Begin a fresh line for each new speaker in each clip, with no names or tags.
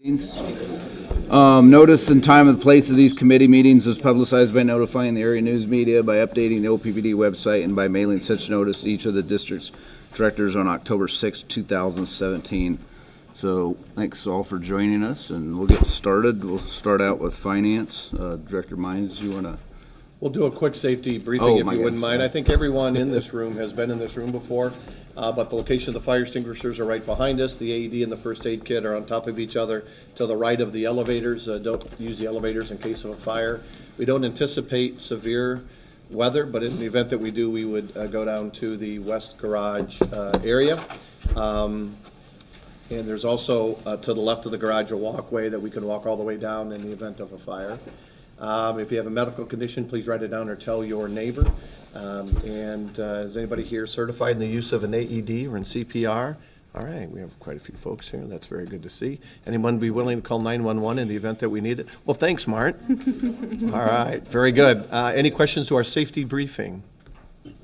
Notice and time and place of these committee meetings is publicized by notifying the area news media, by updating the OPPD website, and by mailing such notice to each of the district's directors on October 6, 2017. So thanks all for joining us, and we'll get started. We'll start out with finance. Director Mines, you want to?
We'll do a quick safety briefing if you wouldn't mind. I think everyone in this room has been in this room before, but the location of the fire extinguishers are right behind us. The AED and the first aid kit are on top of each other to the right of the elevators. Don't use the elevators in case of a fire. We don't anticipate severe weather, but in the event that we do, we would go down to the west garage area. And there's also to the left of the garage a walkway that we can walk all the way down in the event of a fire. If you have a medical condition, please write it down or tell your neighbor. Is anybody here certified in the use of an AED or in CPR? All right, we have quite a few folks here. That's very good to see. Anyone be willing to call 911 in the event that we need it? Well, thanks, Mart. All right, very good. Any questions to our safety briefing?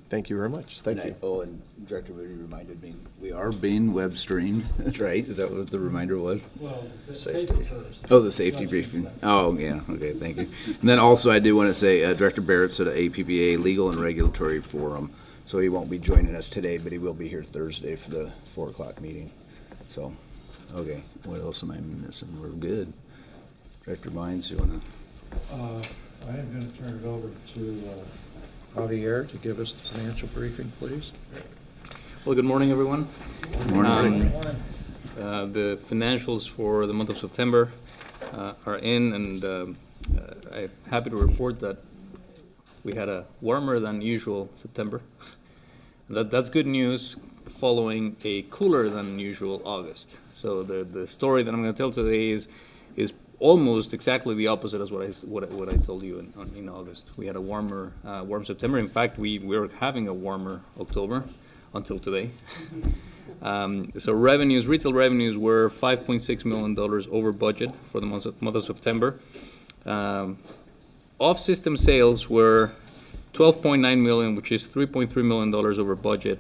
Thank you very much. Thank you.
Oh, and Director Woody reminded me, we are being web streamed, right? Is that what the reminder was?
Well, safety first.
Oh, the safety briefing. Oh, yeah, okay, thank you. And then also I do want to say Director Barrett's at the APPA Legal and Regulatory Forum, so he won't be joining us today, but he will be here Thursday for the 4 o'clock meeting. So, okay, what else am I missing? We're good. Director Mines, you want to?
I am going to turn it over to Javier to give us the financial briefing, please.
Well, good morning, everyone.
Good morning.
The financials for the month of September are in, and I'm happy to report that we had a warmer than usual September. That's good news following a cooler than usual August. So the story that I'm going to tell today is almost exactly the opposite as what I told you in August. We had a warm September. In fact, we were having a warmer October until today. So retail revenues were $5.6 million over budget for the month of September. Off-system sales were $12.9 million, which is $3.3 million over budget.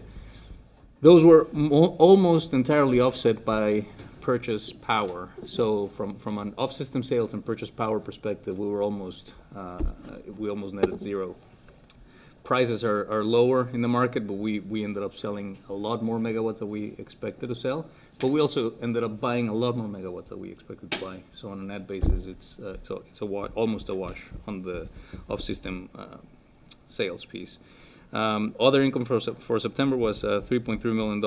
Those were almost entirely offset by purchase power. So from an off-system sales and purchase power perspective, we almost netted zero. Prices are lower in the market, but we ended up selling a lot more megawatts than we expected to sell. But we also ended up buying a lot more megawatts than we expected to buy. So on a net basis, it's almost a wash on the off-system sales piece. Other income for September was $3.3 million,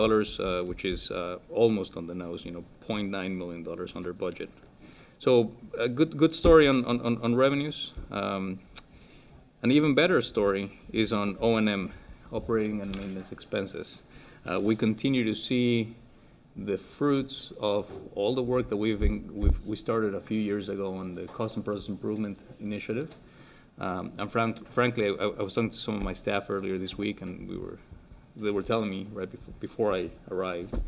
which is almost on the nose, $0.9 million under budget. So a good story on revenues. An even better story is on O&M, operating and maintenance expenses. We continue to see the fruits of all the work that we started a few years ago on the cost and process improvement initiative. And frankly, I was talking to some of my staff earlier this week, and they were telling me right before I arrived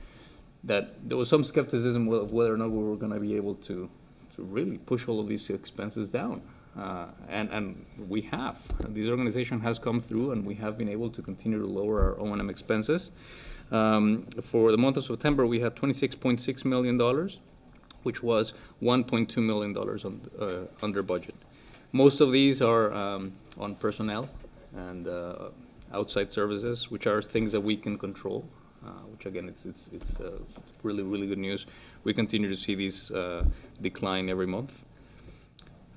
that there was some skepticism of whether or not we were going to be able to really push all of these expenses down. And we have. This organization has come through, and we have been able to continue to lower our O&M expenses. For the month of September, we had $26.6 million, which was $1.2 million under budget. Most of these are on personnel and outside services, which are things that we can control, which again, it's really, really good news. We continue to see these decline every month.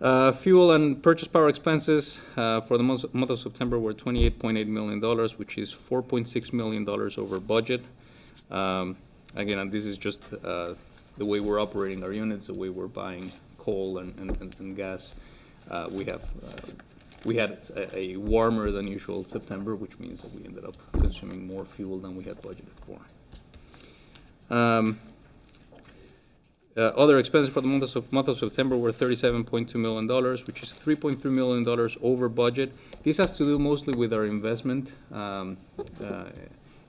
Fuel and purchase power expenses for the month of September were $28.8 million, which is $4.6 million over budget. Again, and this is just the way we're operating our units, the way we're buying coal and gas. We had a warmer than usual September, which means that we ended up consuming more fuel than we had budgeted for. Other expenses for the month of September were $37.2 million, which is $3.3 million over budget. This has to do mostly with our investment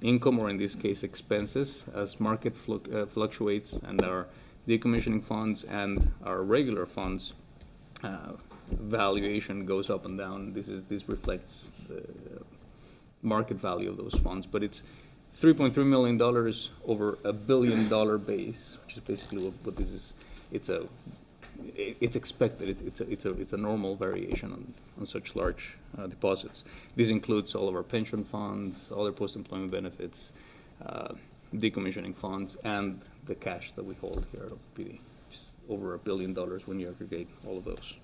income, or in this case expenses, as market fluctuates and our decommissioning funds and our regular funds valuation goes up and down. This reflects the market value of those funds, but it's $3.3 million over $1 billion base, which is basically what this is. It's expected. It's a normal variation on such large deposits. This includes all of our pension funds, other post-employment benefits, decommissioning funds, and the cash that we hold here at OPPD, which is over $1 billion when you aggregate all of those.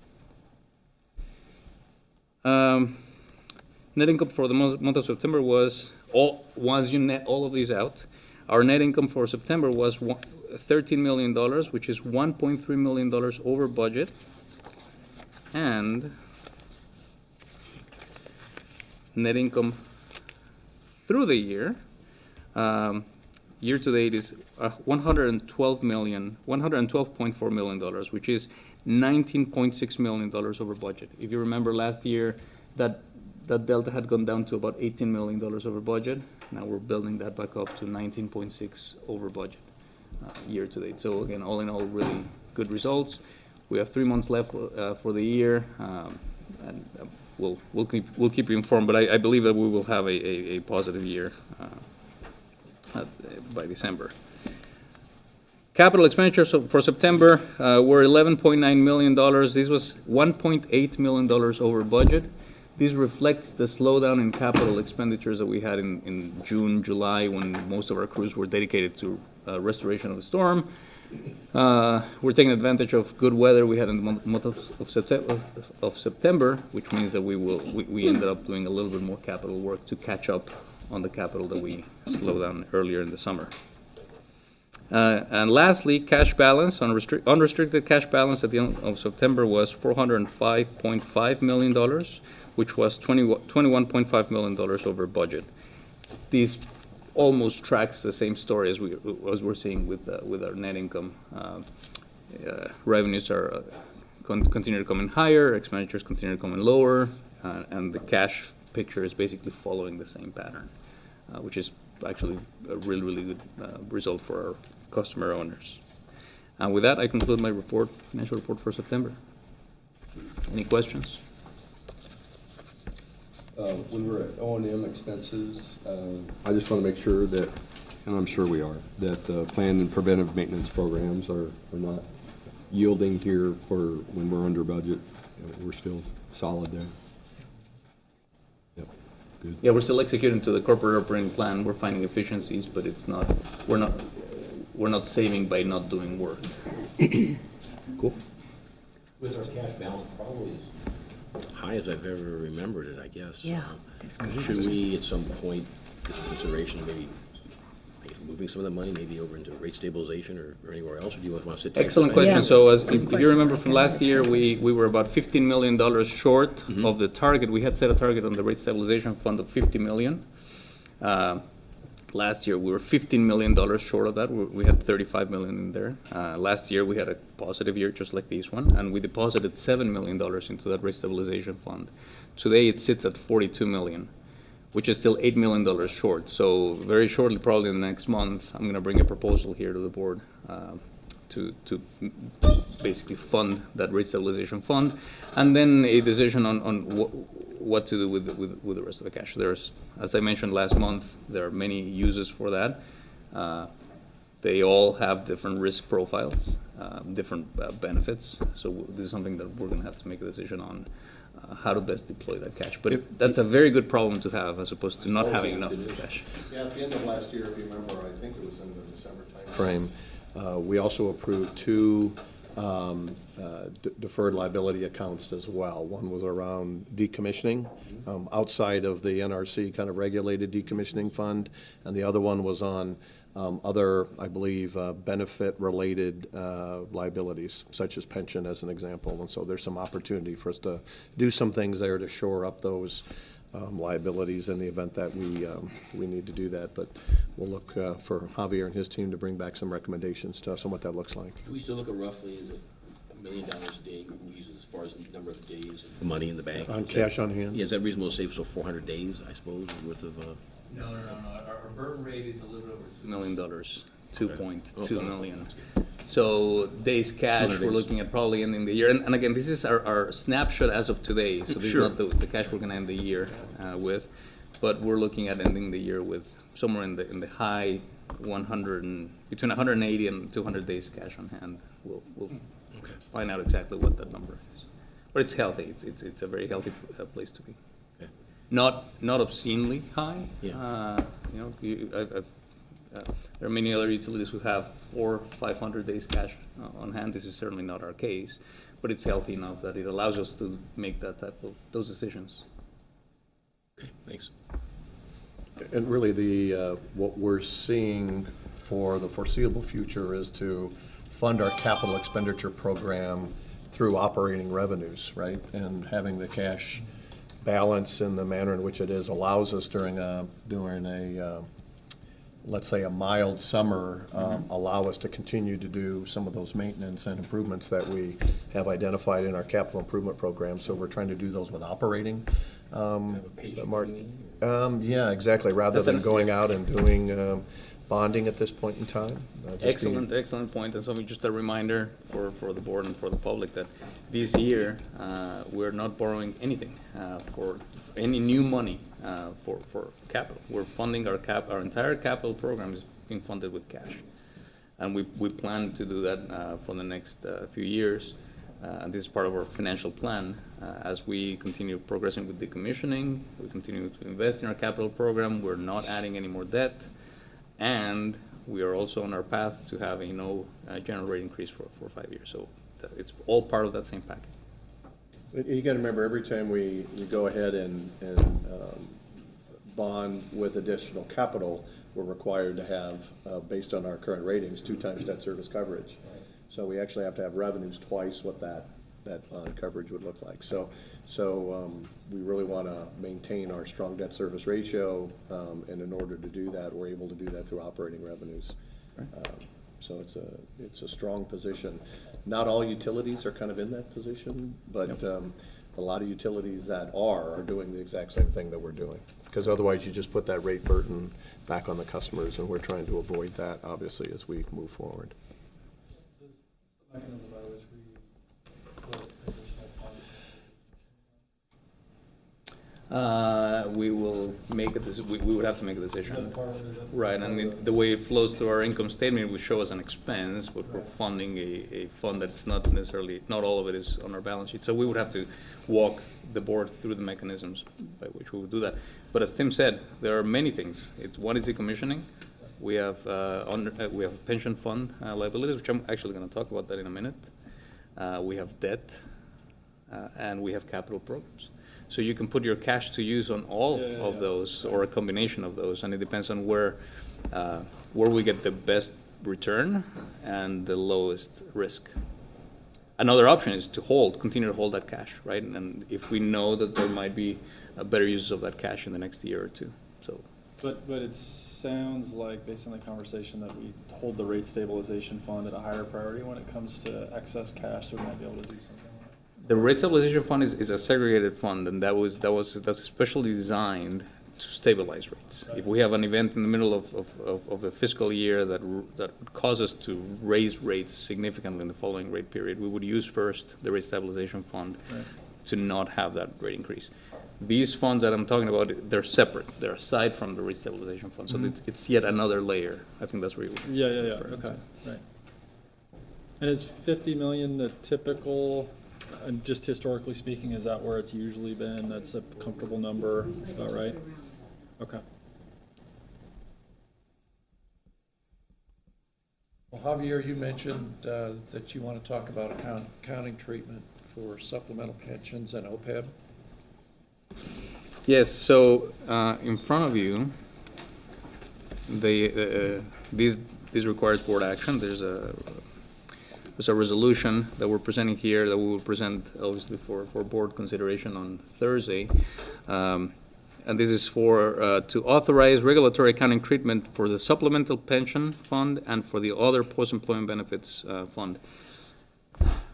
Net income for the month of September was, once you net all of these out, our net income for September was $13 million, which is $1.3 million over budget. And net income through the year, year to date is $112.4 million, which is $19.6 million over budget. If you remember last year, that delta had gone down to about $18 million over budget. Now we're building that back up to 19.6 over budget year to date. So again, all in all, really good results. We have 3 months left for the year, and we'll keep you informed. But I believe that we will have a positive year by December. Capital expenditures for September were $11.9 million. This was $1.8 million over budget. This reflects the slowdown in capital expenditures that we had in June, July, when most of our crews were dedicated to restoration of the storm. We're taking advantage of good weather we had in the month of September, which means that we ended up doing a little bit more capital work to catch up on the capital that we slowed down earlier in the summer. And lastly, cash balance, unrestricted cash balance at the end of September was $405.5 million, which was $21.5 million over budget. These almost tracks the same story as we're seeing with our net income. Revenues are continue to come in higher, expenditures continue to come in lower, and the cash picture is basically following the same pattern, which is actually a really good result for our customer owners. And with that, I conclude my financial report for September. Any questions?
When we're at O&M expenses, I just want to make sure that, and I'm sure we are, that the planned and preventive maintenance programs are not yielding here for when we're under budget. We're still solid there. Yep, good.
Yeah, we're still executing to the corporate operating plan. We're finding efficiencies, but we're not saving by not doing work.
Cool.
With our cash balance probably as high as I've ever remembered it, I guess.
Yeah, that's good.
Should we, at some point, give consideration, maybe moving some of the money, maybe over into rate stabilization or anywhere else, or do you want to sit tight?
Excellent question.
Yeah.
So if
question.
you remember from last year, we were about $15 million short of the target. We had set a target on the rate stabilization fund of $50 million. Last year, we were $15 million short of that. We had $35 million in there. Last year, we had a positive year just like this one, and we deposited $7 million into that rate stabilization fund. Today, it sits at $42 million, which is still $8 million short. So very shortly, probably in the next month, I'm going to bring a proposal here to the board to basically fund that rate stabilization fund, and then a decision on what to do with the rest of the cash. There's, as I mentioned last month, there are many uses for that. They all have different risk profiles, different benefits. So this is something that we're going to have to make a decision on how to best deploy that cash. But that's a very good problem to have, as opposed to not having enough cash.
Yeah, at the end of last year, if you remember, I think it was in the December timeframe, we also approved two deferred liability accounts as well. One was around decommissioning, outside of the NRC kind of regulated decommissioning fund, and the other one was on other, I believe, benefit-related liabilities, such as pension as an example. And so there's some opportunity for us to do some things there to shore up those liabilities in the event that we need to do that. But we'll look for Javier and his team to bring back some recommendations to us on what that looks like.
Do we still look at roughly, is it $1 million a day we use as far as the number of days of money in the bank?
On cash on hand?
Yeah, is that reasonable to save, so 400 days, I suppose, worth of,
No. Our burn rate is a little over $2 million, 2.2 million. So days cash,
200
we're
days.
looking at probably ending the year. And again, this is our snapshot as of today. So this
Sure.
is not the cash we're going to end the year with. but we're looking at ending the year with somewhere in the high 100 and between 180 and 200 days cash on hand. We'll find out exactly what that number is, but it's healthy. It's a very healthy place to be.
Okay.
Not obscenely high.
Yeah.
There are many other utilities who have 400-500 days cash on hand. This is certainly not our case, but it's healthy enough that it allows us to make those decisions.
Okay, thanks.
And really, what we're seeing for the foreseeable future is to fund our capital expenditure program through operating revenues, right? And having the cash balance in the manner in which it is allows us during a let's say a mild summer, allow us to continue to do some of those maintenance and improvements that we have identified in our capital improvement program. So we're trying to do those with operating. Yeah, exactly, rather than going out and doing bonding at this point in time.
Excellent point. And so just a reminder for the board and for the public that this year, we're not borrowing anything for any new money for capital. We're funding our entire capital program is being funded with cash. And we plan to do that for the next few years. And this is part of our financial plan. As we continue progressing with decommissioning, we continue to invest in our capital program. We're not adding any more debt. And we are also on our path to have a no general rate increase for 5 years. So it's all part of that same package.
You gotta remember, every time we go ahead and bond with additional capital, we're required to have, based on our current ratings, 2 times debt service coverage. So we actually have to have revenues twice what that bond coverage would look like. So we really want to maintain our strong debt service ratio, and in order to do that, we're able to do that through operating revenues. So it's a strong position. Not all utilities are kind of in that position, but a lot of utilities that are doing the exact same thing that we're doing. Because otherwise, you just put that rate burden back on the customers, and we're trying to avoid that, obviously, as we move forward.
Mechanism by which we put additional funds.
We will make a we would have to make a decision.
Is that part of it? Is that
Right,
part
and
of it?
the way it flows through our income statement, it would show as an expense, but we're funding a fund that's not necessarily, not all of it is on our balance sheet. So we would have to walk the board through the mechanisms by which we would do that. But as Tim said, there are many things. One is decommissioning. We have we have pension fund liabilities, which I'm actually going to talk about that in a minute. We have debt, and we have capital programs. So you can put your cash to use on all of those, or a combination of those, and it depends on where we get the best return and the lowest risk. Another option is to continue to hold that cash, right? And if we know that there might be better uses of that cash in the next year or two, so.
But it sounds like, based on the conversation, that we hold the rate stabilization fund at a higher priority when it comes to excess cash, so we might be able to do something like that.
The rate stabilization fund is a segregated fund, and that's especially designed to stabilize rates. Right. If we have an event in the middle of the fiscal year that would cause us to raise rates significantly in the following rate period, we would use first the rate stabilization fund to not have that rate increase. These funds that I'm talking about, they're separate. They're aside from the rate stabilization fund, so it's yet another layer. I think that's where you would.
Yeah. Okay, right. And is 50 million the typical? And just historically speaking, is that where it's usually been? That's a comfortable number, is that right? Okay.
Well, Javier, you mentioned that you want to talk about accounting treatment for supplemental pensions and OPEB.
Yes, so in front of you, this requires board action. There's a resolution that we're presenting here that we will present obviously for board consideration on Thursday. And this is to authorize regulatory accounting treatment for the supplemental pension fund and for the other post-employment benefits fund.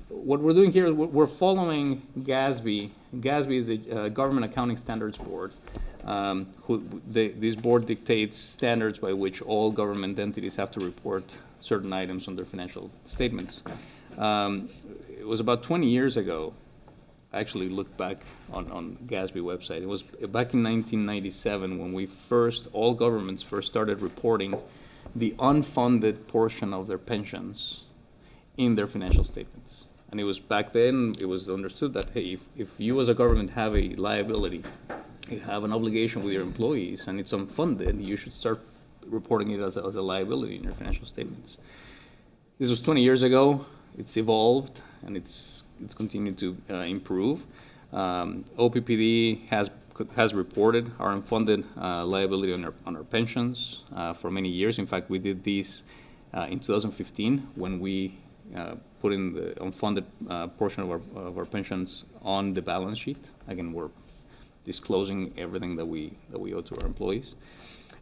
What we're doing here, we're following GASB. GASB is the Government Accounting Standards Board. This board dictates standards by which all government entities have to report certain items on their financial statements. It was about 20 years ago I actually looked back on the GASB website. It was back in 1997 when all governments first started reporting the unfunded portion of their pensions in their financial statements. And it was back then, it was understood that, hey, if you as a government have a liability, you have an obligation with your employees, and it's unfunded, you should start reporting it as a liability in your financial statements. This was 20 years ago. It's evolved, and it's continued to improve. OPPD has reported our unfunded liability on our pensions for many years. In fact, we did these in 2015 when we put in the unfunded portion of our pensions on the balance sheet. Again, we're disclosing everything that we owe to our employees.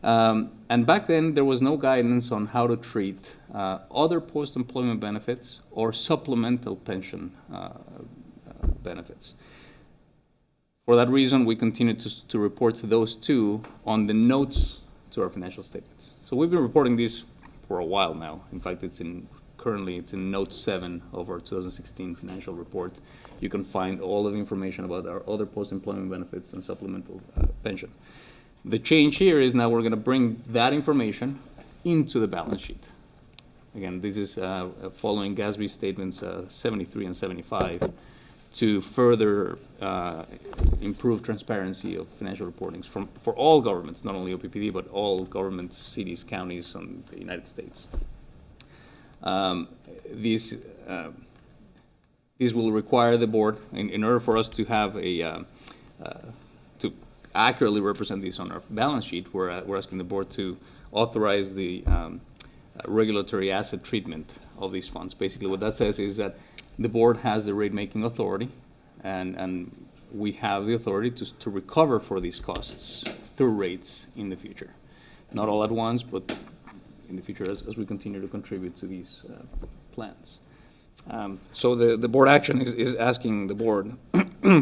And back then, there was no guidance on how to treat other post-employment benefits or supplemental pension benefits. For that reason, we continue to report those two on the notes to our financial statements. So we've been reporting these for a while now. In fact, currently it's in note 7 of our 2016 financial report. You can find all of the information about our other post-employment benefits and supplemental pension. The change here is now we're going to bring that information into the balance sheet. Again, this is following GASB statements 73 and 75 to further improve transparency of financial reportings for all governments, not only OPPD, but all governments, cities, counties in the United States. These will require the board, in order for us to have to accurately represent these on our balance sheet, we're asking the board to authorize the regulatory asset treatment of these funds. Basically, what that says is that the board has the rate-making authority, and we have the authority to recover for these costs through rates in the future. Not all at once, but in the future as we continue to contribute to these plans. So the board action is asking the board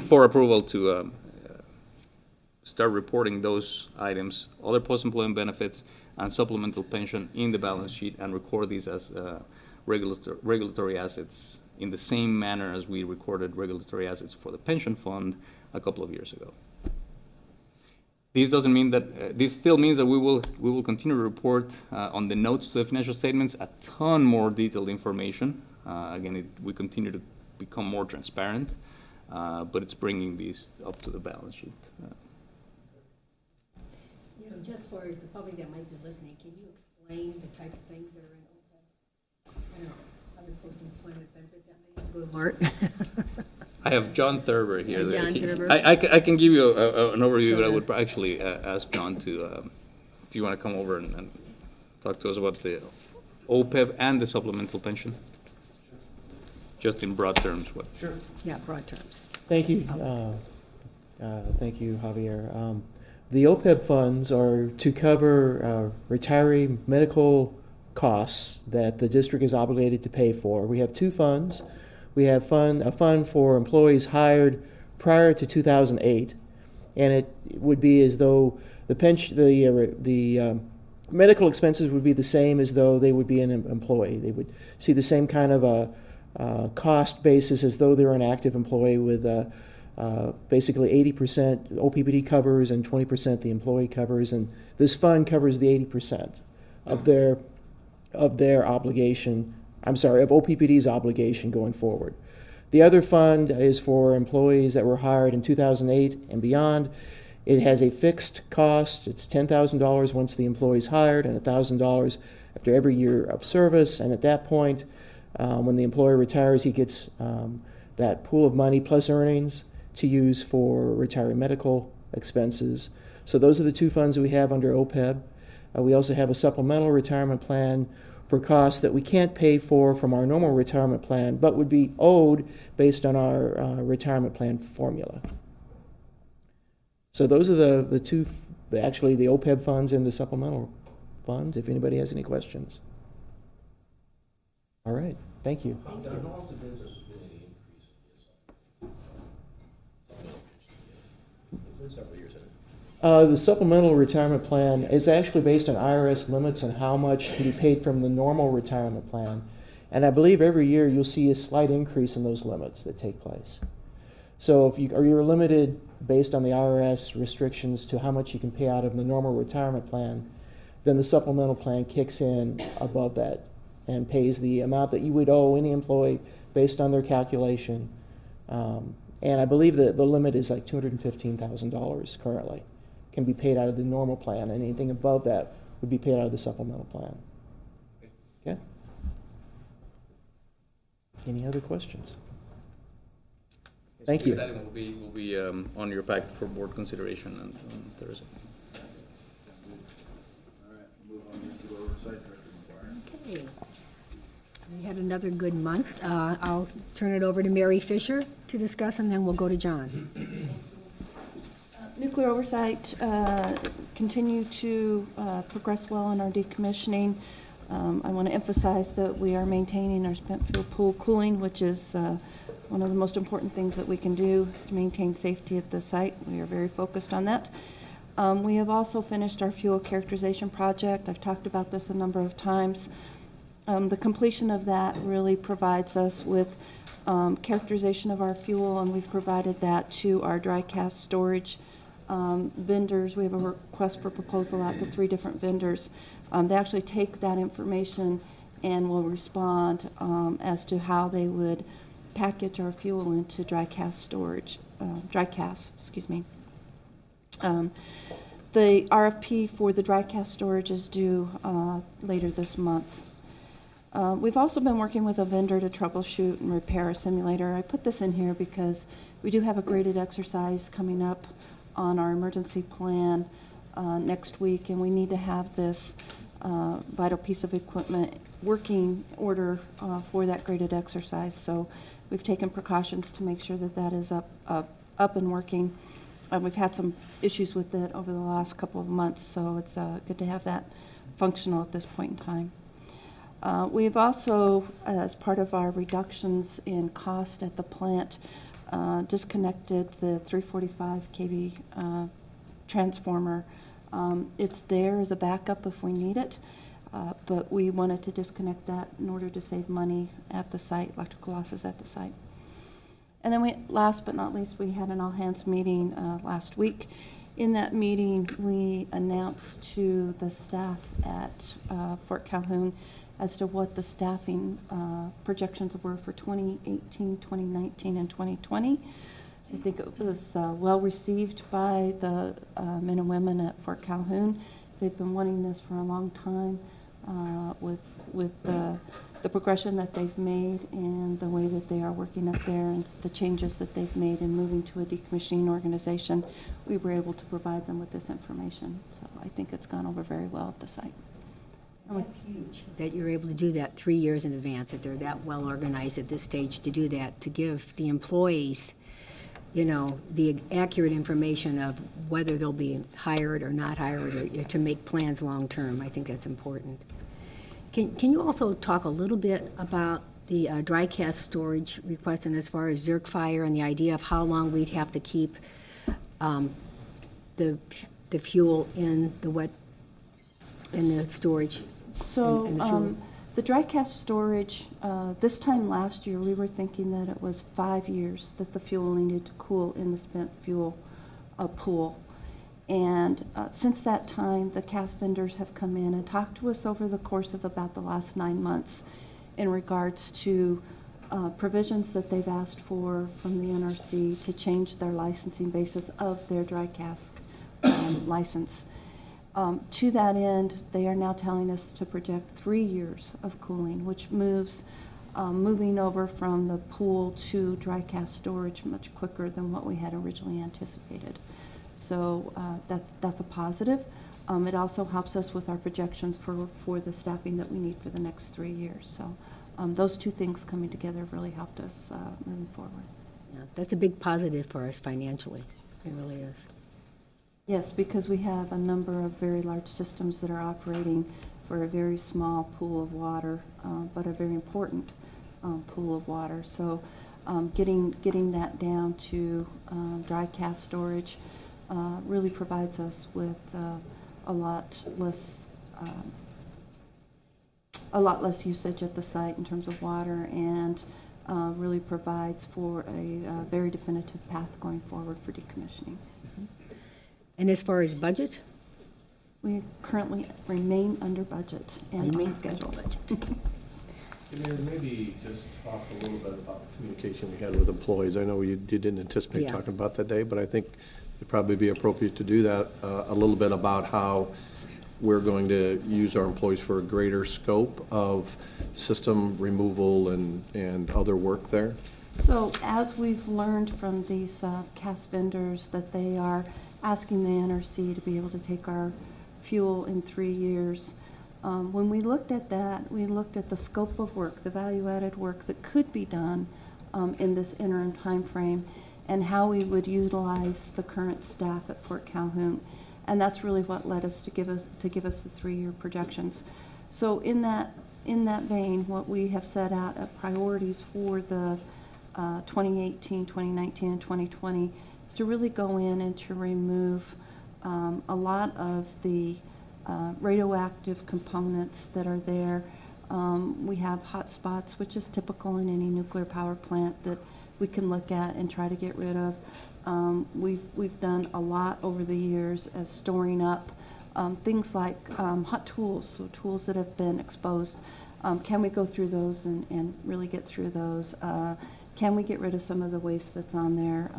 for approval to start reporting those items, other post-employment benefits and supplemental pension in the balance sheet, and record these as regulatory assets in the same manner as we recorded regulatory assets for the pension fund a couple of years ago. This doesn't mean that, this still means that we will continue to report on the notes to the financial statements a ton more detailed information. Again, we continue to become more transparent, but it's bringing these up to the balance sheet.
You know, just for the public that might be listening, can you explain the type of things that are in OPEB? I know, other post-employment benefits that may have to go to Mart.
I have John Thurber here.
John Thurber.
I can give you an overview, but I would actually ask John to, do you want to come over and talk to us about the OPEB and the supplemental pension? Just in broad terms, what?
Sure.
Yeah, broad terms.
Thank you. Thank you, Javier. The OPEB funds are to cover retiree medical costs that the district is obligated to pay for. We have two funds. We have a fund for employees hired prior to 2008, and it would be as though the medical expenses would be the same as though they would be an employee. They would see the same kind of a cost basis as though they're an active employee, with basically 80% OPPD covers and 20% the employee covers, and this fund covers the 80% of their obligation. I'm sorry, of OPPD's obligation going forward. The other fund is for employees that were hired in 2008 and beyond. It has a fixed cost. It's $10,000 once the employee's hired, and $1,000 after every year of service. And at that point, when the employer retires, he gets that pool of money plus earnings to use for retiree medical expenses. So those are the two funds we have under OPEB. We also have a supplemental retirement plan for costs that we can't pay for from our normal retirement plan, but would be owed based on our retirement plan formula. So those are the two, actually the OPEB funds and the supplemental fund, if anybody has any questions. All right, thank you.
Several years in it.
The supplemental retirement plan is actually based on IRS limits on how much can be paid from the normal retirement plan. And I believe every year you'll see a slight increase in those limits that take place. So if you're limited based on the IRS restrictions to how much you can pay out of the normal retirement plan, then the supplemental plan kicks in above that and pays the amount that you would owe any employee based on their calculation. And I believe that the limit is like $215,000 currently, can be paid out of the normal plan, and anything above that would be paid out of the supplemental plan. Okay? Any other questions? Thank you.
This item will be on your packet for board consideration on Thursday.
Okay. We had another good month. I'll turn it over to Mary Fisher to discuss, and then we'll go to John.
Nuclear oversight continue to progress well in our decommissioning. I want to emphasize that we are maintaining our spent fuel pool cooling, which is one of the most important things that we can do is to maintain safety at the site. We are very focused on that. We have also finished our fuel characterization project. I've talked about this a number of times. The completion of that really provides us with characterization of our fuel, and we've provided that to our dry cask storage vendors. We have a request for proposal out to 3 different vendors. They actually take that information and will respond as to how they would package our fuel into dry cask storage, dry cask, excuse me. The RFP for the dry cask storage is due later this month. We've also been working with a vendor to troubleshoot and repair a simulator. I put this in here because we do have a graded exercise coming up on our emergency plan next week, and we need to have this vital piece of equipment working order for that graded exercise. So we've taken precautions to make sure that that is up and working. We've had some issues with it over the last couple of months, so it's good to have that functional at this point in time. We've also, as part of our reductions in cost at the plant, disconnected the 345 kV transformer. It's there as a backup if we need it, but we wanted to disconnect that in order to save money at the site, electrical losses at the site. And then last but not least, we had an all-hands meeting last week. In that meeting, we announced to the staff at Fort Calhoun as to what the staffing projections were for 2018, 2019, and 2020. I think it was well received by the men and women at Fort Calhoun. They've been wanting this for a long time with the progression that they've made and the way that they are working up there and the changes that they've made in moving to a decommissioning organization. We were able to provide them with this information. So I think it's gone over very well at the site.
That's huge, that you're able to do that 3 years in advance, that they're that well organized at this stage to do that, to give the employees, you know, the accurate information of whether they'll be hired or not hired, or to make plans long-term. I think that's important. Can you also talk a little bit about the dry cask storage request, and as far as Zerk fire and the idea of how long we'd have to keep the fuel in the wet, in the storage?
So
and the fuel?
the dry cask storage, this time last year, we were thinking that it was 5 years that the fuel needed to cool in the spent fuel pool. And since that time, the cask vendors have come in and talked to us over the course of about the last 9 months in regards to provisions that they've asked for from the NRC to change their licensing basis of their dry cask license. To that end, they are now telling us to project 3 years of cooling, which moves moving over from the pool to dry cask storage much quicker than what we had originally anticipated. So that's a positive. It also helps us with our projections for the staffing that we need for the next 3 years. So those two things coming together really helped us moving forward.
Yeah, that's a big positive for us financially. It really is.
Yes, because we have a number of very large systems that are operating for a very small pool of water, but a very important pool of water. So getting that down to dry cask storage really provides us with a lot less usage at the site in terms of water, and really provides for a very definitive path going forward for decommissioning.
And as far as budget?
We currently remain under budget and on
Remain
schedule.
under budget.
Mayor, maybe just talk a little bit about the communication we had with employees. I know you didn't anticipate
Yeah.
talking about that day, but I think it'd probably be appropriate to do that, a little bit about how we're going to use our employees for a greater scope of system removal and other work there.
So as we've learned from these CAS vendors that they are asking the NRC to be able to take our fuel in 3 years, when we looked at that, we looked at the scope of work, the value-added work that could be done in this interim timeframe, and how we would utilize the current staff at Fort Calhoun. And that's really what led us to give us the 3-year projections. So in that vein, what we have set out as priorities for the 2018, 2019, and 2020 is to really go in and to remove a lot of the radioactive components that are there. We have hot spots, which is typical in any nuclear power plant, that we can look at and try to get rid of. We've done a lot over the years as storing up things like hot tools, so tools that have been exposed. Can we go through those and really get through those? Can we get rid of some of the waste that's on there?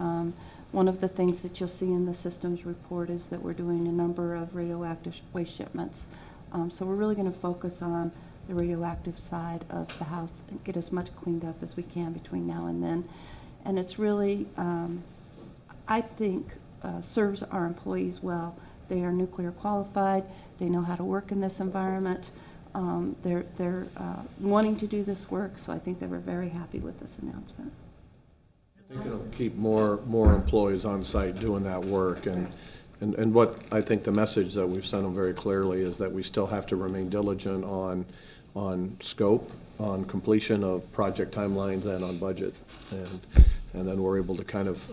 One of the things that you'll see in the systems report is that we're doing a number of radioactive waste shipments. So we're really going to focus on the radioactive side of the house and get as much cleaned up as we can between now and then. And it's really, I think, serves our employees well. They are nuclear qualified. They know how to work in this environment. They're wanting to do this work, so I think they were very happy with this announcement.
I think it'll keep more employees on site doing that work, and what I think the message that we've sent them very clearly is that we still have to remain diligent on scope, on completion of project timelines, and on budget, and then we're able to kind of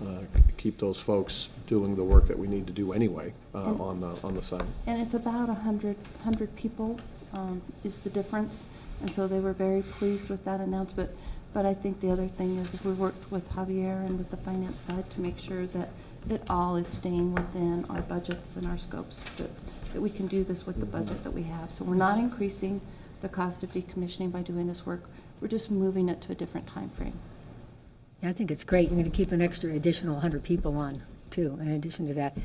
keep those folks doing the work that we need to do anyway on the site.
And it's about 100 people is the difference, and so they were very pleased with that announcement. But I think the other thing is we worked with Javier and with the finance side to make sure that it all is staying within our budgets and our scopes, that we can do this with the budget that we have. So we're not increasing the cost of decommissioning by doing this work. We're just moving it to a different time frame.
Yeah, I think it's great. You're going to keep an extra additional 100 people on, too, in addition to that.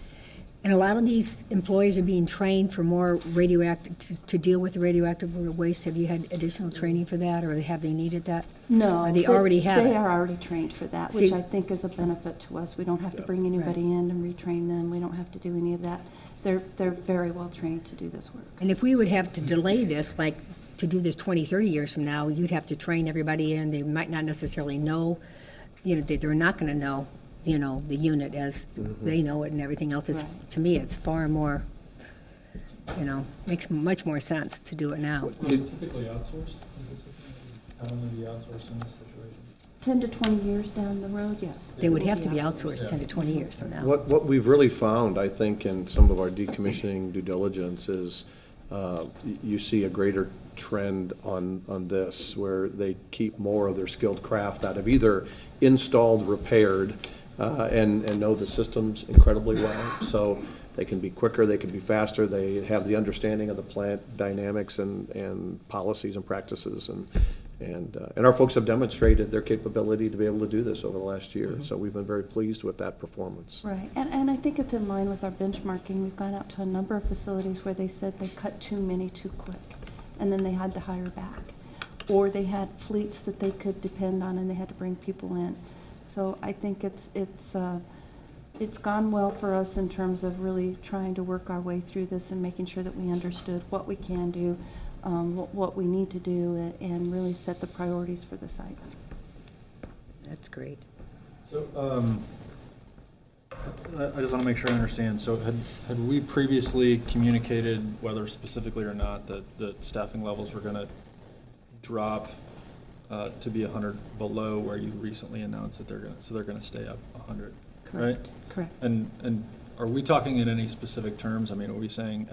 And a lot of these employees are being trained for more radioactive, to deal with the radioactive waste. Have you had additional training for that, or have they needed that?
No.
Or they already have it?
They are already trained for that,
See-
which I think is a benefit to us. We don't have to bring anybody in and retrain them. We don't have to do any of that. They're very well trained to do this work.
And if we would have to delay this, like to do this 20, 30 years from now, you'd have to train everybody in. They might not necessarily know, they're not going to know, the unit as they know it and everything else. Is
Right.
To me, it's far more, makes much more sense to do it now.
Is it typically outsourced? How long would be outsourced in this situation?
10 to 20 years down the road, yes.
They would have to be outsourced 10 to 20 years from now.
What we've really found, I think, in some of our decommissioning due diligence is you see a greater trend on this, where they keep more of their skilled craft that have either installed, repaired, and know the systems incredibly well. So they can be quicker, they can be faster, they have the understanding of the plant dynamics and policies and practices, and our folks have demonstrated their capability to be able to do this over the last year. So we've been very pleased with that performance.
Right, and I think it's in line with our benchmarking. We've gone out to a number of facilities where they said they cut too many too quick, and then they had to hire back. Or they had fleets that they could depend on, and they had to bring people in. So I think it's gone well for us in terms of really trying to work our way through this and making sure that we understood what we can do, what we need to do, and really set the priorities for the site.
That's great.
So, I just want to make sure I understand. So had we previously communicated, whether specifically or not, that staffing levels were going to drop to be 100 below where you recently announced that they're going to stay up 100, right?
Correct.
And are we talking in any specific terms? I mean, are we saying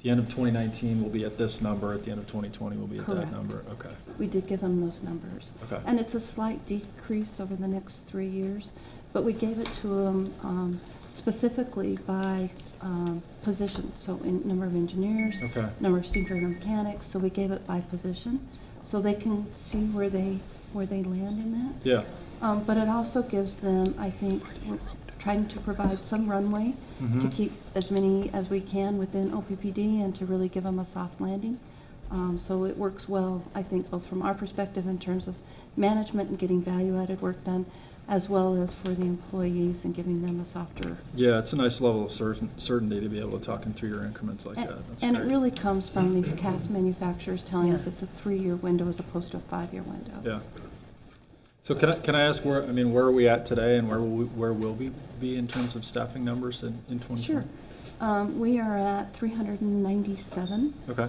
the end of 2019 will be at this number, at the end of 2020 will be at that
Correct.
number, okay.
We did give them those numbers.
Okay.
And it's a slight decrease over the next 3 years, but we gave it to them specifically by position, so in number of engineers,
Okay.
number of steam turbine mechanics, so we gave it by position, so they can see where they land in that.
Yeah,
But it also gives them, I think, we're trying to provide some runway to keep as many as we can within OPPD and to really give them a soft landing. So it works well, I think, both from our perspective in terms of management and getting value-added work done, as well as for the employees and giving them a softer.
yeah, it's a nice level of certainty to be able to talk in 3-year increments like that. That's
And it
great.
really comes from these cast manufacturers telling us
Yeah.
it's a 3-year window as opposed to a 5-year window.
Yeah. So can I ask where are we at today and where will we be in terms of staffing numbers in 2020?
Sure. We are at 397.
Okay,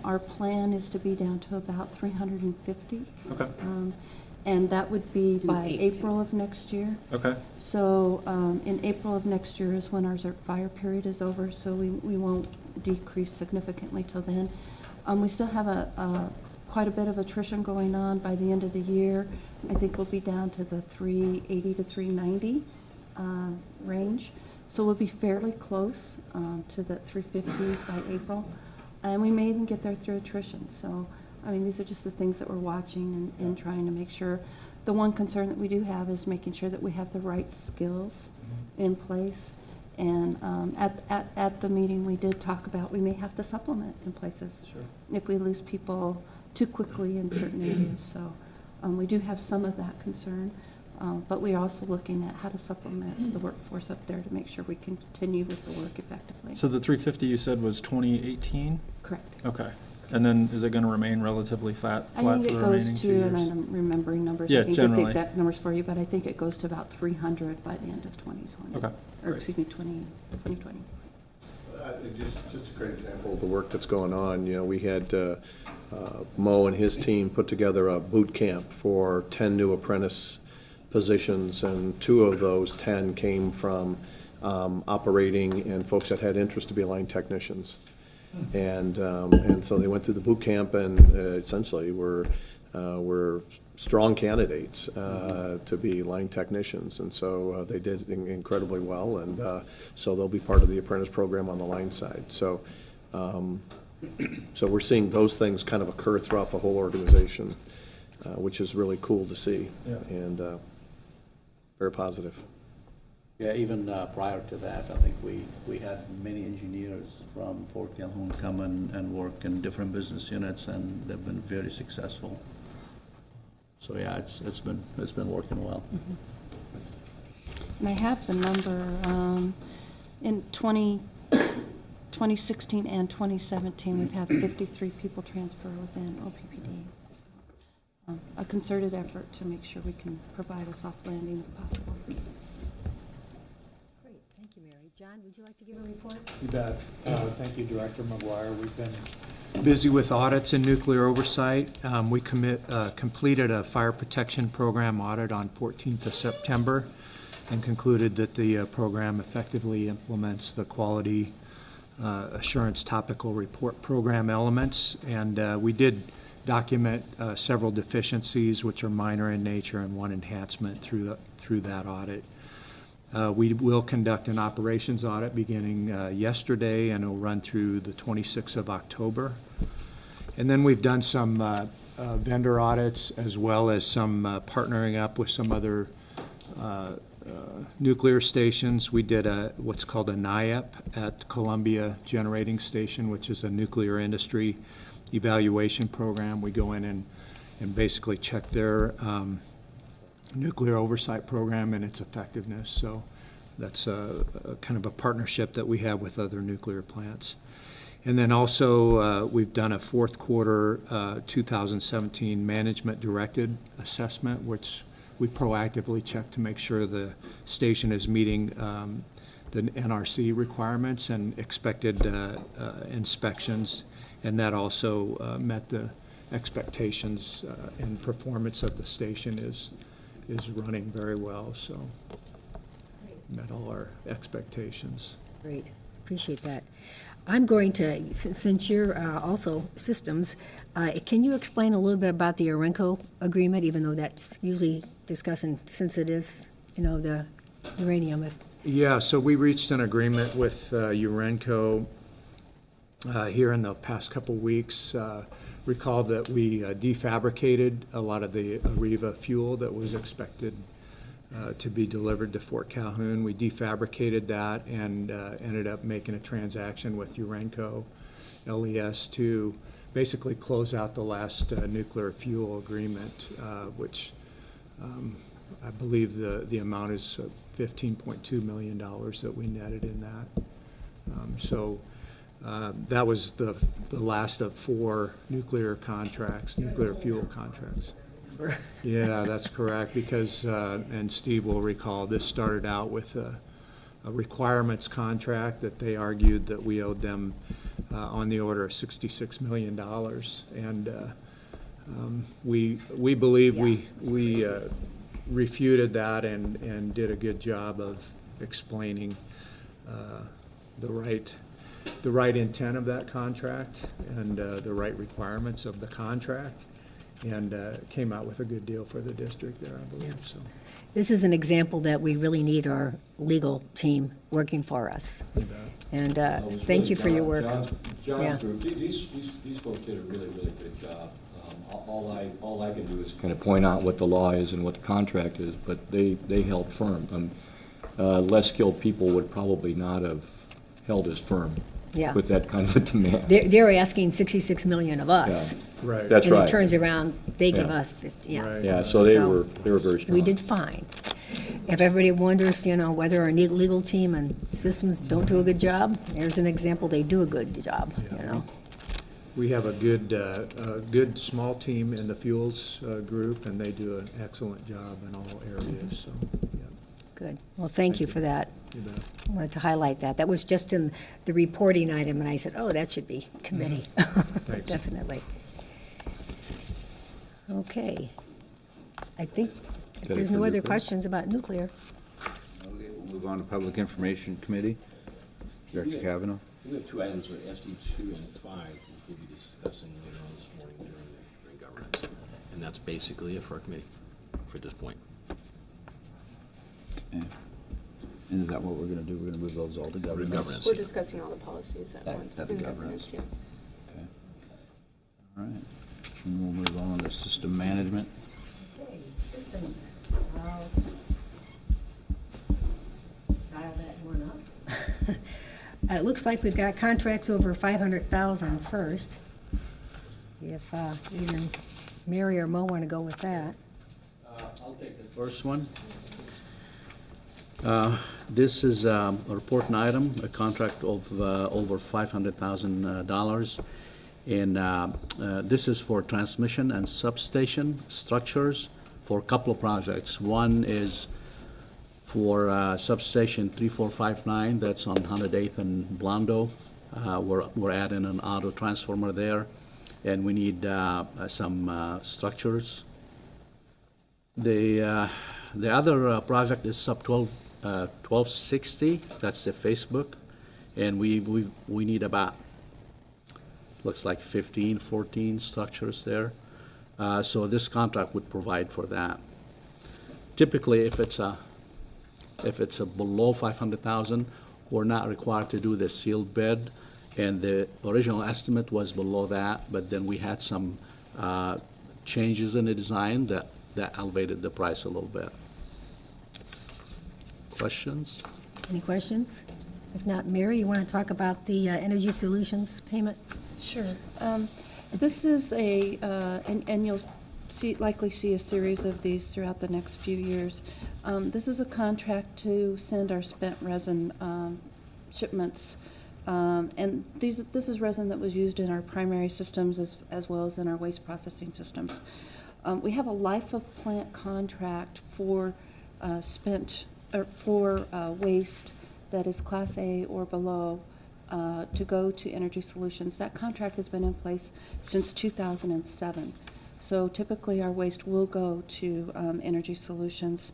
Our plan is to be down to about 350.
okay,
And that would be by
18.
April of next year.
okay,
So in April of next year is when our fire period is over, so we won't decrease significantly till then. We still have quite a bit of attrition going on. By the end of the year, I think we'll be down to the 380 to 390 range. So we'll be fairly close to the 350 by April. And we may even get there through attrition. So, I mean, these are just the things that we're watching and trying to make sure. The one concern that we do have is making sure that we have the right skills in place. And at the meeting, we did talk about we may have to supplement in places.
Sure.
If we lose people too quickly in certain areas. So we do have some of that concern. But we are also looking at how to supplement the workforce up there to make sure we can continue with the work effectively.
so the 350 you said was 2018?
Correct.
Okay, and then is it gonna remain relatively flat
I
for
think
the
it
remaining
goes
2
to,
years?
and I'm remembering numbers,
Yeah,
I can get the
generally.
exact numbers for you, but I think it goes to about 300 by the end of 2020.
Okay,
Or,
great.
excuse me, 2020.
Just a great example of the work that's going on, we had Mo and his team put together a boot camp for 10 new apprentice positions, and 2 of those 10 came from operating and folks that had interest to be line technicians. And so they went through the boot camp and essentially were strong candidates to be line technicians. And so they did incredibly well, and so they'll be part of the apprentice program on the line side. So we're seeing those things kind of occur throughout the whole organization, which is really cool to see.
Yeah.
And very positive.
Yeah, even prior to that, I think we had many engineers from Fort Calhoun come and work in different business units, and they've been very successful. So yeah, it's been working well.
And I have the number, in 2016 and 2017, we've had 53 people transfer within OPPD. So, a concerted effort to make sure we can provide a soft landing if possible.
Great, thank you, Mary. John, would you like to give a report?
You bet. Thank you, Director McGuire. We've been busy with audits and nuclear oversight. We completed a fire protection program audit on 14th of September and concluded that the program effectively implements the quality assurance topical report program elements. And we did document several deficiencies, which are minor in nature, and one enhancement through that audit. We will conduct an operations audit beginning yesterday, and it'll run through the 26th of October. And then we've done some vendor audits, as well as some partnering up with some other nuclear stations. We did what's called a NIAP at Columbia Generating Station, which is a nuclear industry evaluation program. We go in and basically check their nuclear oversight program and its effectiveness. So that's a kind of a partnership that we have with other nuclear plants. And then also we've done a fourth quarter 2017 management directed assessment, which we proactively check to make sure the station is meeting the NRC requirements and expected inspections. And that also met the expectations, and performance of the station is running very well, so met all our expectations.
Great, appreciate that. I'm going to, since you're also systems, can you explain a little bit about the Orenco agreement, even though that's usually discussing, since it is, the uranium?
Yeah, so we reached an agreement with Urenco here in the past couple weeks. Recall that we defabricated a lot of the Areva fuel that was expected to be delivered to Fort Calhoun. We defabricated that and ended up making a transaction with Urenco LES to basically close out the last nuclear fuel agreement, which I believe the amount is $15.2 million that we netted in that. That was the last of 4 nuclear contracts, nuclear fuel contracts. Yeah, that's correct, because, and Steve will recall, this started out with a requirements contract that they argued that we owed them on the order of $66 million. And we believe we refuted that and did a good job of explaining the right intent of that contract and the right requirements of the contract, and came out with a good deal for the district there, I believe. So
This is an example that we really need our legal team working for us. And thank you for your work.
John's group, these folks did a really, really good job. All I can do is kind of point out what the law is and what the contract is, but they held firm. Less skilled people would probably not have held as firm with that kind of a demand.
They're asking $66 million of us.
Right.
That's right.
And it turns around, they give
Yeah.
us 50, yeah.
Right.
Yeah, so they were very strong.
We did fine. If everybody wonders, whether our legal team and systems don't do a good job, here's an example, they do a good job,
we have a good small team in the fuels group, and they do an excellent job in all areas, so, yeah.
Good. Well, thank you for that.
You bet.
I wanted to highlight that. That was just in the reporting item, and I said, oh, that should be committee.
Thanks.
Definitely. Okay. I think if
it
there's
for
no other
nuclear?
questions about nuclear.
Okay, we'll move on to Public Information Committee. Director Kavanaugh.
We have 2 items, SD 2 and 5, which we'll be discussing later on this morning during governance. And that's basically it for our committee for this point.
Okay. And is that what we're gonna do? We're gonna move those all to governance?
Governance.
We're discussing all the policies at once
At
in
the
governance,
governance.
yeah.
Okay. All right. And we'll move on to system management.
Okay, systems. I'll dial that one up. It looks like we've got contracts over 500,000 first. If either Mary or Mo want to go with that.
I'll take the first one. This is a reporting item, a contract of over $500,000. And this is for transmission and substation structures for a couple of projects. One is for substation 3459, that's on 108th and Blondo. We're adding an auto transformer there, and we need some structures. The other project is sub 1260, that's the Facebook, and we need about, looks like 15, 14 structures there. So this contract would provide for that. Typically, if it's a below 500,000, we're not required to do the sealed bid, and the original estimate was below that, but then we had some changes in the design that elevated the price a little bit. Questions?
Any questions? If not, Mary, you want to talk about the Energy Solutions payment?
Sure. This is and you'll likely see a series of these throughout the next few years. This is a contract to send our spent resin shipments. And this is resin that was used in our primary systems as well as in our waste processing systems. We have a life of plant contract for waste that is Class A or below to go to Energy Solutions. That contract has been in place since 2007. So typically our waste will go to Energy Solutions.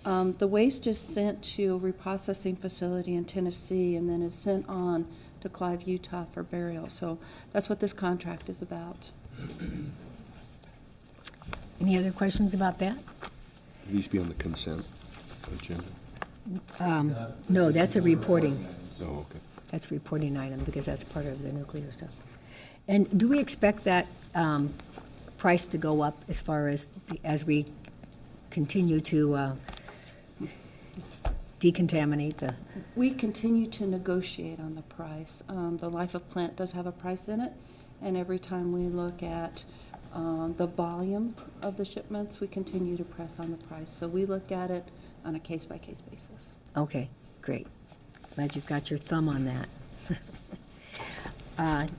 The waste is sent to a reprocessing facility in Tennessee and then is sent on to to Clive, Utah for burial. So that's what this contract is about.
Any other questions about that?
These be on the consent agenda?
No, that's a reporting.
Oh, okay.
That's a reporting item because that's part of the nuclear stuff. And do we expect that price to go up as far as we continue to decontaminate the?
We continue to negotiate on the price. The life of plant does have a price in it, and every time we look at the volume of the shipments, we continue to press on the price. So we look at it on a case-by-case basis.
Okay, great. Glad you've got your thumb on that.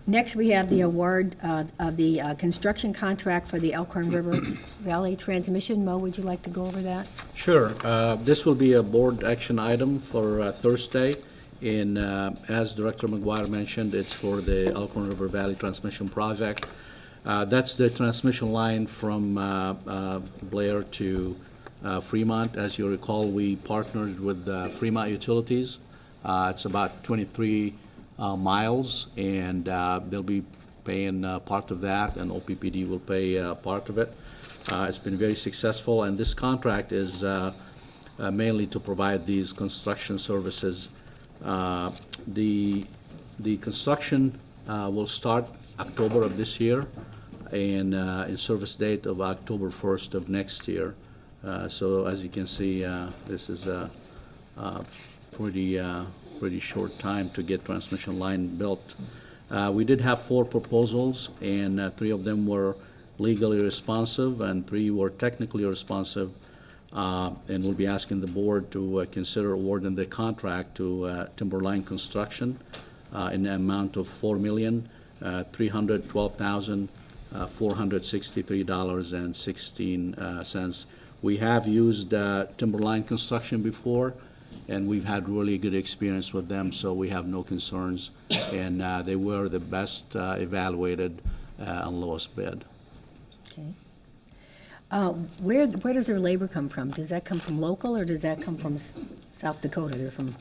Next, we have the award of the construction contract for the Elkhorn River Valley Transmission. Mo, would you like to go over that?
Sure. This will be a board action item for Thursday. As Director McGuire mentioned, it's for the Elkhorn River Valley Transmission Project. That's the transmission line from Blair to Fremont. As you recall, we partnered with Fremont Utilities. It's about 23 miles, and they'll be paying part of that, and OPPD will pay part of it. It's been very successful, and this contract is mainly to provide these construction services. The construction will start October of this year, and in service date of October 1st of next year. So as you can see, this is a pretty short time to get transmission line built. We did have 4 proposals, and 3 of them were legally responsive and 3 were technically responsive. And we'll be asking the board to consider awarding the contract to Timberline Construction in the amount of $412,463.16. We have used Timberline Construction before, and we've had really good experience with them, so we have no concerns. And they were the best evaluated and lowest bid.
Okay. Where does their labor come from? Does that come from local, or does that come from South Dakota? They're from.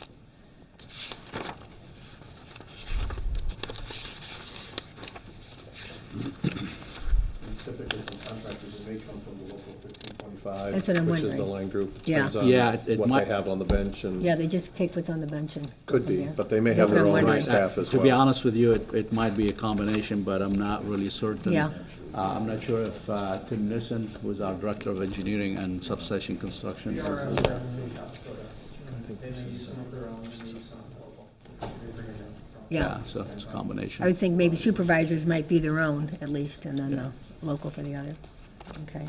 Typically, from contractors, it may come from the local 1525.
That's what I'm
Which is
wondering.
the line group.
Yeah.
Depends on
Yeah, it
what
might-
they have on the bench, and
Yeah, they just take what's on the bench and.
could be,
Yeah.
but they may
That's
have their
what I'm
own
wondering.
staff as well.
To be honest with you, it might be a combination, but I'm not really certain.
Yeah.
I'm not sure if Tim Nissen, who is our Director of Engineering and Substation Construction.
Yeah.
So it's a combination.
I would think maybe supervisors might be their own, at least, and then the local for the other. Okay.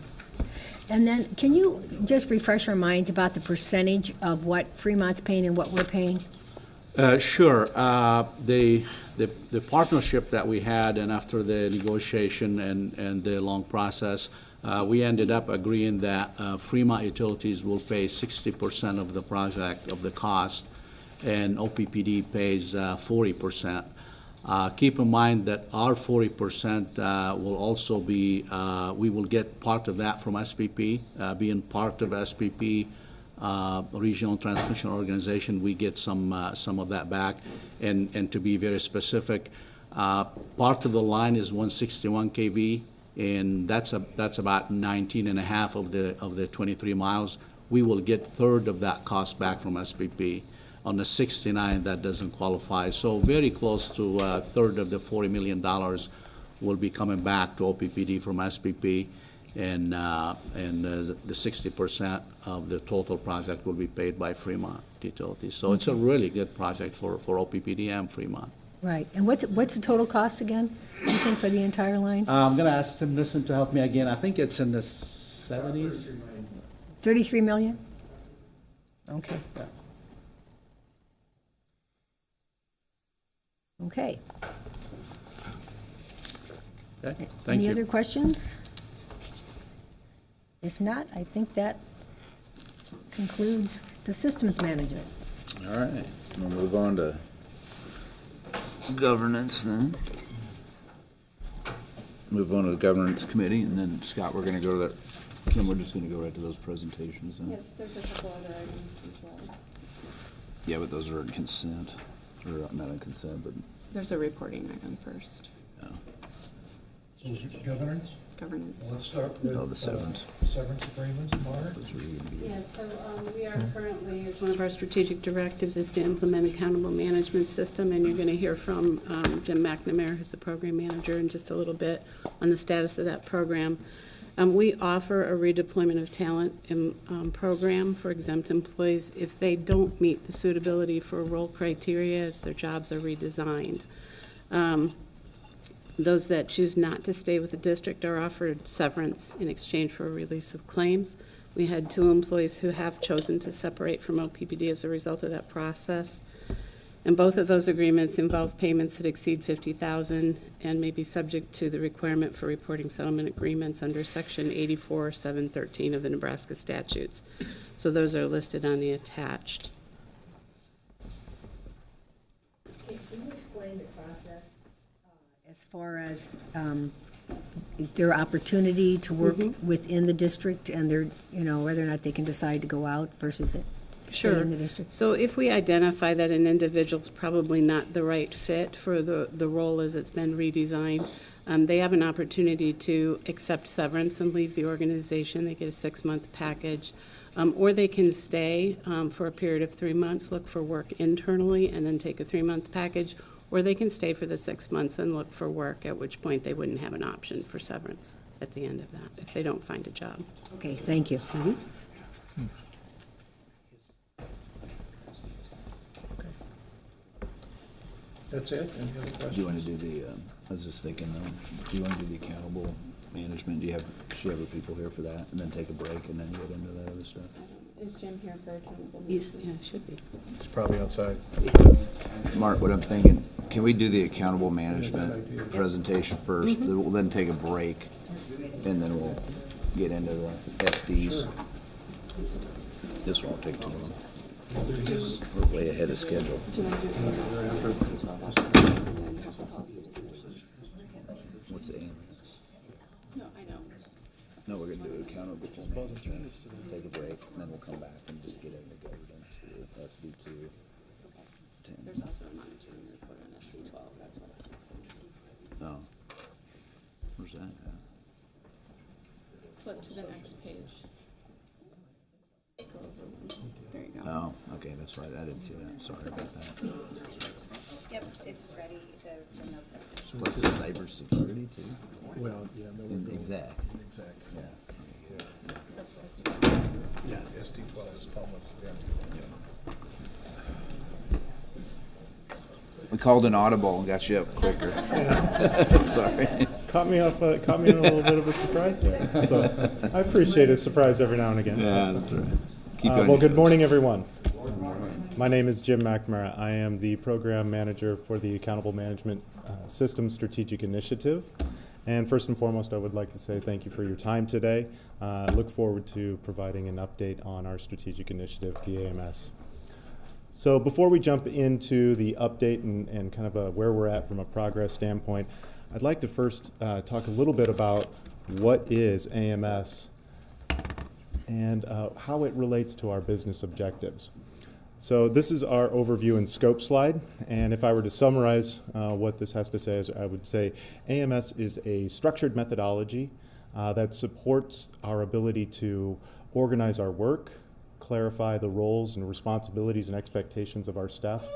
And then, can you just refresh our minds about the percentage of what Fremont's paying and what we're paying?
Sure. The partnership that we had, and after the negotiation and the long process, we ended up agreeing that Fremont Utilities will pay 60% of the project, of the cost, and OPPD pays 40%. Keep in mind that our 40% will also be, we will get part of that from SPP. Being part of SPP, Regional Transmission Organization, we get some of that back. And to be very specific, part of the line is 161 kV, and that's about 19 and a half of the 23 miles. We will get third of that cost back from SPP. On the 69, that doesn't qualify. So very close to a third of the $40 million will be coming back to OPPD from SPP, and the 60% of the total project will be paid by Fremont Utilities. So it's a really good project for OPPD and Fremont.
Right. And what's the total cost again, do you think, for the entire line?
I'm going to ask Tim Nissen to help me again. I think it's in the 70s.
33 million? Okay.
Yeah.
Okay.
Okay, thank
Any
you.
other questions? If not, I think that concludes the systems management.
All right, we'll move on to governance then. Move on to the governance committee, and then Scott, we're gonna go to that, Kim, we're just gonna go right to those presentations then.
Yes, there's a couple other items as well.
Yeah, but those are in consent, or not in consent, but
There's a reporting item first,
Governance?
governance.
Let's start with
Oh, the severance.
severance agreements, Mark.
Yeah, so we are currently, as one of our strategic directives is to implement accountable management system, and you're going to hear from Jim McNamara, who's the program manager, in just a little bit on the status of that program. We offer a redeployment of talent program for exempt employees if they don't meet the suitability for role criteria as their jobs are redesigned. Those that choose not to stay with the district are offered severance in exchange for a release of claims. We had 2 employees who have chosen to separate from OPPD as a result of that process. And both of those agreements involve payments that exceed $50,000 and may be subject to the requirement for reporting settlement agreements under Section 84-713 of the Nebraska statutes. So those are listed on the attached.
Can you explain the process as far as their opportunity to work within the district and their, whether or not they can decide to go out versus stay in the district?
So if we identify that an individual's probably not the right fit for the role as it's been redesigned, they have an opportunity to accept severance and leave the organization. They get a 6-month package. Or they can stay for a period of 3 months, look for work internally, and then take a 3-month package. Or they can stay for the 6 months and look for work, at which point they wouldn't have an option for severance at the end of that if they don't find a job.
Okay, thank you.
That's it? Any other questions?
Do you want to do the, I was just thinking, do you want to do the accountable management? Do you have, should you have our people here for that? And then take a break and then get into that other stuff?
Is Jim here for accountable
Yeah, should be.
It's probably outside.
Mark, what I'm thinking, can we do the accountable management presentation first? We'll then take a break, and then we'll get into the SDs. This won't take too long. We're way ahead of schedule.
Do you want to do AMS first, 12 after, and then have the policy discussion?
What's the AMS?
No, I know.
No, we're gonna do accountable management, take a break, and then we'll come back and just get into governance, SD two.
There's also a monitoring report on SD 12, that's what I was
Oh. Where's that at?
Flip to the next page. Go over one. There you go.
Oh, okay, that's right, I didn't see that, sorry about that.
Yep, it's ready, the notes are.
Plus the cybersecurity too?
Well, yeah, no, we're going.
Exact,
Exactly.
yeah.
Yeah, SD 12 is public, yeah.
We called an audible and got you up quicker. Sorry.
Caught me in a little bit of a surprise there. So I appreciate a surprise every now and again.
Yeah, that's right. Keep on
Well,
your
good
toes.
morning, everyone. My name is Jim McNamara. I am the program manager for the Accountable Management System Strategic Initiative. And first and foremost, I would like to say thank you for your time today. Look forward to providing an update on our strategic initiative, the AMS. So before we jump into the update and kind of where we're at from a progress standpoint, I'd like to first talk a little bit about what is AMS and how it relates to our business objectives. So this is our overview and scope slide, and if I were to summarize what this has to say, is I would say AMS is a structured methodology that supports our ability to organize our work, clarify the roles and responsibilities and expectations of our staff,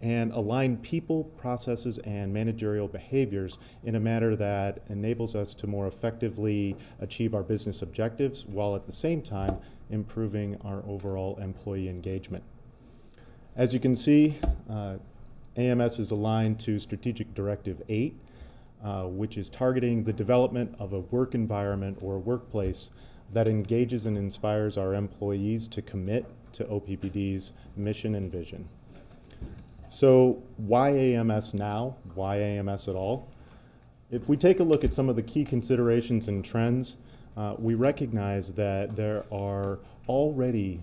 and align people, processes, and managerial behaviors in a manner that enables us to more effectively achieve our business objectives while at the same time improving our overall employee engagement. As you can see, AMS is aligned to Strategic Directive 8, which is targeting the development of a work environment or workplace that engages and inspires our employees to commit to OPPD's mission and vision. So why AMS now? Why AMS at all? If we take a look at some of the key considerations and trends, we recognize that there are already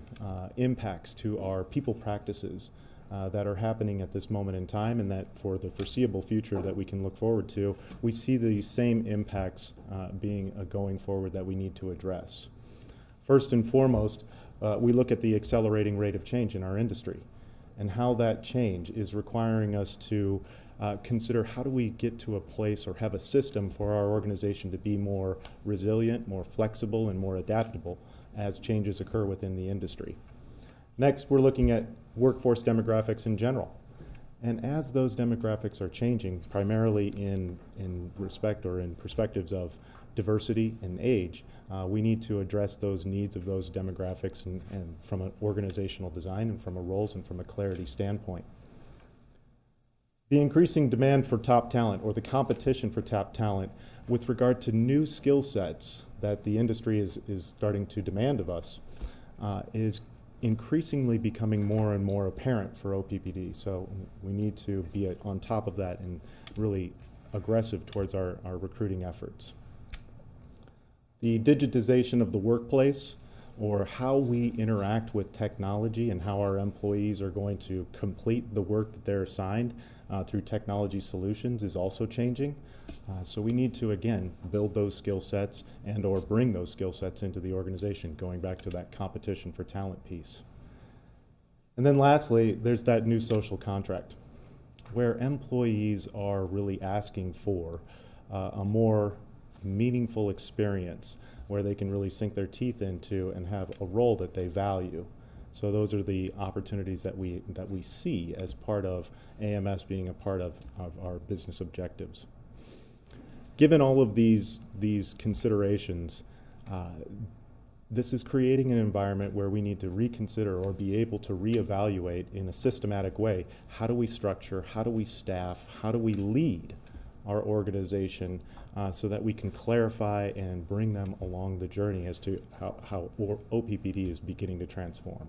impacts to our people practices that are happening at this moment in time, and that for the foreseeable future that we can look forward to, we see these same impacts being going forward that we need to address. First and foremost, we look at the accelerating rate of change in our industry and how that change is requiring us to consider how do we get to a place or have a system for our organization to be more resilient, more flexible, and more adaptable as changes occur within the industry. Next, we're looking at workforce demographics in general. And as those demographics are changing, primarily in respect or in perspectives of diversity and age, we need to address those needs of those demographics and from an organizational design and from a roles and from a clarity standpoint. The increasing demand for top talent, or the competition for top talent, with regard to new skill sets that the industry is starting to demand of us, is increasingly becoming more and more apparent for OPPD. So we need to be on top of that and really aggressive towards our recruiting efforts. The digitization of the workplace, or how we interact with technology and how our employees are going to complete the work that they're assigned through technology solutions, is also changing. So we need to, again, build those skill sets and or bring those skill sets into the organization, going back to that competition for talent piece. And then lastly, there's that new social contract, where employees are really asking for a more meaningful experience, where they can really sink their teeth into and have a role that they value. So those are the opportunities that we see as part of AMS being a part of our business objectives. Given all of these considerations, this is creating an environment where we need to reconsider or be able to reevaluate in a systematic way, how do we structure, how do we staff, how do we lead our organization so that we can clarify and bring them along the journey as to how OPPD is beginning to transform.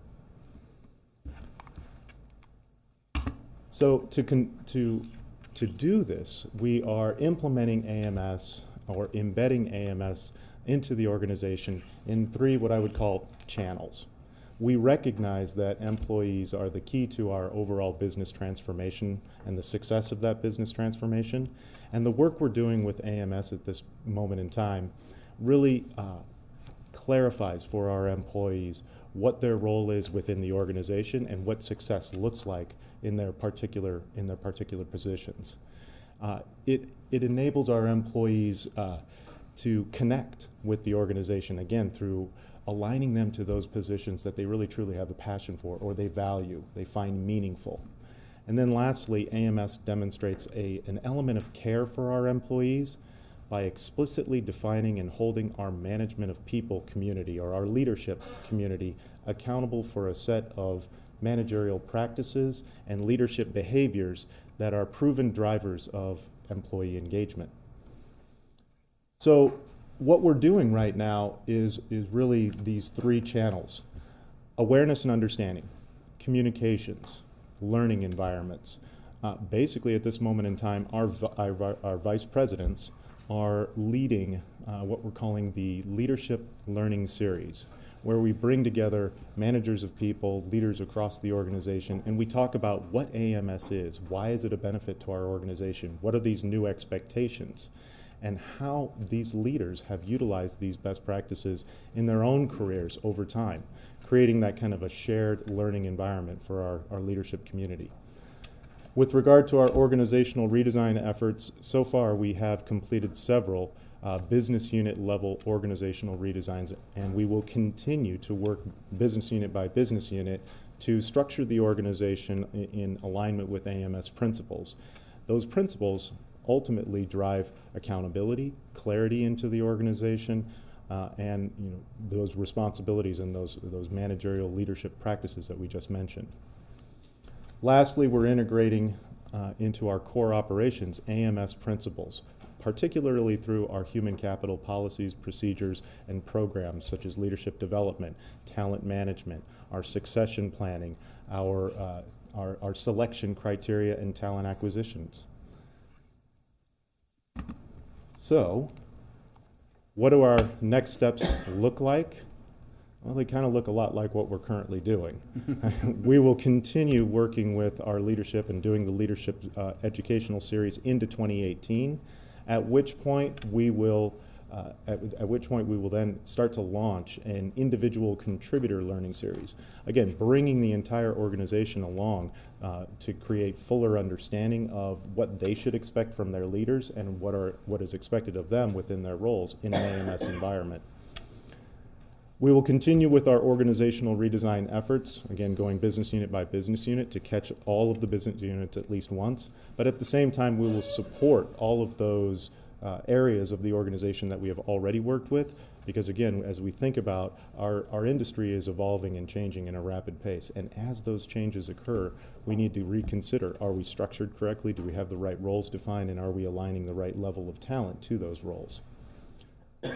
So to do this, we are implementing AMS, or embedding AMS into the organization in 3 what I would call channels. We recognize that employees are the key to our overall business transformation and the success of that business transformation. And the work we're doing with AMS at this moment in time really clarifies for our employees what their role is within the organization and what success looks like in their particular positions. It enables our employees to connect with the organization, again, through aligning them to those positions that they really truly have a passion for, or they value, they find meaningful. And then lastly, AMS demonstrates an element of care for our employees by explicitly defining and holding our management of people community, or our leadership community, accountable for a set of managerial practices and leadership behaviors that are proven drivers of employee engagement. So what we're doing right now is really these 3 channels: awareness and understanding, communications, learning environments. Basically, at this moment in time, our vice presidents are leading what we're calling the Leadership Learning Series, where we bring together managers of people, leaders across the organization, and we talk about what AMS is, why is it a benefit to our organization, what are these new expectations, and how these leaders have utilized these best practices in their own careers over time, creating that kind of a shared learning environment for our leadership community. With regard to our organizational redesign efforts, so far we have completed several business unit level organizational redesigns, and we will continue to work business unit by business unit to structure the organization in alignment with AMS principles. Those principles ultimately drive accountability, clarity into the organization, and those responsibilities and those managerial leadership practices that we just mentioned. Lastly, we're integrating into our core operations AMS principles, particularly through our human capital policies, procedures, and programs such as leadership development, talent management, our succession planning, our selection criteria, and talent acquisitions. So, what do our next steps look like? Well, they kind of look a lot like what we're currently doing. We will continue working with our leadership and doing the leadership educational series into 2018, at which point we will at which point we will then start to launch an individual contributor learning series. Again, bringing the entire organization along to create fuller understanding of what they should expect from their leaders and what is expected of them within their roles in an AMS environment. We will continue with our organizational redesign efforts, again, going business unit by business unit to catch all of the business units at least once. But at the same time, we will support all of those areas of the organization that we have already worked with, because again, as we think about our industry is evolving and changing in a rapid pace. And as those changes occur, we need to reconsider, are we structured correctly? Do we have the right roles defined? And are we aligning the right level of talent to those roles?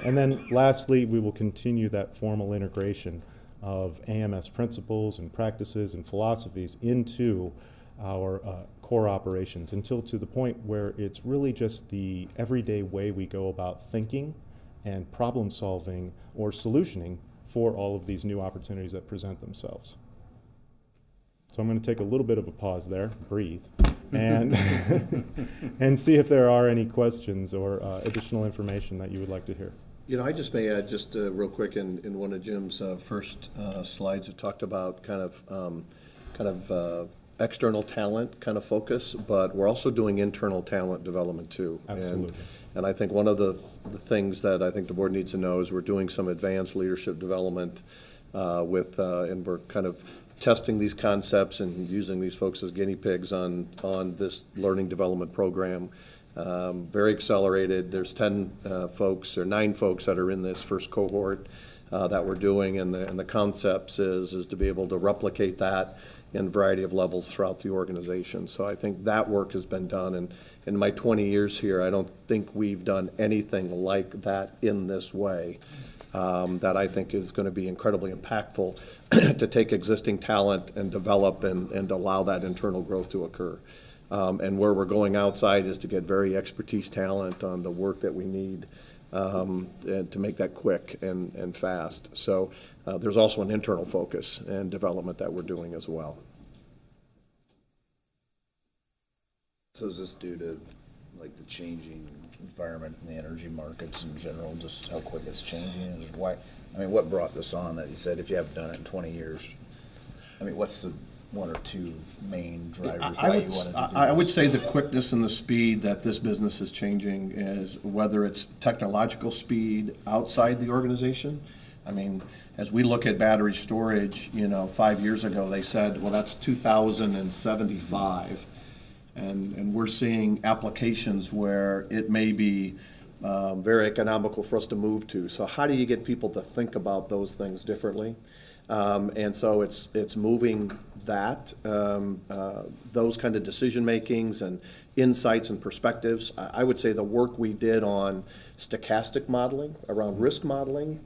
And then lastly, we will continue that formal integration of AMS principles and practices and philosophies into our core operations until to the point where it's really just the everyday way we go about thinking and problem solving or solutioning for all of these new opportunities that present themselves. So I'm going to take a little bit of a pause there, breathe, and and see if there are any questions or additional information that you would like to hear.
You know, I just may add just real quick in one of Jim's first slides, it talked about kind of external talent kind of focus, but we're also doing internal talent development too.
Absolutely.
And I think one of the things that I think the board needs to know is we're doing some advanced leadership development and we're kind of testing these concepts and using these folks as guinea pigs on this learning development program. Very accelerated. There's 10 folks or 9 folks that are in this first cohort that we're doing, and the concepts is to be able to replicate that in a variety of levels throughout the organization. So I think that work has been done, and in my 20 years here, I don't think we've done anything like that in this way. That I think is going to be incredibly impactful to take existing talent and develop and allow that internal growth to occur. And where we're going outside is to get very expertise talent on the work that we need and to make that quick and fast. So there's also an internal focus and development that we're doing as well.
So is this due to like the changing environment in the energy markets in general, just how quick it's changing? Why? I mean, what brought this on that you said if you haven't done it in 20 years? I mean, what's the one or two main drivers why you wanted to do this?
I would say the quickness and the speed that this business is changing is whether it's technological speed outside the organization. I mean, as we look at battery storage, 5 years ago, they said, well, that's 2075. And we're seeing applications where it may be very economical for us to move to. So how do you get people to think about those things differently? And so it's moving that, those kind of decision makings and insights and perspectives. I would say the work we did on stochastic modeling, around risk modeling,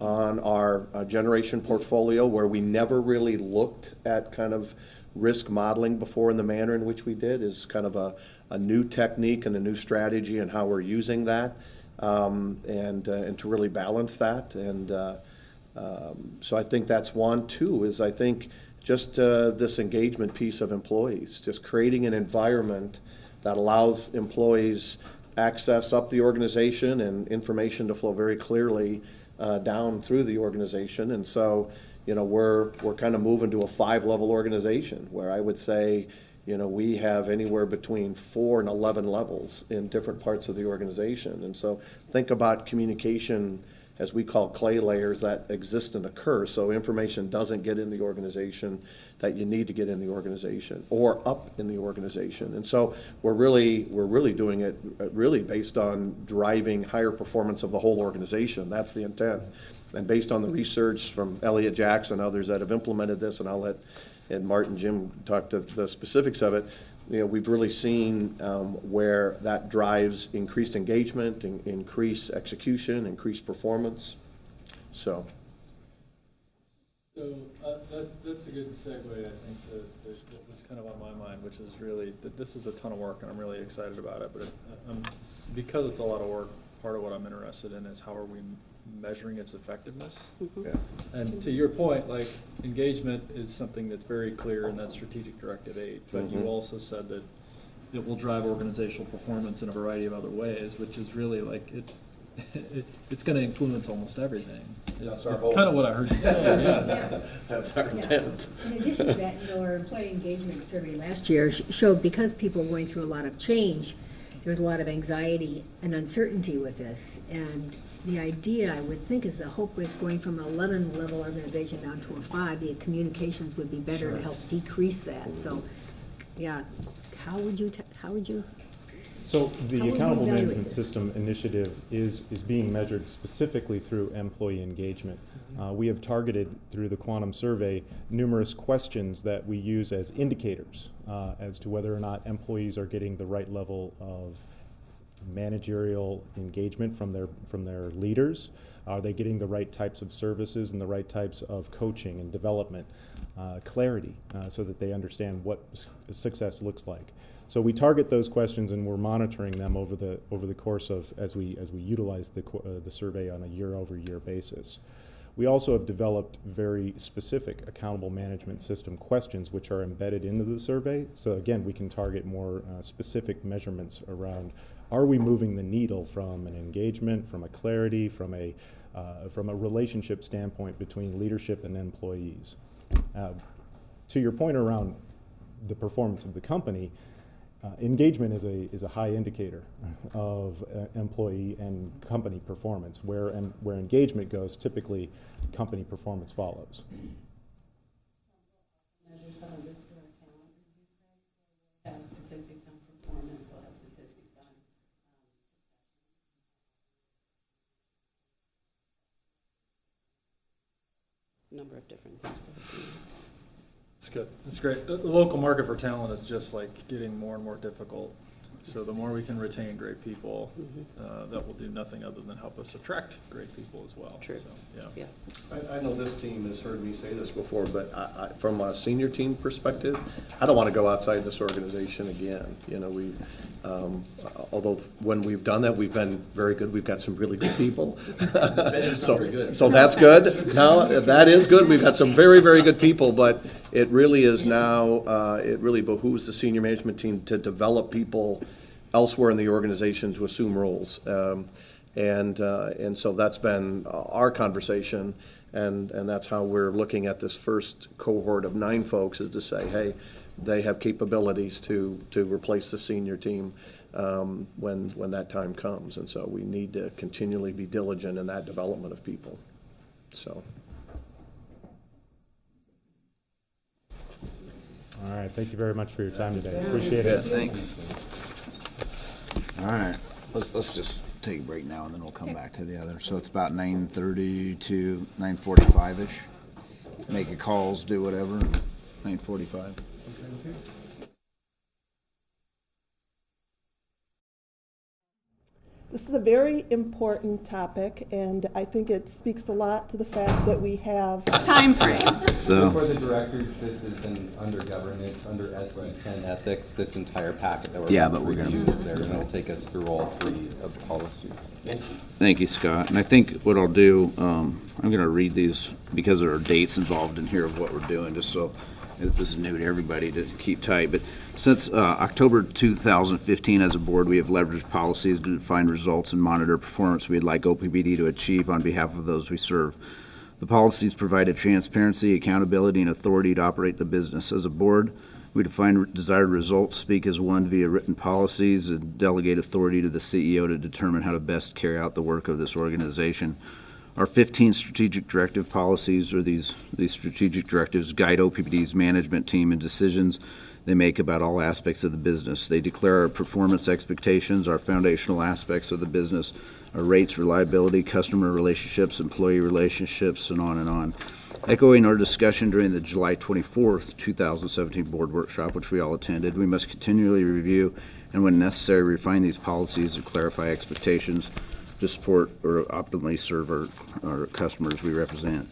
on our generation portfolio, where we never really looked at kind of risk modeling before in the manner in which we did, is kind of a new technique and a new strategy and how we're using that, and to really balance that. And so I think that's one. Two is I think just this engagement piece of employees, just creating an environment that allows employees access up the organization and information to flow very clearly down through the organization. And so we're kind of moving to a 5-level organization where I would say, we have anywhere between 4 and 11 levels in different parts of the organization. And so think about communication, as we call clay layers, that exist and occur. So information doesn't get in the organization that you need to get in the organization or up in the organization. And so we're really doing it really based on driving higher performance of the whole organization. That's the intent. And based on the research from Elliot Jackson and others that have implemented this, and I'll let Martin and Jim talk to the specifics of it, we've really seen where that drives increased engagement, increased execution, increased performance. So
that's a good segue, I think, to what was kind of on my mind, which is really that this is a ton of work, and I'm really excited about it. But because it's a lot of work, part of what I'm interested in is how are we measuring its effectiveness.
yeah.
And to your point, like, engagement is something that's very clear in that strategic directive 8, but you also said that it will drive organizational performance in a variety of other ways, which is really like it's gonna influence almost everything. It's
That's our hope.
kind of what I heard you say, yeah.
That's our intent.
In addition to that, our employee engagement survey last year showed because people were going through a lot of change, there was a lot of anxiety and uncertainty with this. And the idea, I would think, is the hope is going from an 11-level organization down to a 5, the communications would be better to help decrease that. So, yeah, how would you?
So
How
the
would we
Accountable
evaluate
Management
this?
System initiative is being measured specifically through employee engagement. We have targeted through the Quantum Survey numerous questions that we use as indicators as to whether or not employees are getting the right level of managerial engagement from their leaders. Are they getting the right types of services and the right types of coaching and development, clarity, so that they understand what success looks like. So we target those questions, and we're monitoring them over the course of as we utilize the survey on a year-over-year basis. We also have developed very specific accountable management system questions which are embedded into the survey. So again, we can target more specific measurements around, are we moving the needle from an engagement, from a clarity, from a relationship standpoint between leadership and employees. To your point around the performance of the company, engagement is a high indicator of employee and company performance. Where engagement goes, typically company performance follows.
Measure some of this through our talent review. We'll have statistics on performance, we'll have statistics on number of different things for the team.
It's good. It's great. The local market for talent is just like getting more and more difficult. So the more we can retain great people, that will do nothing other than help us attract great people as well.
True.
So, yeah.
I know this team has heard me say this before, but from a senior team perspective, I don't want to go outside this organization again. You know, although when we've done that, we've been very good. We've got some really good people. So that's good. Now, that is good. We've got some very, very good people, but it really is now, it really behooves the senior management team to develop people elsewhere in the organization to assume roles. And so that's been our conversation, and that's how we're looking at this first cohort of 9 folks, is to say, hey, they have capabilities to replace the senior team when that time comes. And so we need to continually be diligent in that development of people. So.
All right, thank you very much for your time today. Appreciate it.
Thanks. All right, let's just take a break now, and then we'll come back to the other. So it's about 9:30 to 9:45-ish. Make your calls, do whatever, 9:45.
This is a very important topic, and I think it speaks a lot to the fact that we have
time frame.
So
for the directors, this is under governance, under SC10 ethics, this entire packet that we're going to use there, and it'll take us through all 3 of the policies.
Yes.
thank you, Scott. And I think what I'll do, I'm going to read these because there are dates involved in here of what we're doing, just so this is new to everybody to keep tight. But since October 2015, as a board, we have leveraged policies to define results and monitor performance we'd like OPPD to achieve on behalf of those we serve. The policies provided transparency, accountability, and authority to operate the business. As a board, we define desired results, speak as one via written policies, and delegate authority to the CEO to determine how to best carry out the work of this organization. Our 15 strategic directive policies, or these strategic directives, guide OPPD's management team in decisions they make about all aspects of the business. They declare our performance expectations, our foundational aspects of the business, our rates, reliability, customer relationships, employee relationships, and on and on. Echoing our discussion during the July 24th, 2017 board workshop, which we all attended, we must continually review and, when necessary, refine these policies to clarify expectations to support or optimally serve our customers we represent.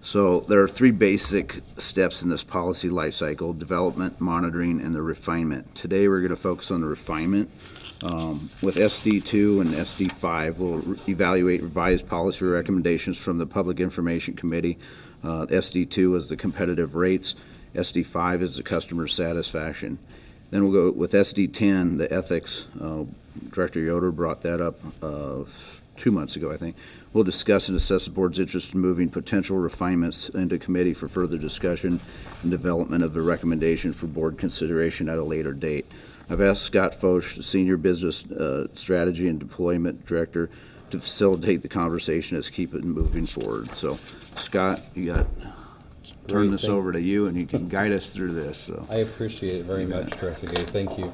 So there are 3 basic steps in this policy life cycle: development, monitoring, and the refinement. Today we're going to focus on the refinement. With SD2 and SD5, we'll evaluate revised policy recommendations from the Public Information Committee. SD2 is the competitive rates. SD5 is the customer satisfaction. Then we'll go with SD10, the ethics. Director Yoder brought that up 2 months ago, I think. We'll discuss and assess the board's interest in moving potential refinements into committee for further discussion and development of a recommendation for board consideration at a later date. I've asked Scott Foch, Senior Business Strategy and Deployment Director, to facilitate the conversation as keep it moving forward. So, Scott, turn this over to you, and you can guide us through this. So.
I appreciate it very much, Director Dave. Thank you.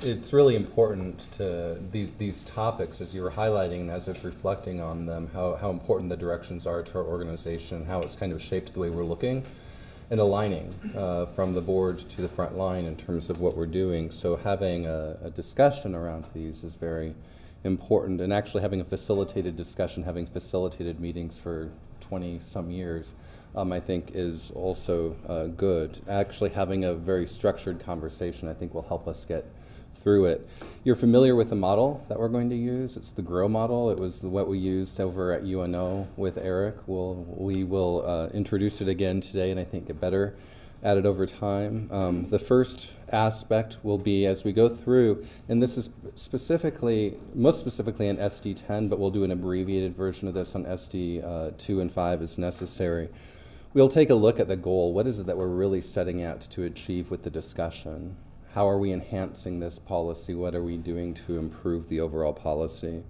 It's really important to these topics, as you were highlighting, and as I was reflecting on them, how important the directions are to our organization, how it's kind of shaped the way we're looking and aligning from the board to the front line in terms of what we're doing. So having a discussion around these is very important, and actually having a facilitated discussion, having facilitated meetings for 20-some years, I think is also good. Actually having a very structured conversation, I think, will help us get through it. You're familiar with the model that we're going to use. It's the GROW model. It was what we used over at UNO with Eric. We will introduce it again today, and I think get better at it over time. The first aspect will be, as we go through, and this is most specifically in SD10, but we'll do an abbreviated version of this on SD2 and 5 as necessary. We'll take a look at the goal. What is it that we're really setting out to achieve with the discussion? How are we enhancing this policy? What are we doing to improve the overall policy?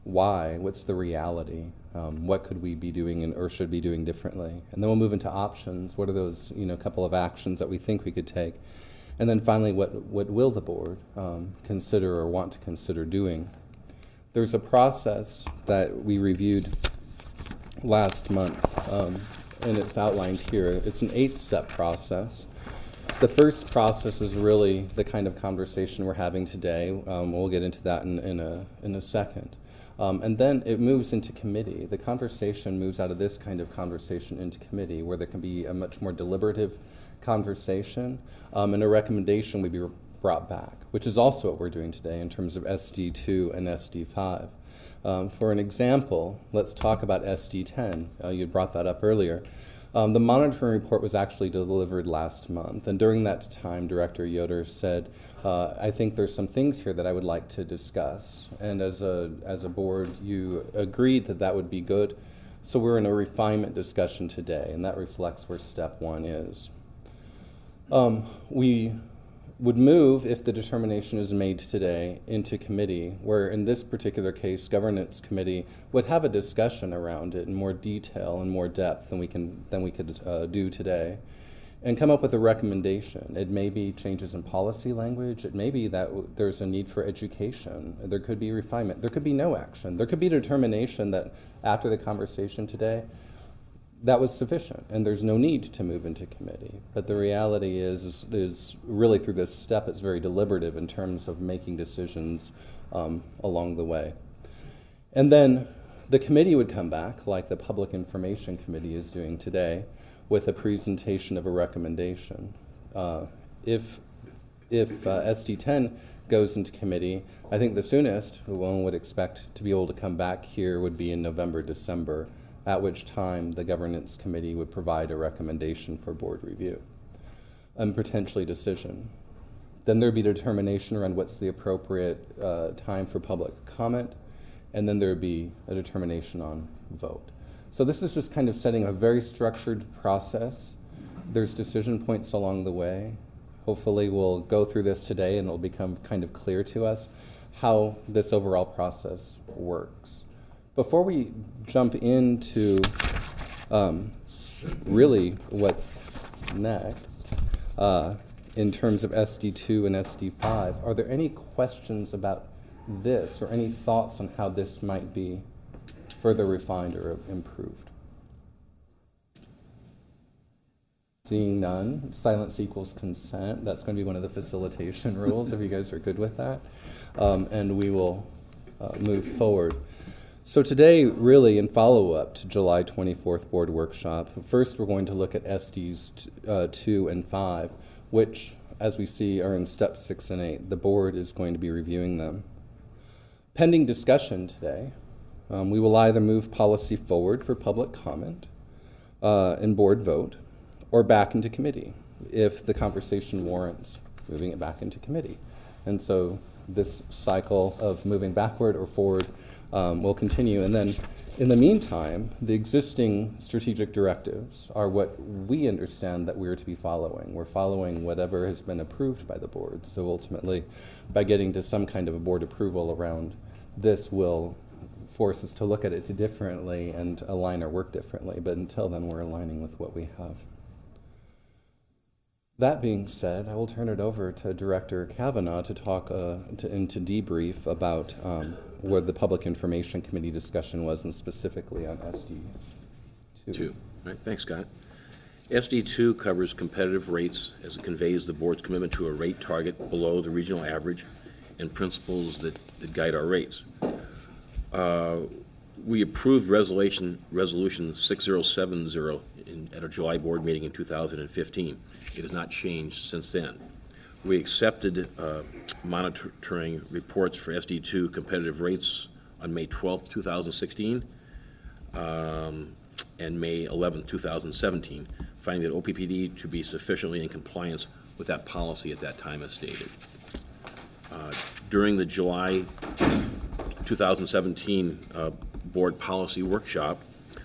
Why? What's the reality? What could we be doing or should be doing differently? And then we'll move into options. What are those, couple of actions that we think we could take? And then finally, what will the board consider or want to consider doing? There's a process that we reviewed last month, and it's outlined here. It's an 8-step process. The first process is really the kind of conversation we're having today. We'll get into that in a second. And then it moves into committee. The conversation moves out of this kind of conversation into committee, where there can be a much more deliberative conversation, and a recommendation would be brought back, which is also what we're doing today in terms of SD2 and SD5. For an example, let's talk about SD10. You brought that up earlier. The monitoring report was actually delivered last month, and during that time, Director Yoder said, I think there's some things here that I would like to discuss. And as a board, you agreed that that would be good. So we're in a refinement discussion today, and that reflects where step 1 is. We would move, if the determination is made today, into committee, where in this particular case, governance committee would have a discussion around it in more detail and more depth than we could do today, and come up with a recommendation. It may be changes in policy language. It may be that there's a need for education. There could be refinement. There could be no action. There could be determination that after the conversation today, that was sufficient, and there's no need to move into committee. But the reality is really through this step, it's very deliberative in terms of making decisions along the way. And then the committee would come back, like the Public Information Committee is doing today, with a presentation of a recommendation. If SD10 goes into committee, I think the soonest one would expect to be able to come back here would be in November, December, at which time the governance committee would provide a recommendation for board review and potentially decision. Then there'd be determination around what's the appropriate time for public comment, and then there'd be a determination on vote. So this is just kind of setting a very structured process. There's decision points along the way. Hopefully we'll go through this today and it'll become kind of clear to us how this overall process works. Before we jump into really what's next in terms of SD2 and SD5, are there any questions about this or any thoughts on how this might be further refined or improved? Seeing none, silence equals consent. That's going to be one of the facilitation rules if you guys are good with that. And we will move forward. So today, really, in follow-up to July 24th board workshop, first we're going to look at SDs 2 and 5, which, as we see, are in steps 6 and 8. The board is going to be reviewing them. Pending discussion today, we will either move policy forward for public comment and board vote, or back into committee if the conversation warrants moving it back into committee. And so this cycle of moving backward or forward will continue. And then in the meantime, the existing strategic directives are what we understand that we're to be following. We're following whatever has been approved by the board. So ultimately, by getting to some kind of a board approval around this will force us to look at it differently and align our work differently. But until then, we're aligning with what we have. That being said, I will turn it over to Director Kavanaugh to talk and to debrief about where the Public Information Committee discussion was, and specifically on SD2.
Right, thanks, Scott. SD2 covers competitive rates as it conveys the board's commitment to a rate target below the regional average and principles that guide our rates. We approved resolution 6070 at our July board meeting in 2015. It has not changed since then. We accepted monitoring reports for SD2 competitive rates on May 12, 2016, and May 11, 2017, finding that OPPD to be sufficiently in compliance with that policy at that time as stated. During the July 2017 board policy workshop,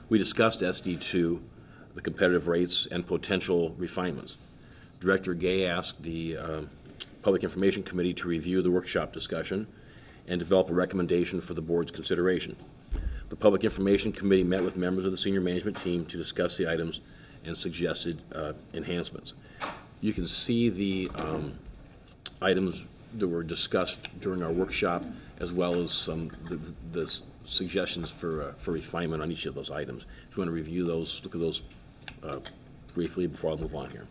we discussed SD2, the competitive rates, and potential refinements. Director Gay asked the Public Information Committee to review the workshop discussion and develop a recommendation for the board's consideration. The Public Information Committee met with members of the senior management team to discuss the items and suggested enhancements. You can see the items that were discussed during our workshop, as well as some the suggestions for refinement on each of those items. If you want to review those, look at those briefly before I move on here.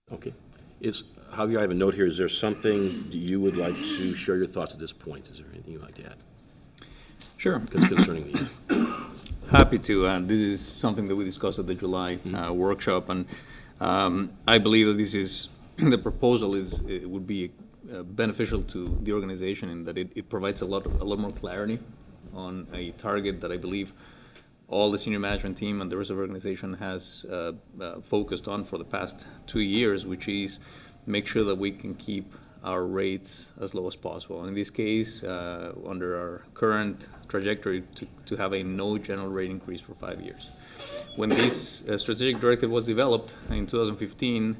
Okay. Javier, I have a note here. Is there something that you would like to share your thoughts at this point? Is there anything you'd like to add?
Sure.
Concerning the
Happy to. This is something that we discussed at the July workshop, and I believe that this is the proposal it would be beneficial to the organization in that it provides a lot more clarity on a target that I believe all the senior management team and the rest of the organization has focused on for the past 2 years, which is make sure that we can keep our rates as low as possible. In this case, under our current trajectory, to have a no general rate increase for 5 years. When this strategic directive was developed in 2015,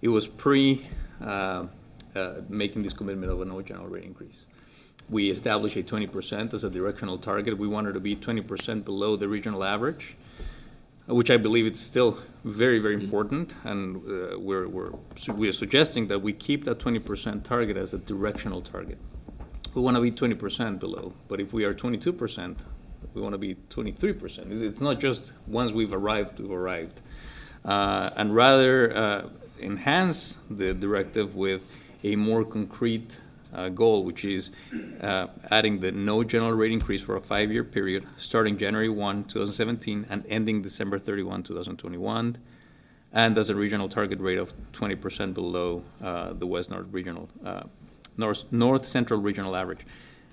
it was making this commitment of a no general rate increase. We established a 20% as a directional target. We wanted to be 20% below the regional average, which I believe it's still very, very important. And we are suggesting that we keep that 20% target as a directional target. We want to be 20% below, but if we are 22%, we want to be 23%. It's not just once we've arrived, and rather enhance the directive with a more concrete goal, which is adding the no general rate increase for a 5-year period, starting January 1, 2017, and ending December 31, 2021, and as a regional target rate of 20% below the North Central regional average.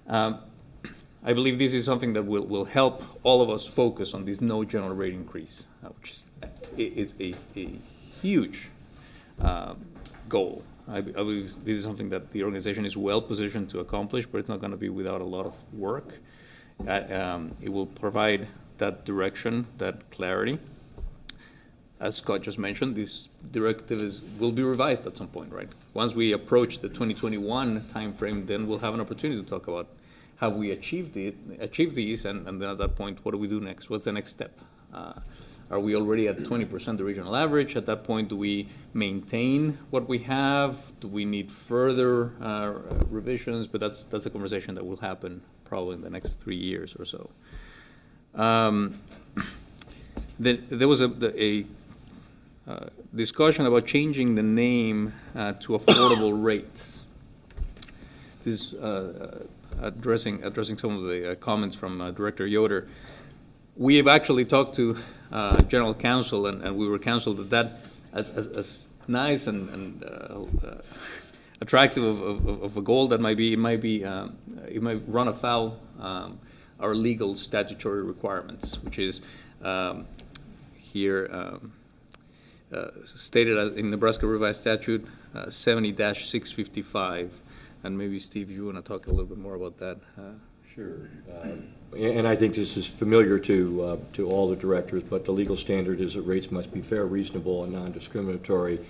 I believe this is something that will help all of us focus on this no general rate increase, which is a huge goal. I believe this is something that the organization is well positioned to accomplish, but it's not going to be without a lot of work. It will provide that direction, that clarity. As Scott just mentioned, this directive will be revised at some point, right? Once we approach the 2021 timeframe, then we'll have an opportunity to talk about how we achieve these, and then at that point, what do we do next? What's the next step? Are we already at 20% the regional average? At that point, do we maintain what we have? Do we need further revisions? But that's a conversation that will happen probably in the next 3 years or so. There was a discussion about changing the name to affordable rates. This addressing some of the comments from Director Yoder. We have actually talked to General Counsel, and we were counseled that as nice and attractive of a goal that it might run afoul our legal statutory requirements, which is here stated in Nebraska Revised Statute 70-655. And maybe, Steve, you want to talk a little bit more about that?
Sure. And I think this is familiar to all the directors, but the legal standard is that rates must be fair, reasonable, and non-discriminatory,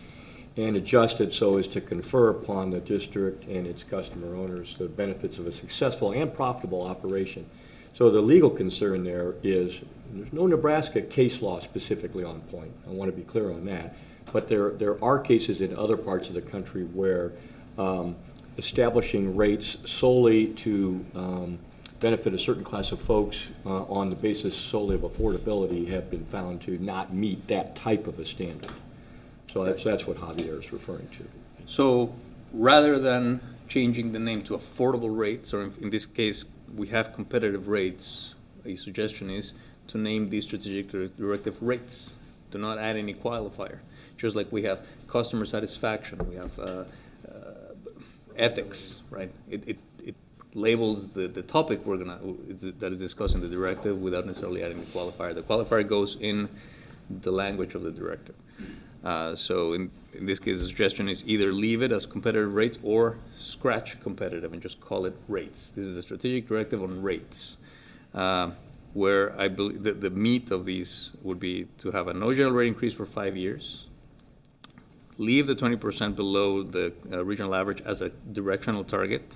and adjusted so as to confer upon the district and its customer owners the benefits of a successful and profitable operation. So the legal concern there is there's no Nebraska case law specifically on point. I want to be clear on that. But there are cases in other parts of the country where establishing rates solely to benefit a certain class of folks on the basis solely of affordability have been found to not meet that type of a standard. So that's what Javier is referring to.
So rather than changing the name to affordable rates, or in this case, we have competitive rates, a suggestion is to name these strategic directive rates, to not add any qualifier. Just like we have customer satisfaction, we have ethics, right? It labels the topic that is discussed in the directive without necessarily adding the qualifier. The qualifier goes in the language of the directive. So in this case, the suggestion is either leave it as competitive rates or scratch competitive and just call it rates. This is a strategic directive on rates, where I believe that the meat of these would be to have a no general rate increase for 5 years, leave the 20% below the regional average as a directional target,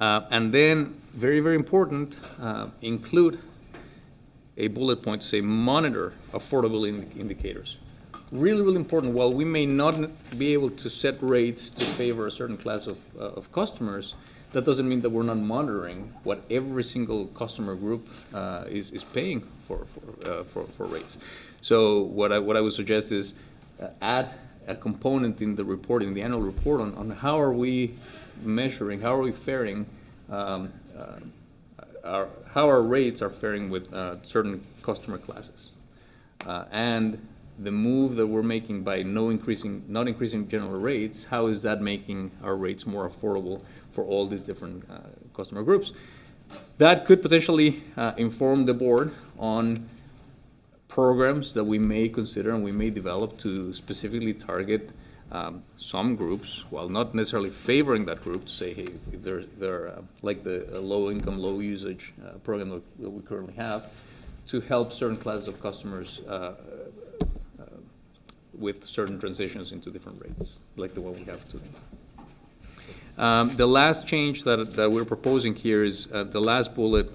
and then, very, very important, include a bullet point to say monitor affordability indicators. Really, really important. While we may not be able to set rates to favor a certain class of customers, that doesn't mean that we're not monitoring what every single customer group is paying for rates. So what I would suggest is add a component in the report, in the annual report, on how are we measuring, how are we faring, how our rates are faring with certain customer classes, and the move that we're making by not increasing general rates, how is that making our rates more affordable for all these different customer groups? That could potentially inform the board on programs that we may consider and we may develop to specifically target some groups, while not necessarily favoring that group, to say, hey, if they're like the low-income, low-usage program that we currently have, to help certain classes of customers with certain transitions into different rates, like the one we have today. The last change that we're proposing here is the last bullet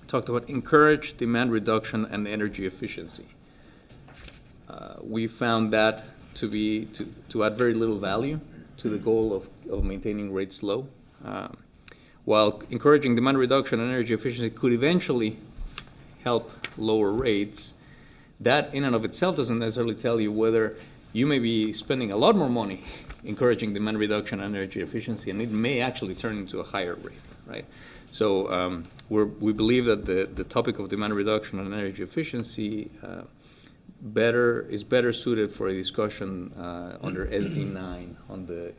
talked about encourage demand reduction and energy efficiency. We found that to add very little value to the goal of maintaining rates low. While encouraging demand reduction and energy efficiency could eventually help lower rates, that in and of itself doesn't necessarily tell you whether you may be spending a lot more money encouraging demand reduction and energy efficiency, and it may actually turn into a higher rate, right? So we believe that the topic of demand reduction and energy efficiency is better suited for a discussion under SD9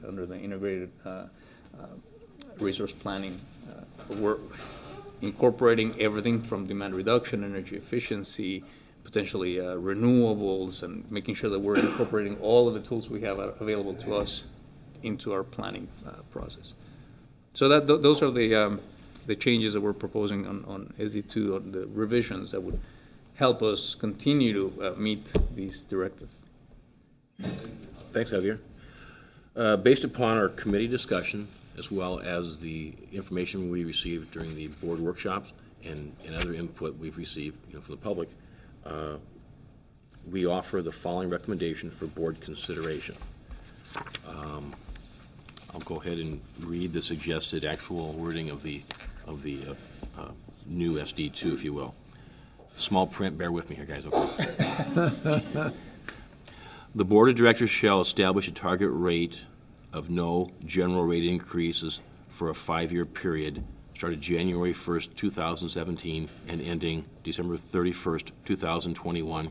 under the integrated resource planning. We're incorporating everything from demand reduction, energy efficiency, potentially renewables, and making sure that we're incorporating all of the tools we have available to us into our planning process. So those are the changes that we're proposing on SD2, on the revisions that would help us continue to meet these directives.
Thanks, Javier. Based upon our committee discussion, as well as the information we received during the board workshops and other input we've received from the public, we offer the following recommendation for board consideration. I'll go ahead and read the suggested actual wording of the new SD2, if you will. Small print, bear with me here, guys, okay? The Board of Directors shall establish a target rate of no general rate increases for a 5-year period, started January 1st, 2017, and ending December 31st, 2021,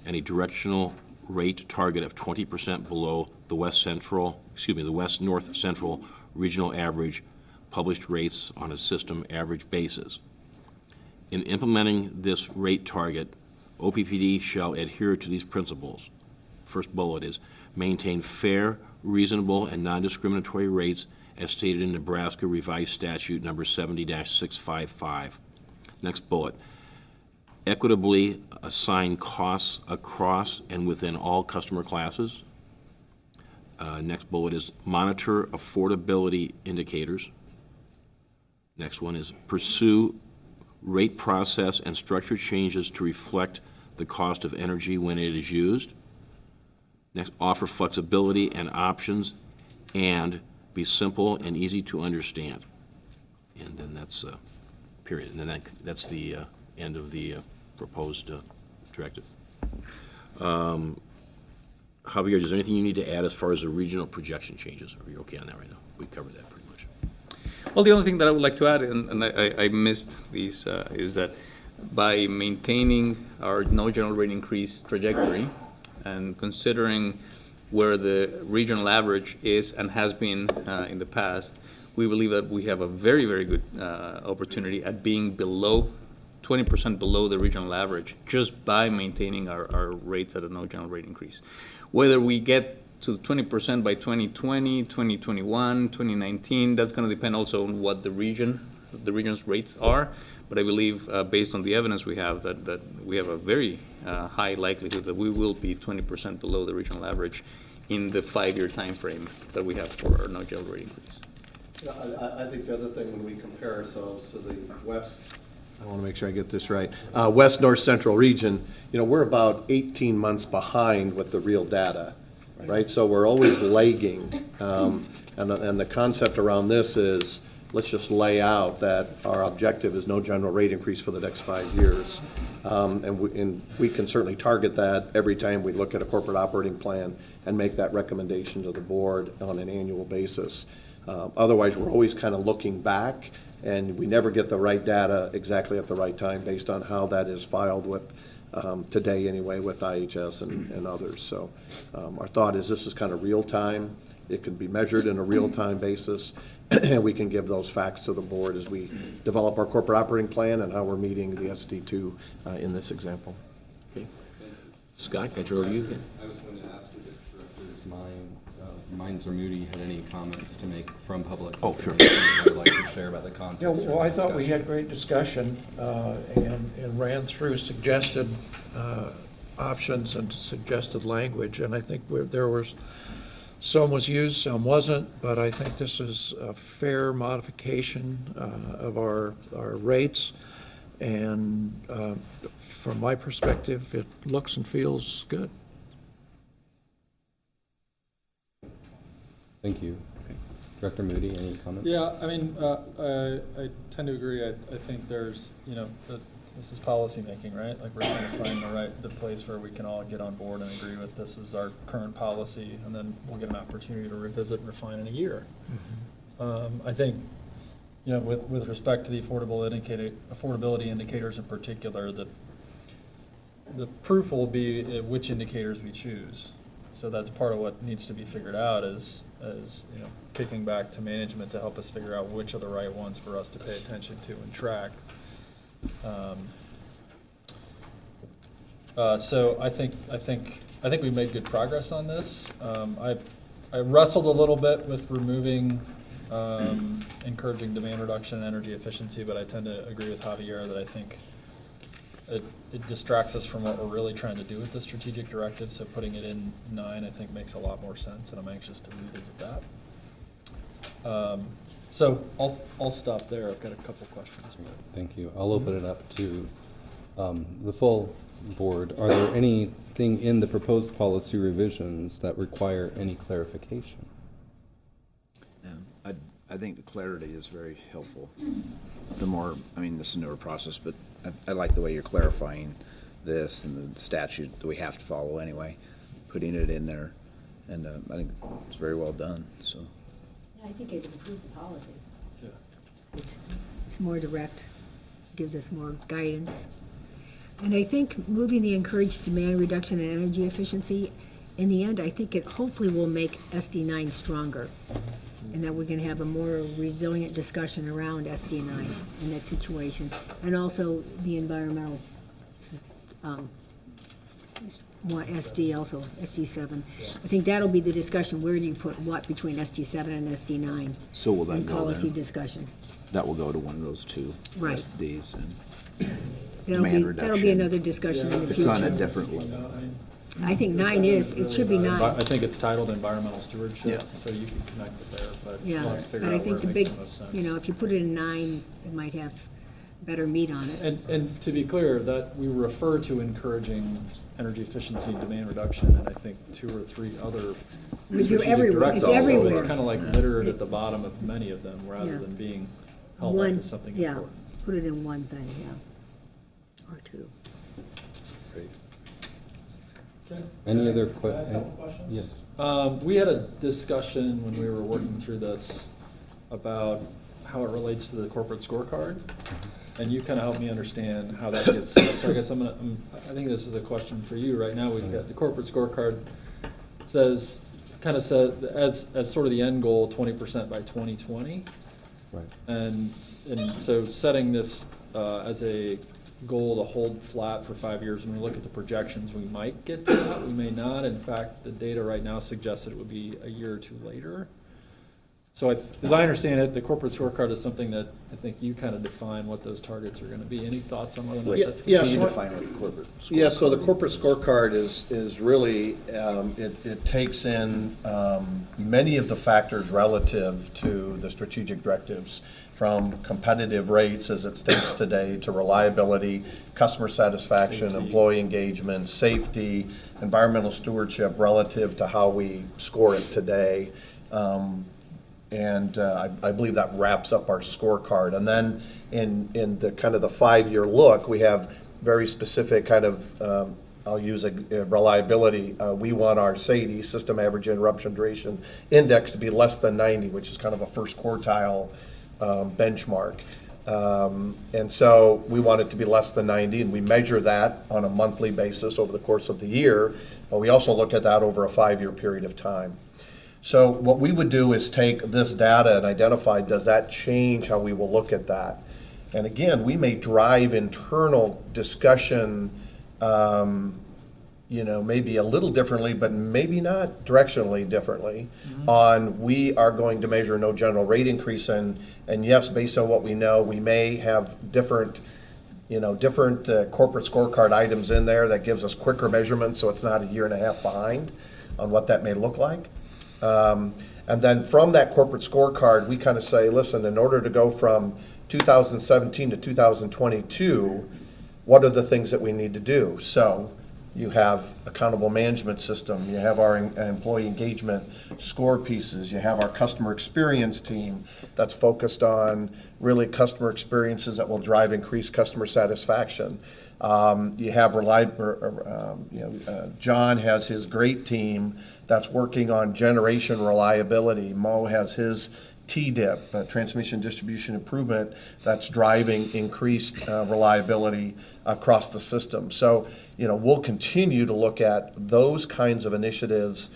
and a directional rate target of 20% below the West North Central regional average published rates on a system average basis. In implementing this rate target, OPPD shall adhere to these principles. First bullet is maintain fair, reasonable, and non-discriminatory rates as stated in Nebraska Revised Statute number 70-655. Next bullet, equitably assign costs across and within all customer classes. Next bullet is monitor affordability indicators. Next one is pursue rate process and structure changes to reflect the cost of energy when it is used. Next, offer flexibility and options and be simple and easy to understand. And then that's period. And then that's the end of the proposed directive. Javier, is there anything you need to add as far as the regional projection changes? Are you okay on that right now? We covered that pretty much.
Well, the only thing that I would like to add, and I missed these, is that by maintaining our no general rate increase trajectory and considering where the regional average is and has been in the past, we believe that we have a very, very good opportunity at being below 20% below the regional average just by maintaining our rates at a no general rate increase. Whether we get to 20% by 2020, 2021, 2019, that's going to depend also on what the region's rates are. But I believe, based on the evidence we have, that we have a very high likelihood that we will be 20% below the regional average in the 5-year time frame that we have for our no general rate increase.
I think the other thing when we compare ourselves to the West, I want to make sure I get this right, West North Central region, we're about 18 months behind with the real data, right? So we're always lagging. And the concept around this is, let's just lay out that our objective is no general rate increase for the next 5 years. And we can certainly target that every time we look at a corporate operating plan and make that recommendation to the board on an annual basis. Otherwise, we're always kind of looking back, and we never get the right data exactly at the right time based on how that is filed with, today anyway, with IHS and others. So our thought is this is kind of real time. It can be measured in a real-time basis, and we can give those facts to the board as we develop our corporate operating plan and how we're meeting the SD2 in this example.
Okay. Scott, can I turn over to you again?
I was going to ask you if Directors Mines or Moody had any comments to make from public.
Oh, sure.
I'd like to share about the context.
Well, I thought we had great discussion and ran through suggested options and suggested language, and I think there was some was used, some wasn't, but I think this is a fair modification of our rates, and from my perspective, it looks and feels good.
Thank you. Okay. Director Moody, any comments?
Yeah, I mean, I tend to agree. I think there's, this is policy making, right? Like, we're trying to find the place where we can all get on board and agree with this is our current policy, and then we'll get an opportunity to revisit and refine in a year. Mm-hmm. I think, with respect to the affordability indicators in particular, the proof will be which indicators we choose. So that's part of what needs to be figured out is kicking back to management to help us figure out which are the right ones for us to pay attention to and track. So I think we made good progress on this. I wrestled a little bit with removing encouraging demand reduction and energy efficiency, but I tend to agree with Javier that I think it distracts us from what we're really trying to do with the strategic directive. So putting it in 9, I think, makes a lot more sense, and I'm anxious to revisit that. So I'll stop there. I've got a couple questions.
Thank you. I'll open it up to the full board. Are there anything in the proposed policy revisions that require any clarification?
I think the clarity is very helpful. This is a newer process, but I like the way you're clarifying this and the statute that we have to follow anyway, putting it in there, and I think it's very well done. So.
I think it improves the policy. Yeah. It's more direct, gives us more guidance. And I think moving the encouraged demand reduction and energy efficiency, in the end, I think it hopefully will make SD9 stronger. And that we're gonna have a more resilient discussion around SD9 in that situation. And also the environmental, more SD also, SD7. I think that'll be the discussion, where do you put what between SD7 and SD9?
So will that
in
go
policy
then?
discussion.
That will go to one of those two
Right.
SDs and
That'll
demand
be
reduction.
another discussion in the
It's on a
future.
different,
I think 9 is, it should be 9.
I think it's titled environmental stewardship,
Yeah.
so you can connect it there, but
Yeah,
we'll have to figure
but I
out where
think
it
the
makes
big,
the most sense.
you know, if you put it in 9, it might have better meat on it.
And to be clear, that we refer to encouraging energy efficiency, demand reduction, and I think 2 or 3 other
You're
strategic
everywhere. It's
directives. So
everywhere.
it's kind of like littered at the bottom of many of them, rather
Yeah.
than being held up
One,
as something
yeah,
important.
put it in one thing, yeah, or 2.
Any other
Can I ask a couple
questions?
questions?
Yes.
We had a discussion when we were working through this about how it relates to the corporate scorecard, and you kind of helped me understand how that gets set up. So I guess I think this is a question for you right now. We've got the corporate scorecard says, kind of said, as sort of the end goal, 20% by 2020.
Right.
And so setting this as a goal to hold flat for 5 years, when we look at the projections, we might get to that, we may not. In fact, the data right now suggests that it would be a year or two later. So as I understand it, the corporate scorecard is something that I think you kind of define what those targets are going to be. Any thoughts on whether or not that's?
Yeah,
can you
so-
define what the corporate
Yeah, so the corporate scorecard is really, it takes in many of the factors relative to the strategic directives, from competitive rates as it states today, to reliability, customer satisfaction,
Safety.
employee engagement, safety, environmental stewardship relative to how we score it today. And I believe that wraps up our scorecard. And then in the kind of the 5-year look, we have very specific kind of, I'll use a reliability. We want our SAIDI, System Average Interruption Duration Index, to be less than 90, which is kind of a first quartile benchmark. And so we want it to be less than 90, and we measure that on a monthly basis over the course of the year, but we also look at that over a 5-year period of time. So what we would do is take this data and identify, does that change how we will look at that? And again, we may drive internal discussion, maybe a little differently, but maybe not directionally differently, on we are going to measure no general rate increase, and yes, based on what we know, we may have different corporate scorecard items in there that gives us quicker measurements, so it's not a year and a half behind on what that may look like. And then from that corporate scorecard, we kind of say, listen, in order to go from 2017 to 2022, what are the things that we need to do? So you have accountable management system, you have our employee engagement score pieces, you have our customer experience team that's focused on really customer experiences that will drive increased customer satisfaction. You have John has his great team that's working on generation reliability. Mo has his TDIP, transmission distribution improvement, that's driving increased reliability across the system. So, we'll continue to look at those kinds of initiatives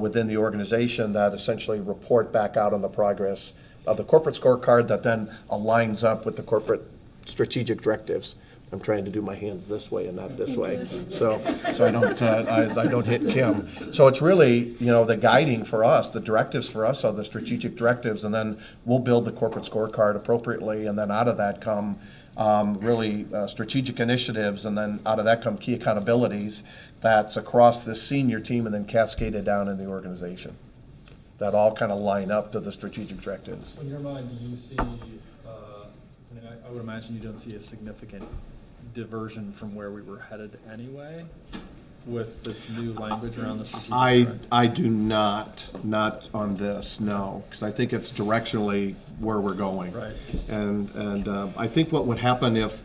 within the organization that essentially report back out on the progress of the corporate scorecard that then aligns up with the corporate strategic directives. I'm trying to do my hands this way and not this way, so I don't hit Kim. So it's really, the guiding for us, the directives for us are the strategic directives, and then we'll build the corporate scorecard appropriately, and then out of that come strategic initiatives, and then out of that come key accountabilities that's across this senior team and then cascaded down in the organization. That all kind of line up to the strategic directives.
In your mind, do you see, I would imagine you don't see a significant diversion from where we were headed anyway with this new language around the strategic directive?
I do not on this, no, because I think it's directionally where we're going.
Right.
And I think what would happen if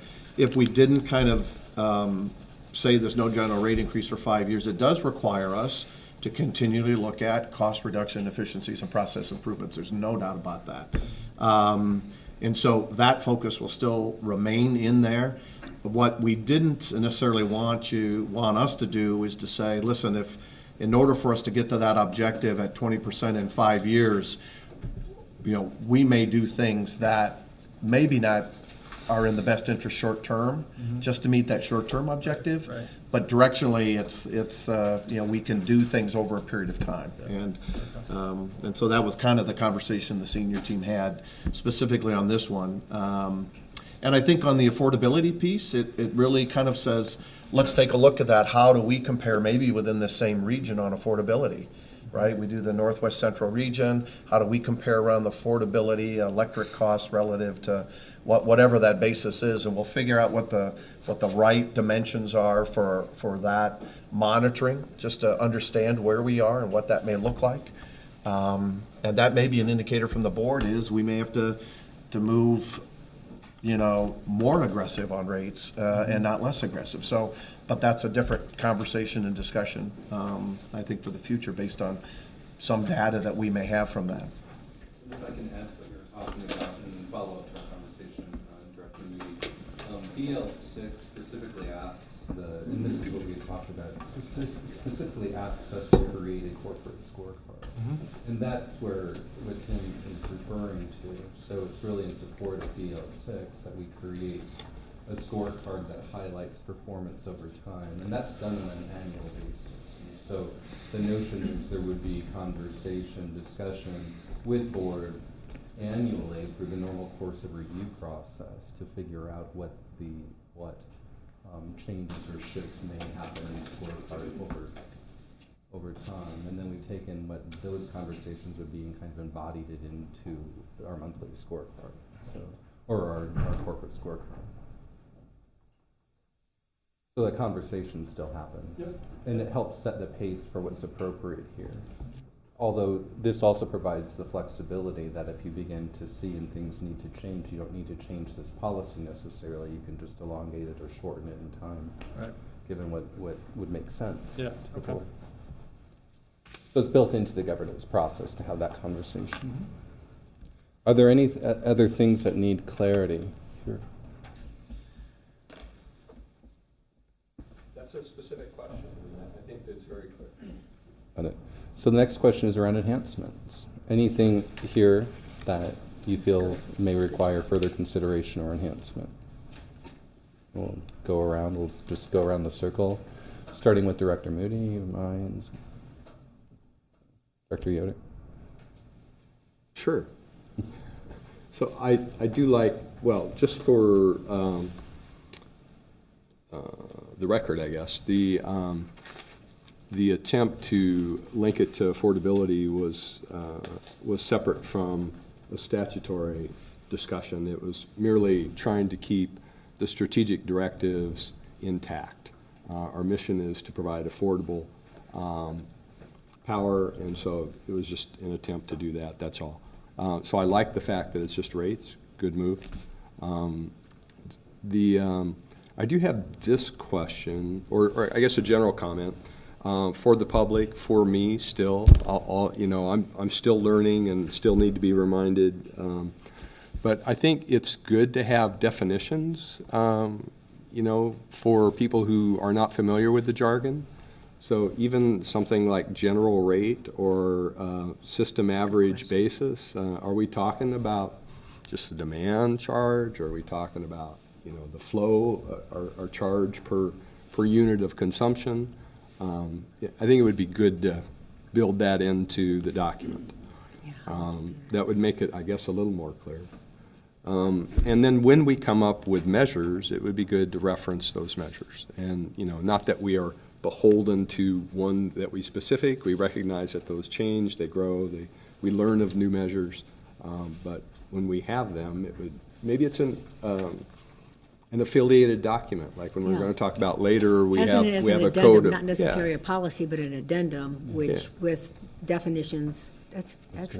we didn't kind of say there's no general rate increase for 5 years, it does require us to continually look at cost reduction, efficiencies, and process improvements. There's no doubt about that. And so that focus will still remain in there. What we didn't necessarily want us to do is to say, listen, if, in order for us to get to that objective at 20% in 5 years, we may do things that maybe not are in the best interest short term, just to meet that short term objective.
Right.
But directionally, it's we can do things over a period of time. And so that was kind of the conversation the senior team had specifically on this one. And I think on the affordability piece, it really kind of says, let's take a look at that. How do we compare maybe within the same region on affordability, right? We do the Northwest Central region. How do we compare around the affordability, electric costs relative to whatever that basis is? And we'll figure out what the right dimensions are for that monitoring, just to understand where we are and what that may look like. And that may be an indicator from the board is we may have to move more aggressive on rates and not less aggressive. So, but that's a different conversation and discussion, I think, for the future based on some data that we may have from that.
If I can add to what you're talking about and follow up to our conversation, Director Moody, BL6 specifically asks and this is what we had talked about, specifically asks us to create a corporate scorecard. And that's what Tim is referring to. So it's really in support of BL6 that we create a scorecard that highlights performance over time. And that's done on an annual basis. And so the notion is there would be conversation, discussion with board annually through the normal course of review process to figure out what changes or shifts may happen in the scorecard over time. And then we've taken what those conversations would be and kind of embodied it into our monthly scorecard, or our corporate scorecard. So the conversation still happens. Yep. And it helps set the pace for what's appropriate here. Although this also provides the flexibility that if you begin to see and things need to change, you don't need to change this policy necessarily. You can just elongate it or shorten it in time,
Right.
given what would make sense.
Yeah, okay.
So it's built into the governance process to have that conversation. Are there any other things that need clarity here?
That's a specific question. I think that's very clear.
Got it. So the next question is around enhancements. Anything here that you feel may require further consideration or enhancement? We'll just go around the circle, starting with Director Moody, Mayans, Director Yoder.
Sure. So I do like, well, just for the record, I guess, the attempt to link it to affordability was separate from a statutory discussion. It was merely trying to keep the strategic directives intact. Our mission is to provide affordable power, and so it was just an attempt to do that, that's all. So I like the fact that it's just rates, good move. I do have this question, or I guess a general comment. For the public, for me, still, I'm still learning and still need to be reminded. But I think it's good to have definitions, for people who are not familiar with the jargon. So even something like general rate or system average basis, are we talking about just the demand charge? Or are we talking about, the flow or charge per unit of consumption? I think it would be good to build that into the document. That would make it, I guess, a little more clear. And then when we come up with measures, it would be good to reference those measures. And, not that we are beholden to one that we specific. We recognize that those change, they grow, we learn of new measures. But when we have them, maybe it's an affiliated document, like when we're going to talk about later, we have a code of,
not necessarily a policy, but an addendum, which with definitions, that's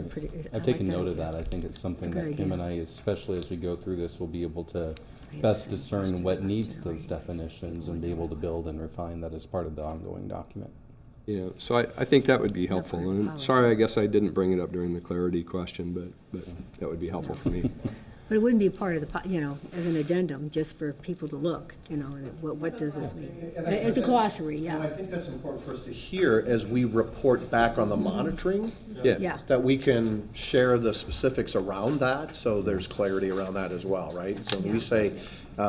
pretty.
I've taken note of that. I think it's something that Kim and I, especially as we go through this, will be able to best discern what needs those definitions and be able to build and refine that as part of the ongoing document.
Yeah, so I think that would be helpful. And sorry, I guess I didn't bring it up during the clarity question, but that would be helpful for me.
But it wouldn't be part of the, as an addendum, just for people to look, what does this mean?
And I think
As a
that's-
glossary,
And I
yeah.
think that's important for us to hear as we report back on the monitoring.
Yeah.
That we can share the specifics around that, so there's clarity around that as well, right? So when we say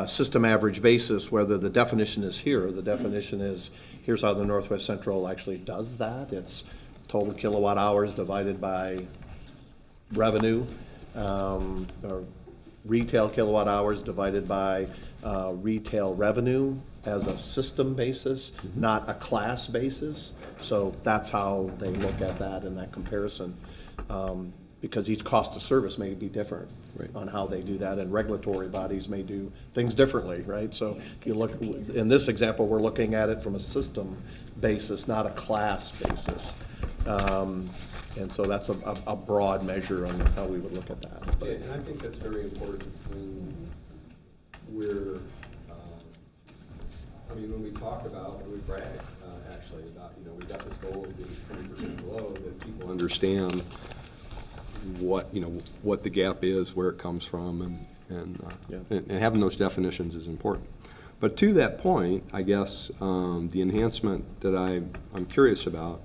system average basis, whether the definition is here, or the definition is, here's how the Northwest Central actually does that. It's total kilowatt hours divided by revenue, or retail kilowatt hours divided by retail revenue as a system basis, not a class basis. So that's how they look at that in that comparison. Because each cost of service may be different on how they do that, and regulatory bodies may do things differently, right? So if you look, in this example, we're looking at it from a system basis, not a class basis. And so that's a broad measure on how we would look at that.
Yeah, and I think that's very important when we're, when we talk about, when we brag, actually, about, we've got this goal of being 20% below, that people understand what the gap is, where it comes from, and having those definitions is important. But to that point, I guess, the enhancement that I'm curious about,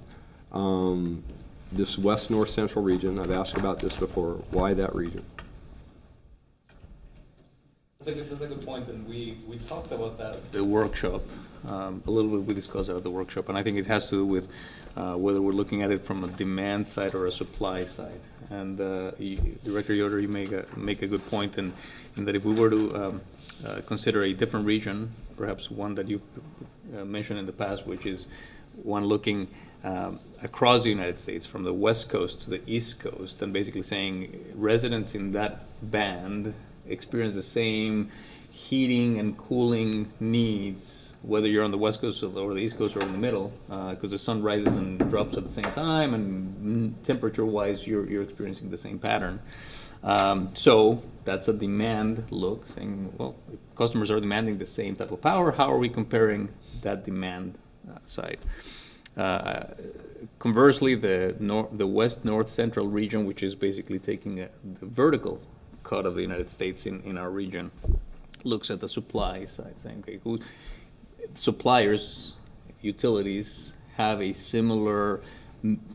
this west, north, central region, I've asked about this before, why that region?
That's a good point, and we talked about that at the workshop. A little bit we discussed that at the workshop, and I think it has to do with whether we're looking at it from a demand side or a supply side. And Director Yoder, you make a good point in that if we were to consider a different region, perhaps one that you've mentioned in the past, which is one looking across the United States from the West Coast to the East Coast, and basically saying residents in that band experience the same heating and cooling needs, whether you're on the West Coast or the East Coast or in the middle, because the sun rises and drops at the same time, and temperature-wise, you're experiencing the same pattern. So that's a demand look, saying, well, customers are demanding the same type of power. How are we comparing that demand side? Conversely, the west, north, central region, which is basically taking the vertical cut of the United States in our region, looks at the supply side, saying, okay, suppliers, utilities have a similar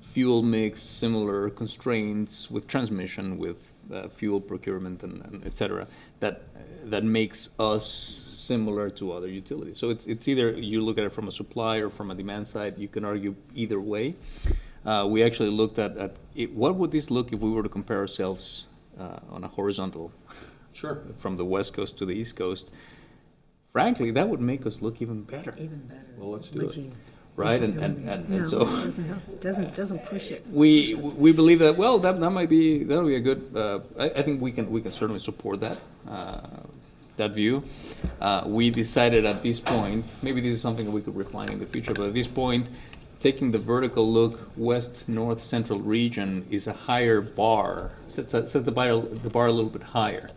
fuel mix, similar constraints with transmission, with fuel procurement, and et cetera, that makes us similar to other utilities. So it's either you look at it from a supply or from a demand side. You can argue either way. We actually looked at it, what would this look if we were to compare ourselves on a horizontal, from the West Coast to the East Coast. Frankly, that would make us look even better.
Even better.
Well, let's do it.
Right, and
No,
so
it doesn't help. Doesn't push it.
we believe that, well, that'll be a good. I think we can certainly support that view. We decided at this point, maybe this is something that we could refine in the future, but at this point, taking the vertical look, west, north, central region is a higher bar, sets the bar a little bit higher,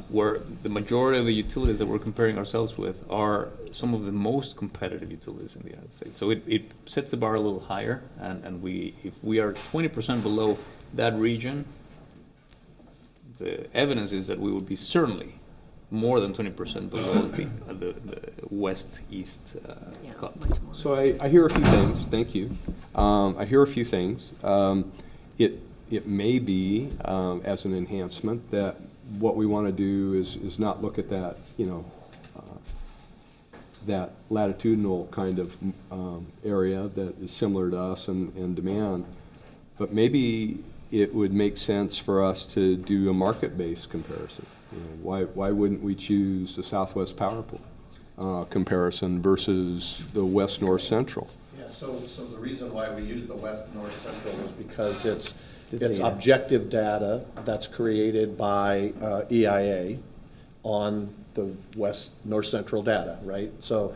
where the majority of the utilities that we're comparing ourselves with are some of the most competitive utilities in the United States. So it sets the bar a little higher, and if we are 20% below that region, the evidence is that we would be certainly more than 20% below the west-east cut.
So I hear a few things, thank you. I hear a few things. It may be, as an enhancement, that what we want to do is not look at that, that latitudinal kind of area that is similar to us and demand, but maybe it would make sense for us to do a market-based comparison. Why wouldn't we choose the Southwest Power Pool comparison versus the West North Central?
Yeah, so the reason why we use the West North Central is because it's objective data that's created by EIA on the West North Central data, right? So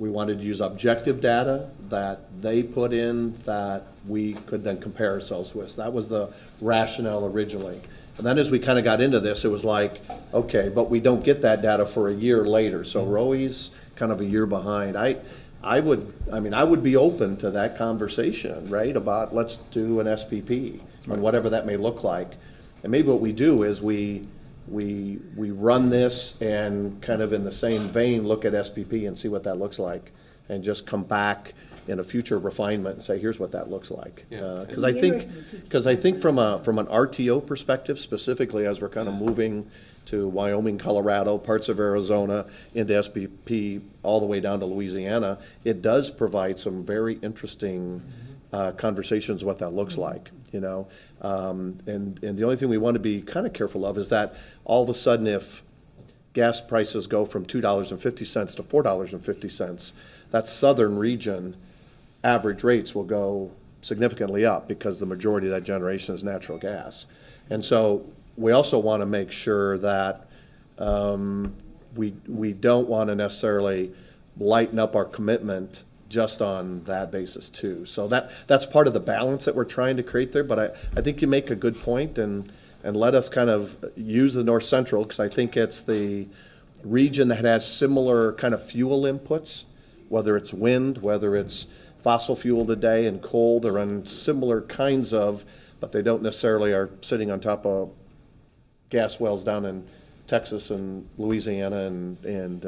we wanted to use objective data that they put in that we could then compare ourselves with. So that was the rationale originally. And then as we kind of got into this, it was like, okay, but we don't get that data for a year later, so we're always kind of a year behind. I would be open to that conversation, right, about let's do an SPP and whatever that may look like. And maybe what we do is we we run this and kind of in the same vein, look at SPP and see what that looks like, and just come back in a future refinement and say, here's what that looks like.
Yeah.
Because I think from an RTO perspective, specifically as we're kind of moving to Wyoming, Colorado, parts of Arizona, into SPP, all the way down to Louisiana, it does provide some very interesting conversations what that looks like, you know. And the only thing we want to be kind of careful of is that all of a sudden if gas prices go from $2.50 to $4.50, that southern region average rates will go significantly up because the majority of that generation is natural gas. And so we also want to make sure that we don't want to necessarily lighten up our commitment just on that basis too. So that's part of the balance that we're trying to create there. But I think you make a good point, and let us kind of use the North Central, because I think it's the region that has similar kind of fuel inputs, whether it's wind, whether it's fossil fuel today and coal. They're on similar kinds of, but they don't necessarily are sitting on top of gas wells down in Texas and Louisiana and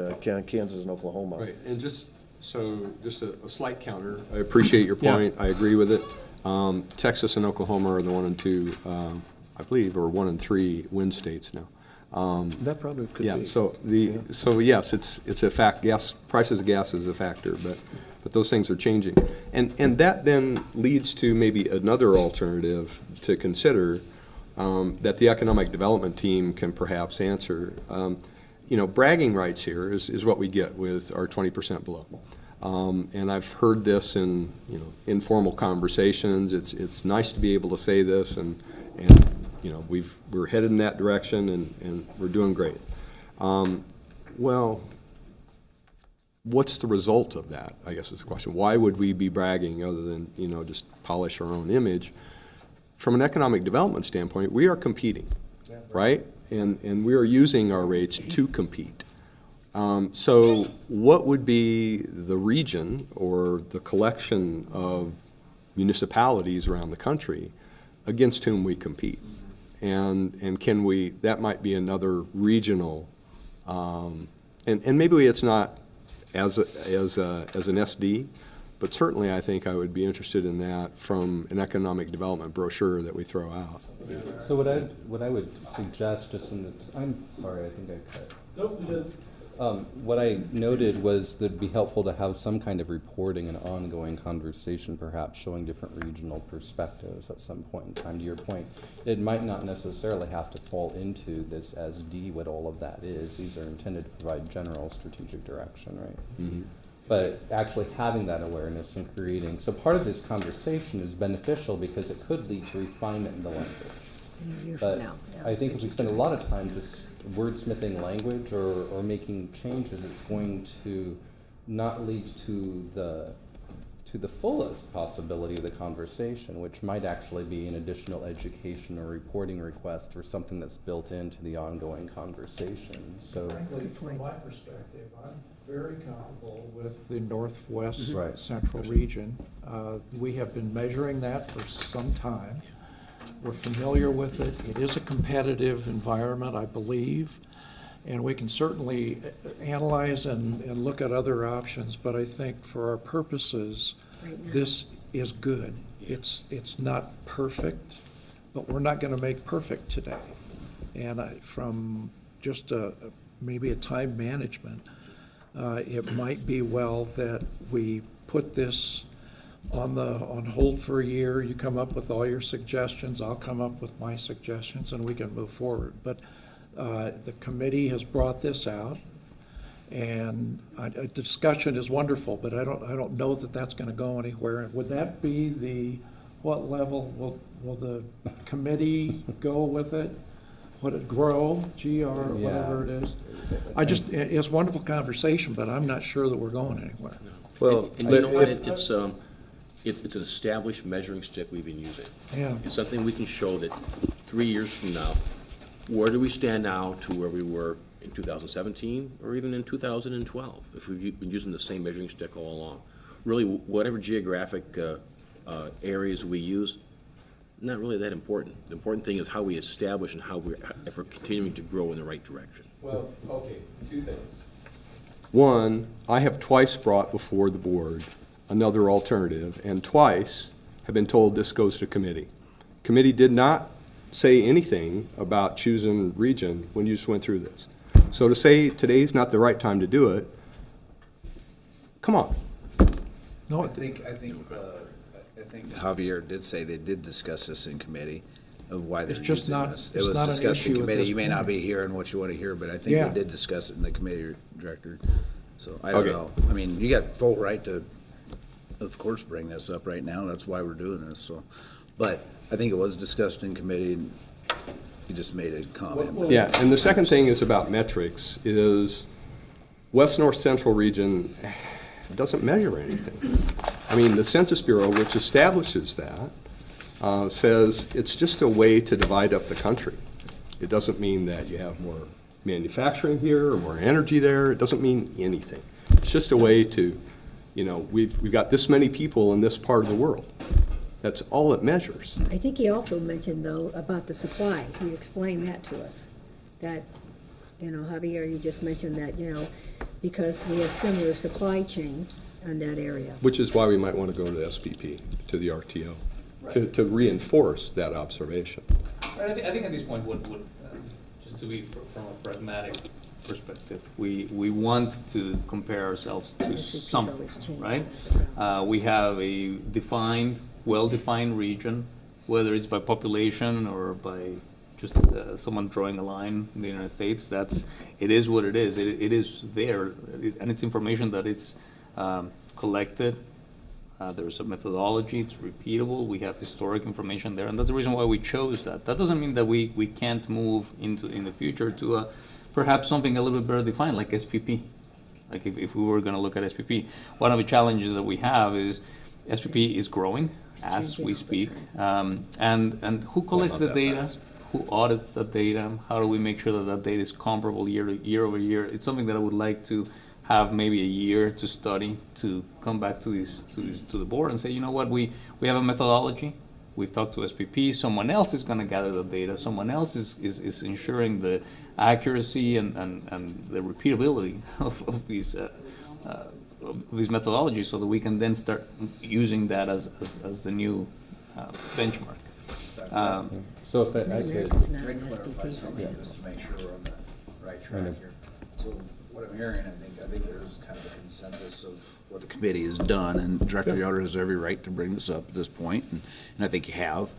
Kansas and Oklahoma.
Right, and just a slight counter. I appreciate your point. I agree with it. Texas and Oklahoma are the 1 and 2, I believe, or 1 and 3 wind states now.
That probably could be.
Yeah, so yes, it's a fact. Prices of gas is a factor, but those things are changing. And that then leads to maybe another alternative to consider that the economic development team can perhaps answer. Bragging rights here is what we get with our 20% below. And I've heard this in informal conversations. It's nice to be able to say this, and we're headed in that direction, and we're doing great. Well, what's the result of that, I guess is the question. Why would we be bragging other than, just polish our own image? From an economic development standpoint, we are competing, right? And we are using our rates to compete. So what would be the region or the collection of municipalities around the country against whom we compete? And can we, that might be another regional, and maybe it's not as an SD, but certainly I think I would be interested in that from an economic development brochure that we throw out.
So what I would suggest, just in the, I'm sorry, I think I cut.
Nope, you did.
What I noted was that it'd be helpful to have some kind of reporting and ongoing conversation, perhaps showing different regional perspectives at some point in time. To your point, it might not necessarily have to fall into this SD, what all of that is. These are intended to provide general strategic direction, right? Mm-hmm. But actually having that awareness and creating, so part of this conversation is beneficial because it could lead to refinement in the language. But I think if we spend a lot of time just wordsmithing language or making changes, it's going to not lead to the fullest possibility of the conversation, which might actually be an additional education or reporting request or something that's built into the ongoing conversation. So,
frankly, from my perspective, I'm very comfortable with the Northwest
Right.
Central region. We have been measuring that for some time. We're familiar with it. It is a competitive environment, I believe, and we can certainly analyze and look at other options, but I think for our purposes, this is good. It's not perfect, but we're not going to make perfect today. And from just maybe a time management, it might be well that we put this on hold for a year. You come up with all your suggestions, I'll come up with my suggestions, and we can move forward. But the committee has brought this out, and the discussion is wonderful, but I don't know that that's going to go anywhere. Would that be what level will the committee go with it? Would it grow, GR, whatever it is? It's a wonderful conversation, but I'm not sure that we're going anywhere.
Well, and you know what, it's an established measuring stick we've been using.
Yeah.
It's something we can show that 3 years from now, where do we stand now to where we were in 2017 or even in 2012, if we've been using the same measuring stick all along. Really, whatever geographic areas we use, not really that important. The important thing is how we establish and if we're continuing to grow in the right direction.
Well, okay, two things. One, I have twice brought before the board another alternative, and twice have been told this goes to committee. Committee did not say anything about choosing region when you just went through this. So to say today's not the right time to do it, come on.
No,
I think Javier did say they did discuss this in committee of why they're
It's just
using
not-
this.
it's
It was
not an
discussed in
issue at
committee.
this
You may not
point.
be hearing what you want to hear, but I think
Yeah.
they did discuss it in the committee, Director. So I don't
Okay.
know. I mean, you got full right to, of course, bring this up right now. That's why we're doing this, so. But I think it was discussed in committee and he just made a comment.
Yeah, and the second thing is about metrics, is West North Central region doesn't measure anything. I mean, the Census Bureau, which establishes that, says it's just a way to divide up the country. It doesn't mean that you have more manufacturing here or more energy there. It doesn't mean anything. It's just a way to, we've got this many people in this part of the world. That's all it measures.
I think he also mentioned, though, about the supply. He explained that to us. That, Javier, you just mentioned that, because we have similar supply chain in that area.
Which is why we might want to go to the SPP, to the RTO, to reinforce that observation.
I think at this point, just to be from a pragmatic perspective, we want to compare ourselves to something, right? We have a well-defined region, whether it's by population or by just someone drawing a line in the United States. It is what it is. It is there, and it's information that it's collected. There's a methodology, it's repeatable, we have historic information there, and that's the reason why we chose that. That doesn't mean that we can't move in the future to perhaps something a little bit better defined, like SPP. Like if we were gonna look at SPP, one of the challenges that we have is SPP is growing as we speak. And who collects the data? Who audits the data? How do we make sure that that data is comparable year over year? It's something that I would like to have maybe a year to study, to come back to the board and say, you know what, we have a methodology, we've talked to SPP, someone else is gonna gather the data, someone else is ensuring the accuracy and the repeatability of these methodologies so that we can then start using that as the new benchmark.
So if I could.
It's not
Can I
an
clarify
SPP.
something, just to make sure we're on the right track here? So what I'm hearing, I think there's kind of a consensus of what the committee has done, and Director Yoder has every right to bring this up at this point, and I think you have,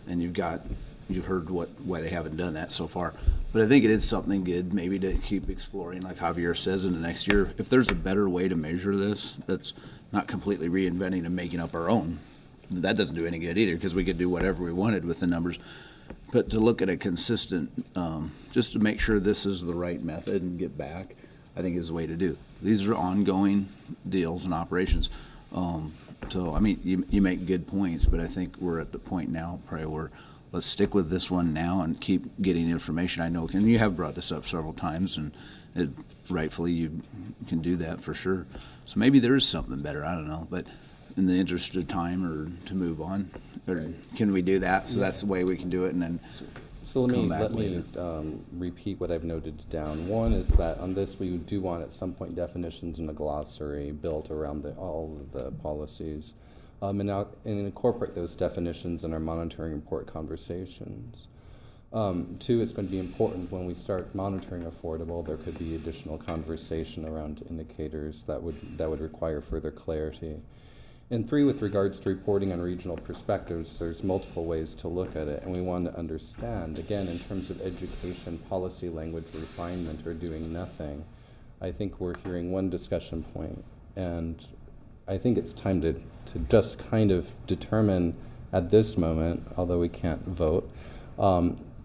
and you've heard why they haven't done that so far. But I think it is something good, maybe to keep exploring, like Javier says, in the next year. If there's a better way to measure this, that's not completely reinventing and making up our own, that doesn't do any good either, because we could do whatever we wanted with the numbers. But to look at a consistent, just to make sure this is the right method and get back, I think is the way to do. These are ongoing deals and operations. So, I mean, you make good points, but I think we're at the point now probably where let's stick with this one now and keep getting information. I know, and you have brought this up several times, and rightfully you can do that for sure. So maybe there is something better, I don't know, but in the interest of time or to move on, or can we do that? So that's the way we can do it, and then
So let
come back
me repeat what I've noted down. One is that on this, we do want at some point definitions in a glossary built around all of the policies, and incorporate those definitions in our monitoring report conversations. Two, it's going to be important when we start monitoring affordable, there could be additional conversation around indicators that would require further clarity. And three, with regards to reporting on regional perspectives, there's multiple ways to look at it, and we want to understand, again, in terms of education, policy, language refinement, or doing nothing, I think we're hearing one discussion point, and I think it's time to just kind of determine at this moment, although we can't vote,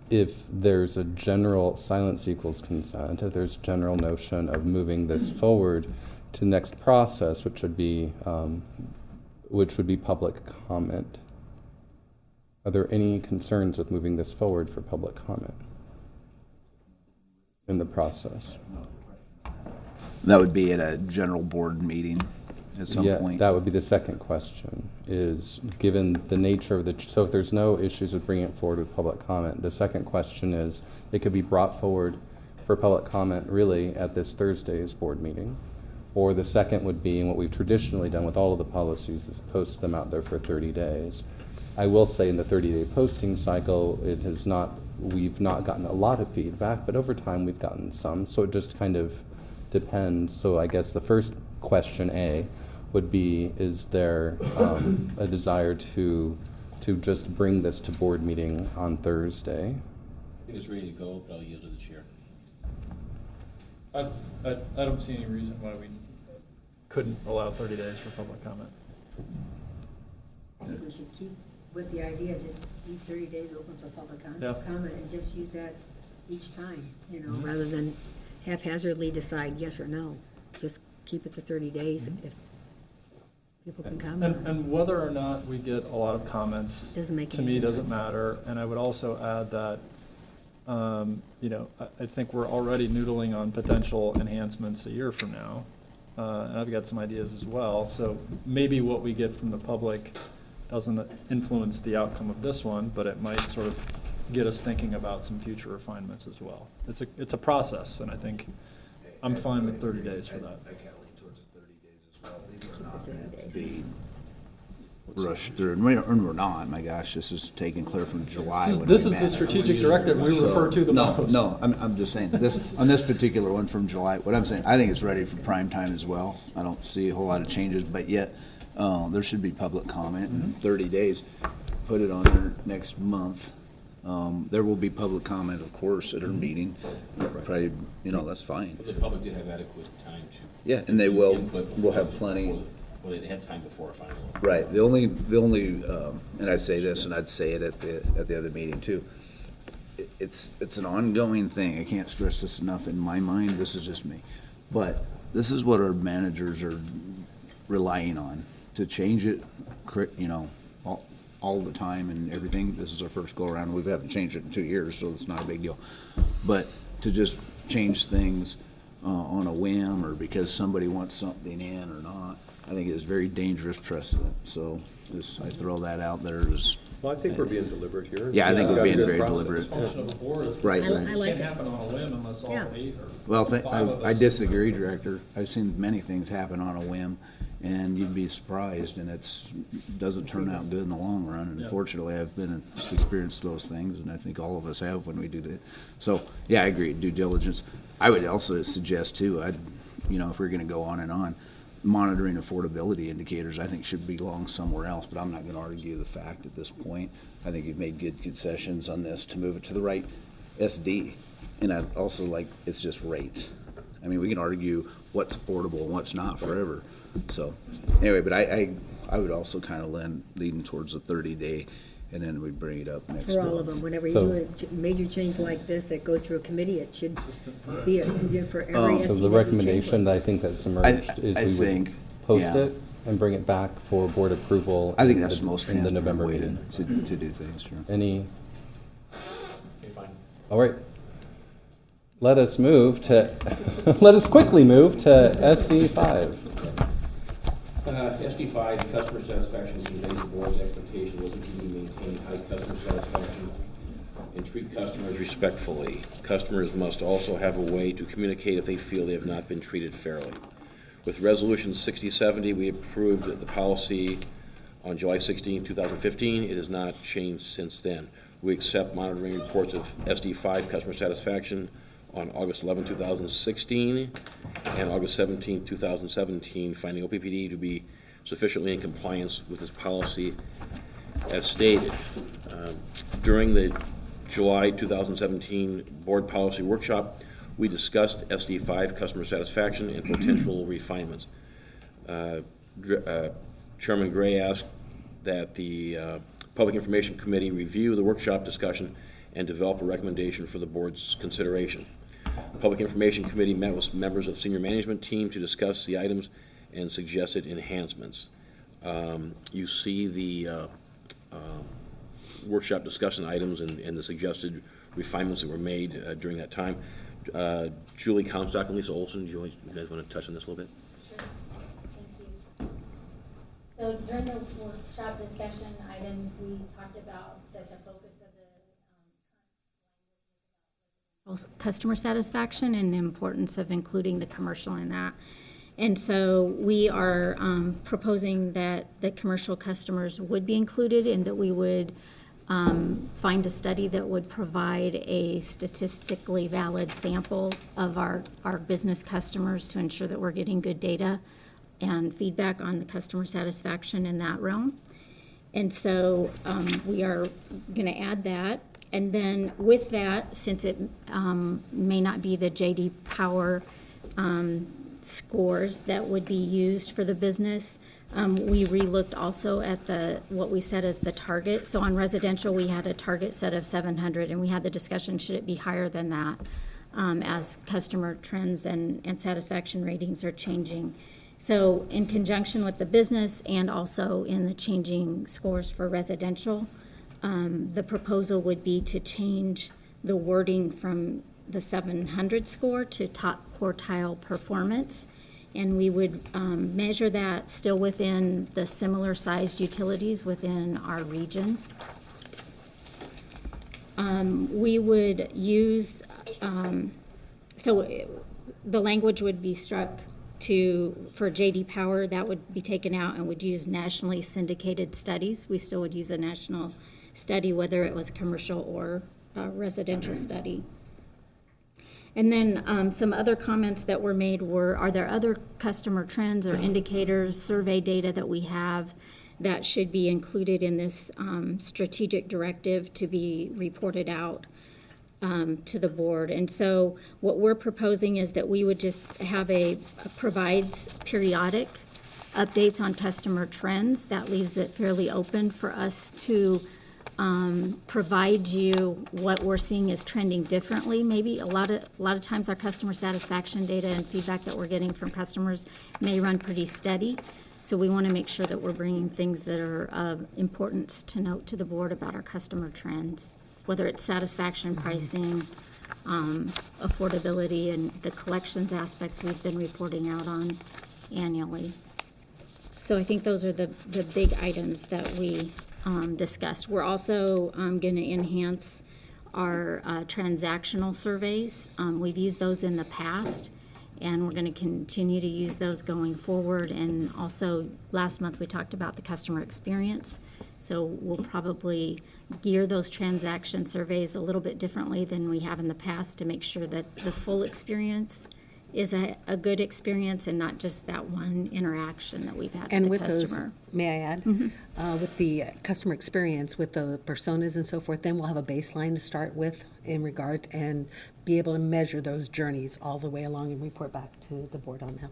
if there's a general silence equals consent, if there's a general notion of moving this forward to the next process, which would be public comment. Are there any concerns with moving this forward for public comment in the process?
that would be at a general board meeting at some
Yeah,
point?
that would be the second question, is given the nature of so if there's no issues with bringing it forward with public comment, the second question is, it could be brought forward for public comment really at this Thursday's board meeting. Or the second would be, and what we've traditionally done with all of the policies, is post them out there for 30 days. I will say in the 30-day posting cycle, we've not gotten a lot of feedback, but over time we've gotten some, so it just kind of depends. So I guess the first question, A, would be, is there a desire to just bring this to board meeting on Thursday?
It is ready to go, but I'll yield to the chair.
I don't see any reason why we couldn't allow 30 days for public comment.
I think we should keep with the idea of just leave 30 days open for public comment and just use that each time, rather than haphazardly decide yes or no. Just keep it to 30 days if people can comment.
And whether or not we get a lot of comments,
Doesn't make
to
any
me,
difference.
doesn't matter. And I would also add that, I think we're already noodling on potential enhancements a year from now. And I've got some ideas as well. So maybe what we get from the public doesn't influence the outcome of this one, but it might sort of get us thinking about some future refinements as well. It's a process, and I think I'm fine with 30 days for that.
I can't lean towards the 30 days as well. These are not meant to be rushed through, and we're not, my gosh, this is taken clear from July.
This is the strategic directive we refer to the most.
No, I'm just saying, on this particular one from July, what I'm saying, I think it's ready for prime time as well. I don't see a whole lot of changes, but yet, there should be public comment in 30 days. Put it on there next month. There will be public comment, of course, at our meeting. Probably, that's fine.
But the public did have adequate time to.
Yeah, and they will.
Input
We'll have plenty.
Well, they had time before a final.
Right. The only, and I'd say this, and I'd say it at the other meeting too. It's an ongoing thing. I can't stress this enough in my mind. This is just me, but this is what our managers are relying on to change it. All the time and everything. This is our first go around. We haven't changed it in 2 years, so it's not a big deal. But to just change things on a whim or because somebody wants something in or not, I think is very dangerous precedent. So I throw that out there as.
Well, I think we're being deliberate here.
Yeah, I think we're being
Got a good
very
process.
deliberate.
The function of the board is
Right.
I like
it
it.
can't happen on a whim unless all
Yeah.
8 or
Well,
5 of
I
us.
disagree, Director. I've seen many things happen on a whim, and you'd be surprised, and doesn't turn out good in the long run. And
Yeah.
unfortunately, I've experienced those things, and I think all of us have when we do that. So, yeah, I agree, due diligence. I would also suggest too, if we're gonna go on and on, monitoring affordability indicators, I think should belong somewhere else, but I'm not gonna argue the fact at this point. I think you've made good concessions on this to move it to the right SD. And I'd also it's just rates. I mean, we can argue what's affordable and what's not forever. So, anyway, but I would also kind of lean towards a 30-day, and then we bring it up next month.
For all of them, whenever you do a major change like this that goes through a committee, it should be for every SC.
So the recommendation that I think that's emerged is
I
we
think,
would post
yeah.
it and bring it back for board approval.
I think that's the most
in the
transparent
November
way
meeting.
to do things, sure.
Any?
Okay, fine.
All right. Let us quickly move to SD5.
SD5, customer satisfaction conveys the board's expectation that we maintain high customer satisfaction and treat customers respectfully. Customers must also have a way to communicate if they feel they have not been treated fairly. With Resolution 6070, we approved the policy on July 16, 2015. It has not changed since then. We accept monitoring reports of SD5 customer satisfaction on August 11, 2016, and August 17, 2017, finding OPPD to be sufficiently in compliance with this policy as stated. During the July 2017 Board Policy Workshop, we discussed SD5 customer satisfaction and potential refinements. Chairman Gray asked that the Public Information Committee review the workshop discussion and develop a recommendation for the board's consideration. The Public Information Committee met with members of senior management team to discuss the items and suggested enhancements. You see the workshop discussion items and the suggested refinements that were made during that time. Julie Comstock and Lisa Olson, do you guys want to touch on this a little bit?
Sure. Thank you.
During the workshop discussion items, we talked about that the focus of the customer satisfaction and the importance of including the commercial in that. And so we are proposing that the commercial customers would be included and that we would find a study that would provide a statistically valid sample of our business customers to ensure that we're getting good data and feedback on the customer satisfaction in that realm. And so we are going to add that. And then with that, since it may not be the J.D. Power scores that would be used for the business, we re-looked also at what we set as the target. So on residential, we had a target set of 700, and we had the discussion, should it be higher than that as customer trends and satisfaction ratings are changing. So in conjunction with the business and also in the changing scores for residential, the proposal would be to change the wording from the 700 score to top quartile performance. And we would measure that still within the similar sized utilities within our region. We would use, so the language would be struck for J.D. Power, that would be taken out and would use nationally syndicated studies. We still would use a national study, whether it was commercial or residential study. And then some other comments that were made were, are there other customer trends or indicators, survey data that we have that should be included in this strategic directive to be reported out to the board? And so what we're proposing is that we would just have provides periodic updates on customer trends. That leaves it fairly open for us to provide you what we're seeing is trending differently. Maybe a lot of times our customer satisfaction data and feedback that we're getting from customers may run pretty steady. So we want to make sure that we're bringing things that are of importance to note to the board about our customer trends, whether it's satisfaction, pricing, affordability, and the collections aspects we've been reporting out on annually. So I think those are the big items that we discussed. We're also going to enhance our transactional surveys. We've used those in the past, and we're going to continue to use those going forward. And also, last month we talked about the customer experience. So we'll probably gear those transaction surveys a little bit differently than we have in the past to make sure that the full experience is a good experience and not just that one interaction that we've had with the customer.
Those, may I add, with the customer experience, with the personas and so forth, then we'll have a baseline to start with in regards and be able to measure those journeys all the way along and report back to the board on them.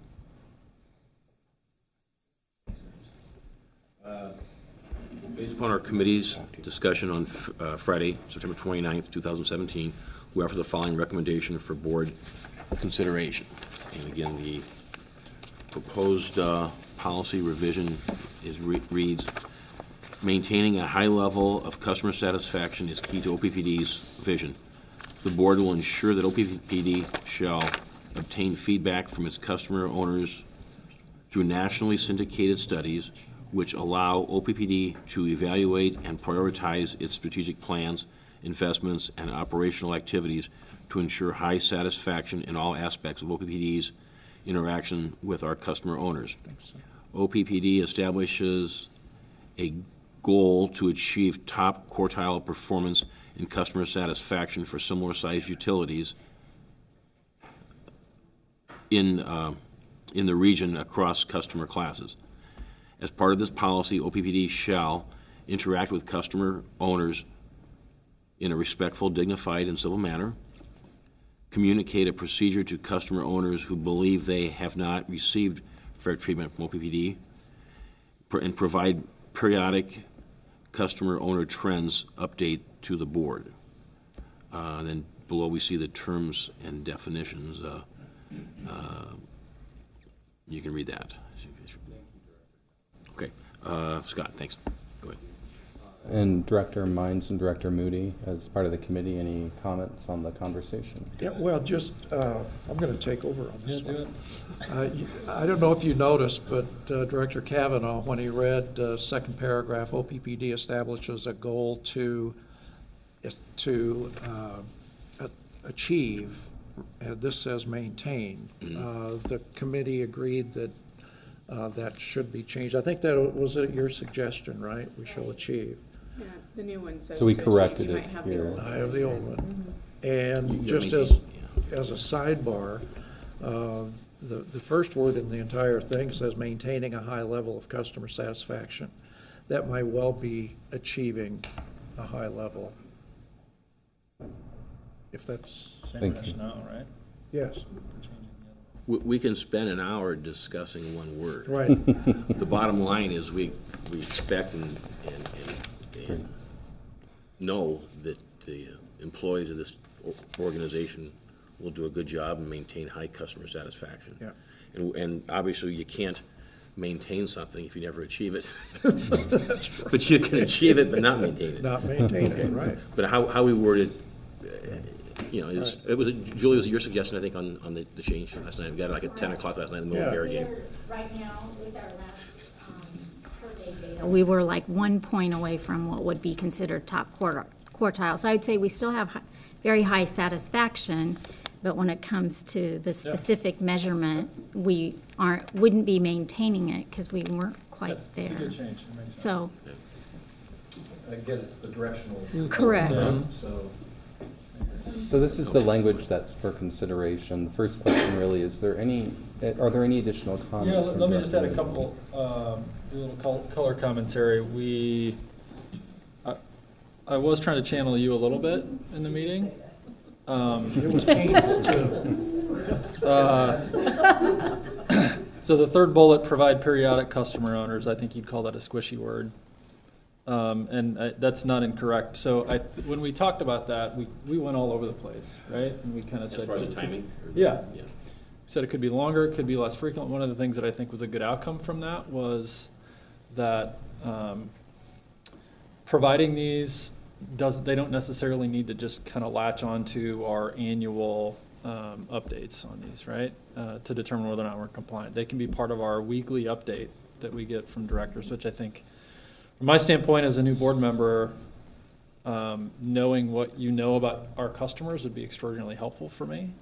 Based upon our committee's discussion on Friday, September 29th, 2017, we offer the following recommendation for board consideration. And again, the proposed policy revision reads, maintaining a high level of customer satisfaction is key to OPPD's vision. The board will ensure that OPPD shall obtain feedback from its customer owners through nationally syndicated studies which allow OPPD to evaluate and prioritize its strategic plans, investments, and operational activities to ensure high satisfaction in all aspects of OPPD's interaction with our customer owners. OPPD establishes a goal to achieve top quartile performance in customer satisfaction for similar sized utilities in the region across customer classes. As part of this policy, OPPD shall interact with customer owners in a respectful, dignified, and civil manner, communicate a procedure to customer owners who believe they have not received fair treatment from OPPD, and provide periodic customer owner trends update to the board. Then below we see the terms and definitions. You can read that. Okay, Scott, thanks. Go ahead.
And Director Mines and Director Moody, as part of the committee, any comments on the conversation?
Yeah, well, just, I'm going to take over on this
Yeah, do
one. I don't know if you noticed, but Director Kavanaugh, when he read the second paragraph, OPPD establishes a goal to achieve, and this says maintain. The committee agreed that that should be changed. I think that was your suggestion, right? We shall achieve.
Yeah, the new one says.
So we
to
corrected
achieve. You
it
might have the
here.
old
I have the old one. And
You're
just
maintaining,
as a sidebar, the first word in the entire thing says maintaining a high level of customer satisfaction. That might well be achieving a high level. If that's,
Same
Thank you.
rationale, right?
yes,
We can spend an hour discussing one word.
right.
The bottom line is we expect and know that the employees of this organization will do a good job and maintain high customer satisfaction.
Yeah.
And obviously, you can't maintain something if you never achieve it. But you can achieve it but not maintain it.
Not maintain it, right.
But how we word it, it was, Julie, was your suggestion, I think, on the change last night. We got it like at 10 o'clock last night in the middle of the Bear game.
Right now, with our last survey data, we were like 1 point away from what would be considered top quartile. So I'd say we still have very high satisfaction, but when it comes to the specific measurement, we wouldn't be maintaining it because we weren't quite
It's a
there.
good change. It makes sense.
So,
Again, it's the directional.
correct.
So this is the language that's for consideration. The first question really, are there any additional
Yeah,
comments? from
let me just add a
Director
couple, a little color commentary. I was trying to channel you a little bit in the meeting.
It was painful too.
So the third bullet, provide periodic customer owners, I think you'd call that a squishy word. That's not incorrect. So when we talked about that, we went all over the place, right? And we kind of said.
As far as the timing?
Yeah.
Yeah.
Said it could be longer, it could be less frequent. One of the things that I think was a good outcome from that was that providing these they don't necessarily need to just kind of latch onto our annual updates on these, right? To determine whether or not we're compliant. They can be part of our weekly update that we get from directors, which I think, from my standpoint as a new board member, knowing what you know about our customers would be extraordinarily helpful for me.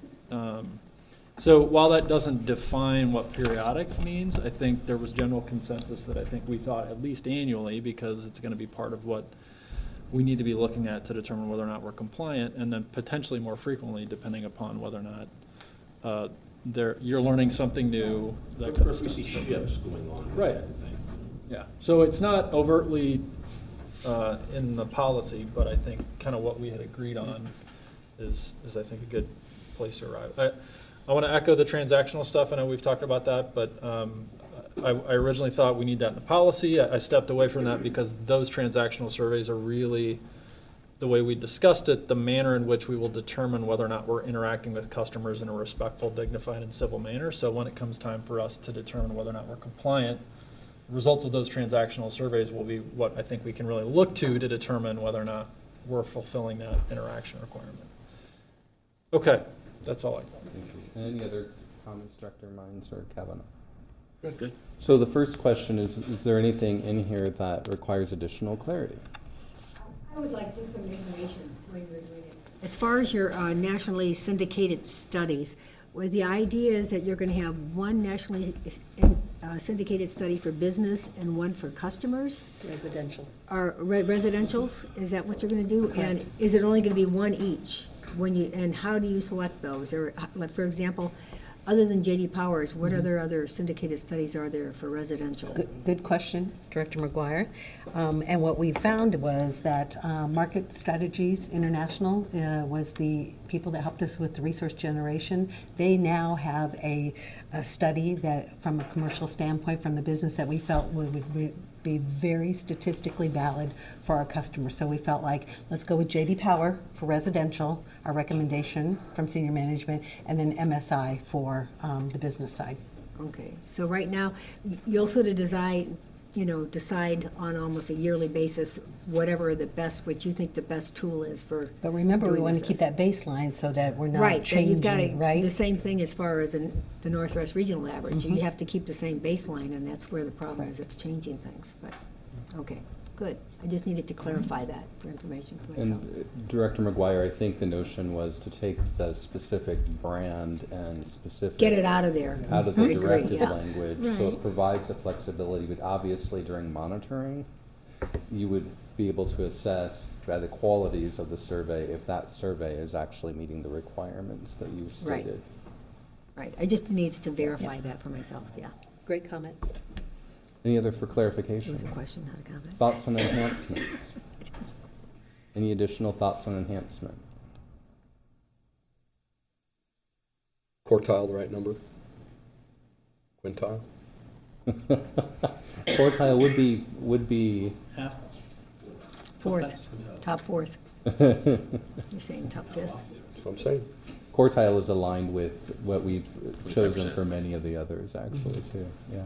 So while that doesn't define what periodic means, I think there was general consensus that I think we thought at least annually, because it's going to be part of what we need to be looking at to determine whether or not we're compliant, and then potentially more frequently, depending upon whether or not you're learning something new. That kind of
We see
stuff.
shifts going on.
Right.
That type of thing.
Yeah, so it's not overtly in the policy, but I think kind of what we had agreed on is I think a good place to arrive. I want to echo the transactional stuff. I know we've talked about that, but I originally thought we need that in the policy. I stepped away from that because those transactional surveys are really, the way we discussed it, the manner in which we will determine whether or not we're interacting with customers in a respectful, dignified, and civil manner. So when it comes time for us to determine whether or not we're compliant, the results of those transactional surveys will be what I think we can really look to determine whether or not we're fulfilling that interaction requirement. Okay, that's all I got.
Thank you. And any other comments, Director Mines or Kavanaugh?
Good.
So the first question is there anything in here that requires additional clarity?
I would like just some information when you're doing it. As far as your nationally syndicated studies, where the idea is that you're going to have one nationally syndicated study for business and one for customers?
Residential.
Or residentials, is that what you're going to do? And is it only going to be one each? And how do you select those? Or, like, for example, other than J.D. Powers, what other syndicated studies are there for residential?
Good question, Director McGuire. And what we found was that Market Strategies International was the people that helped us with the resource generation. They now have a study that, from a commercial standpoint, from the business, that we felt would be very statistically valid for our customers. So we felt like, let's go with J.D. Power for residential, our recommendation from senior management, and then MSI for the business side.
Okay, so right now, you'll sort of decide decide on almost a yearly basis what you think the best tool is for.
But remember, we
doing
want to
this.
keep that baseline so that we're not
Right, then you've got
changing, right?
the same thing as far as in the Northwest Regional average.
Mhm.
You have to keep the same baseline, and that's where the problem is of changing things, but, okay, good. I just needed to clarify that for information for myself.
And Director McGuire, I think the notion was to take the specific brand and specific.
Get it out of there.
Out of
I
the
agree,
directive
yeah.
language, so
Right.
it provides a flexibility, but obviously during monitoring, you would be able to assess by the qualities of the survey if that survey is actually meeting the requirements that you've
Right.
stated.
Right, I just needed to verify that for myself, yeah.
Great comment.
Any other for clarification?
It was a question, not a comment.
Thoughts on enhancements? Any additional thoughts on enhancement?
Quartile the right number? Quintile?
Quartile would be
Fourth, top fourth. You're saying top fifth?
That's what I'm saying.
Quartile is aligned with what we've chosen
25%.
for many of the others, actually, too, yeah.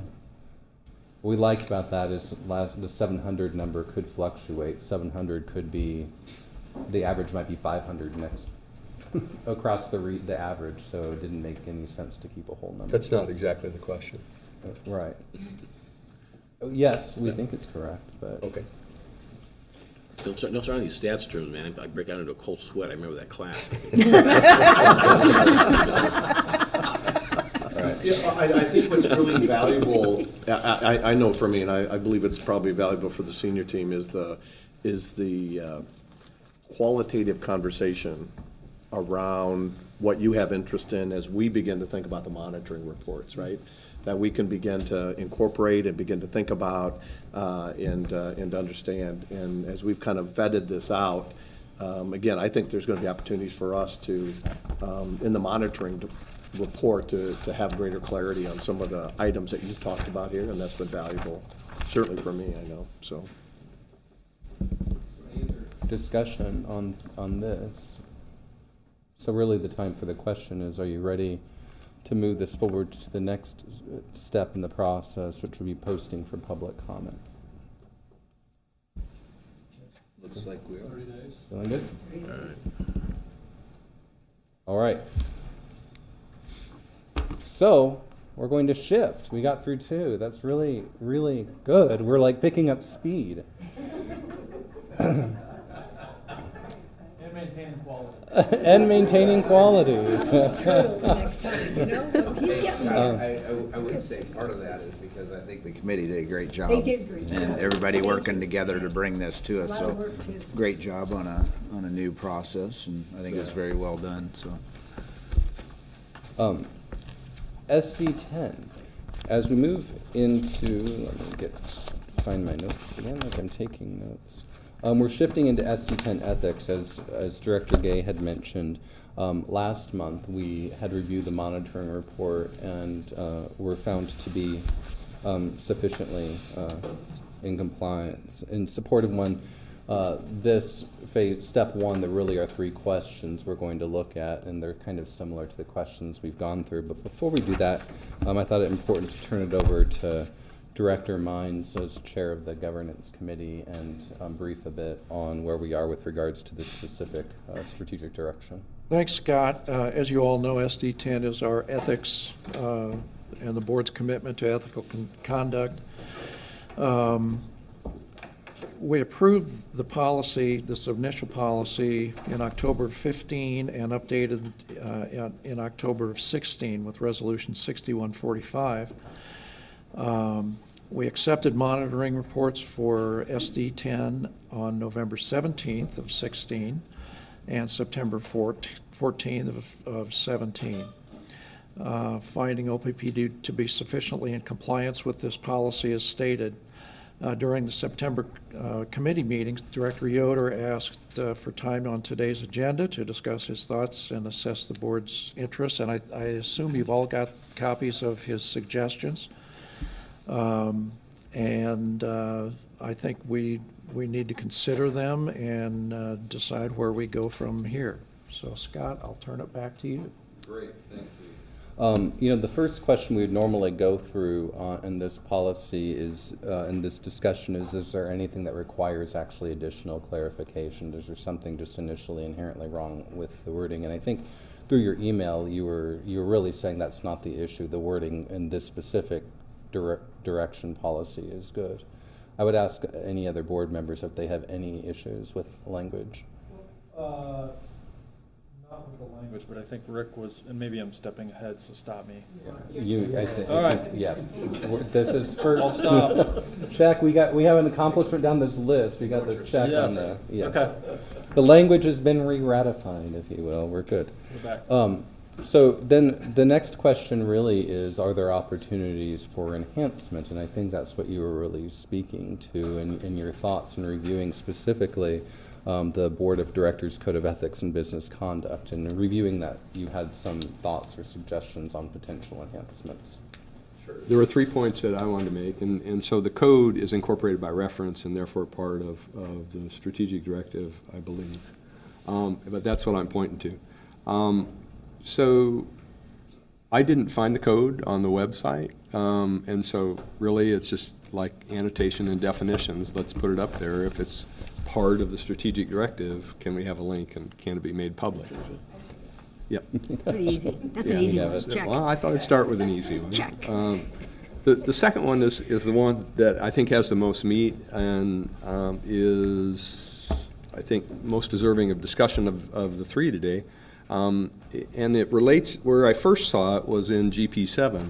What we like about that is the 700 number could fluctuate. 700 could be, the average might be 500 next, across the average, so it didn't make any sense to keep a whole number.
That's not exactly the question.
Right. Yes, we think it's correct, but.
Okay.
Don't start on these stats terms, man. I break out into a cold sweat. I remember that class.
Yeah, I think what's really valuable, I know for me, and I believe it's probably valuable for the senior team, is the qualitative conversation around what you have interest in as we begin to think about the monitoring reports, right? That we can begin to incorporate and begin to think about and understand. And as we've kind of vetted this out, again, I think there's going to be opportunities for us to, in the monitoring report, to have greater clarity on some of the items that you've talked about here, and that's been valuable, certainly for me, I know, so.
Discussion on this. So really the time for the question is, are you ready to move this forward to the next step in the process, which would be posting for public comment?
Looks like we are.
30 days.
Feeling good? All right. So we're going to shift. We got through two. That's really, really good. We're like picking up speed.
And maintaining quality.
And maintaining quality.
Turtles next time, you know? He's getting there.
I would say part of that is because I think the committee did a great job.
They did a great job.
And everybody working together to bring this to us,
A lot of
so
work, too.
great job on a new process, and I think it's very well done, so.
SD10, as we move into, let me find my notes again, like I'm taking notes. We're shifting into SD10 ethics, as Director Gay had mentioned. Last month, we had reviewed the monitoring report and were found to be sufficiently in compliance. In support of one, this phase, step one, there really are three questions we're going to look at, and they're kind of similar to the questions we've gone through. But before we do that, I thought it important to turn it over to Director Mines as chair of the governance committee and brief a bit on where we are with regards to this specific strategic direction.
Thanks, Scott. As you all know, SD10 is our ethics and the board's commitment to ethical conduct. We approved the policy, this initial policy, in October of 15 and updated in October of 16 with Resolution 6145. We accepted monitoring reports for SD10 on November 17th of 16 and September 14th of 17. Finding OPPD to be sufficiently in compliance with this policy as stated. During the September committee meetings, Director Yoder asked for time on today's agenda to discuss his thoughts and assess the board's interest, and I assume you've all got copies of his suggestions. And I think we need to consider them and decide where we go from here. So Scott, I'll turn it back to you.
Great, thank The first question we would normally go through in this policy is, in this discussion is there anything that requires actually additional clarification? Is there something just initially inherently wrong with the wording? And I think through your email, you were really saying that's not the issue. The wording in this specific direction policy is good. I would ask any other board members if they have any issues with language.
Not with the language, but I think Rick was, and maybe I'm stepping ahead, so stop me.
All right. Yeah. This is first.
I'll stop.
Check. We have an accomplishment down this list. We got the check on the. Yes.
Okay.
The language has been re-ratified, if you will. We're good.
We're back.
So then the next question really is, are there opportunities for enhancement? And I think that's what you were really speaking to in your thoughts and reviewing specifically the Board of Directors Code of Ethics and Business Conduct. And reviewing that, you had some thoughts or suggestions on potential enhancements.
Sure. There were 3 points that I wanted to make, and so the code is incorporated by reference and therefore part of the strategic directive, I believe. But that's what I'm pointing to. So I didn't find the code on the website, and so really it's just like annotation and definitions. Let's put it up there. If it's part of the strategic directive, can we have a link and can it be made public? Yep.
Pretty easy. That's an easy one. Check.
Well, I thought I'd start with an easy one.
Check.
The second one is the one that I think has the most meat and is, I think, most deserving of discussion of the three today. And it relates, where I first saw it was in GP7,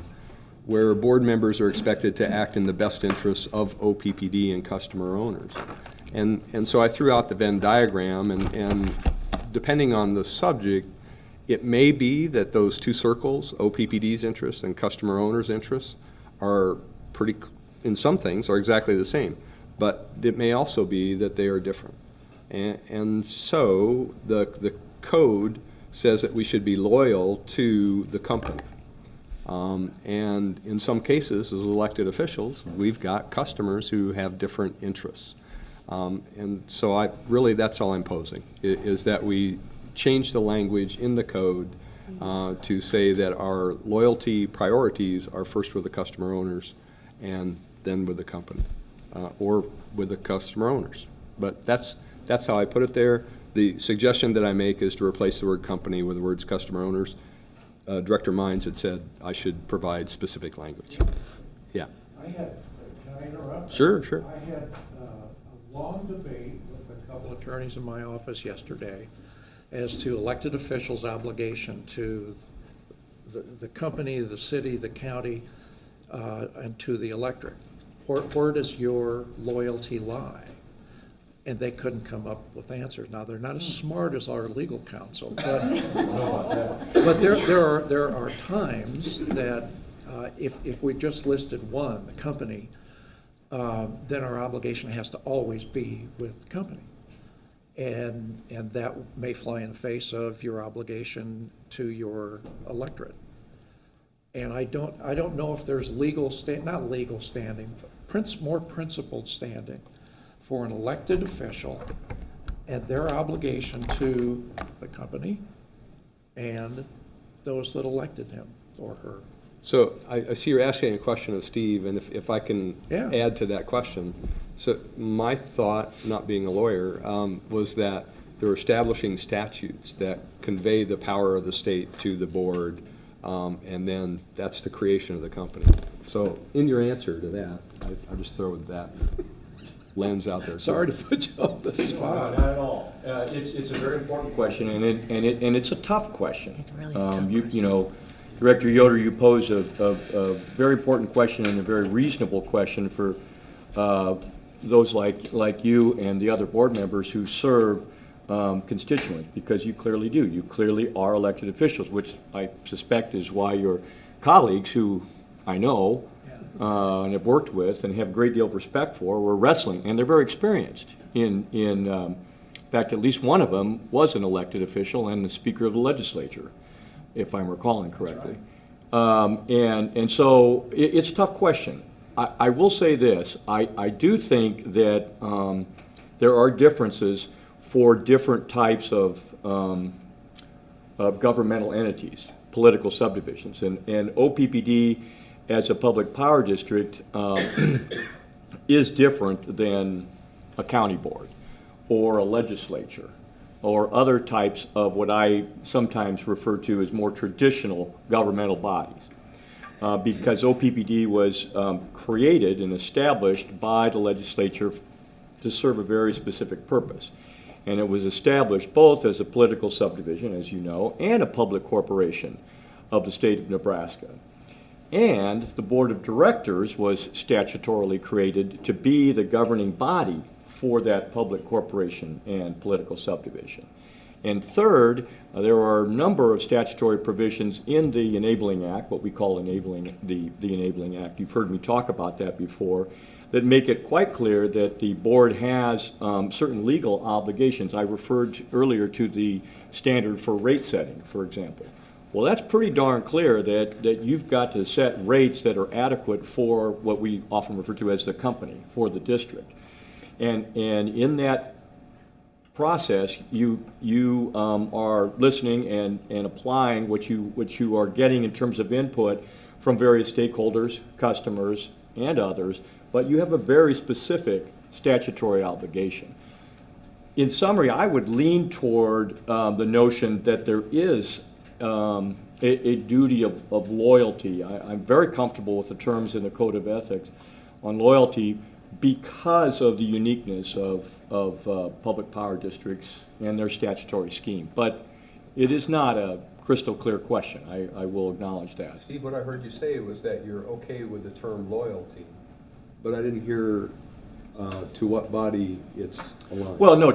where board members are expected to act in the best interests of OPPD and customer owners. And so I threw out the Venn diagram, and depending on the subject, it may be that those two circles, OPPD's interests and customer owners' interests, are pretty, in some things, are exactly the same. But it may also be that they are different. And so the code says that we should be loyal to the company. And in some cases, as elected officials, we've got customers who have different interests. And so that's all I'm posing, is that we change the language in the code to say that our loyalty priorities are first with the customer owners and then with the company, or with the customer owners. But that's how I put it there. The suggestion that I make is to replace the word company with the words customer owners. Director Mines had said I should provide specific language. Yeah.
Can I interrupt?
Sure, sure.
I had a long debate with a couple attorneys in my office yesterday as to elected officials' obligation to the company, the city, the county, and to the electorate. Where does your loyalty lie? And they couldn't come up with answers. Now, they're not as smart as our legal counsel, but there are times that if we just listed one, the company, then our obligation has to always be with the company. And that may fly in the face of your obligation to your electorate. And I don't know if there's not legal standing, but more principled standing for an elected official and their obligation to the company and those that elected him or her.
So I see you're asking a question of Steve, and if I can add to that question. So my thought, not being a lawyer, was that they're establishing statutes that convey the power of the state to the board, and then that's the creation of the company. So in your answer to that, I'll just throw that lens out there.
Sorry to put you on the spot.
No, not at all. It's a very important question, and it's a tough question.
It's really a tough question.
You know, Director Yoder, you posed a very important question and a very reasonable question for those like you and the other board members who serve constituents, because you clearly do. You clearly are elected officials, which I suspect is why your colleagues, who I know and have worked with and have a great deal of respect for, were wrestling, and they're very experienced. In fact, at least one of them was an elected official and the Speaker of the Legislature, if I'm recalling correctly. And so it's a tough question. I will say this, I do think that there are differences for different types of governmental entities. political subdivisions. And OPPD, as a public power district, is different than a county board or a legislature or other types of what I sometimes refer to as more traditional governmental bodies. Because OPPD was created and established by the legislature to serve a very specific purpose. And it was established both as a political subdivision, as you know, and a public corporation of the state of Nebraska. And the board of directors was statutorily created to be the governing body for that public corporation and political subdivision. And third, there are a number of statutory provisions in the Enabling Act, what we call enabling, the Enabling Act. You've heard me talk about that before, that make it quite clear that the board has certain legal obligations. I referred earlier to the standard for rate setting, for example. Well, that's pretty darn clear that you've got to set rates that are adequate for what we often refer to as the company, for the district. And in that process, you are listening and applying what you are getting in terms of input from various stakeholders, customers, and others, but you have a very specific statutory obligation. In summary, I would lean toward the notion that there is a duty of loyalty. I'm very comfortable with the terms in the Code of Ethics on loyalty because of the uniqueness of public power districts and their statutory scheme. But it is not a crystal clear question. I will acknowledge that.
Steve, what I heard you say was that you're okay with the term loyalty, but I didn't hear to what body it's aligned.
Well, no,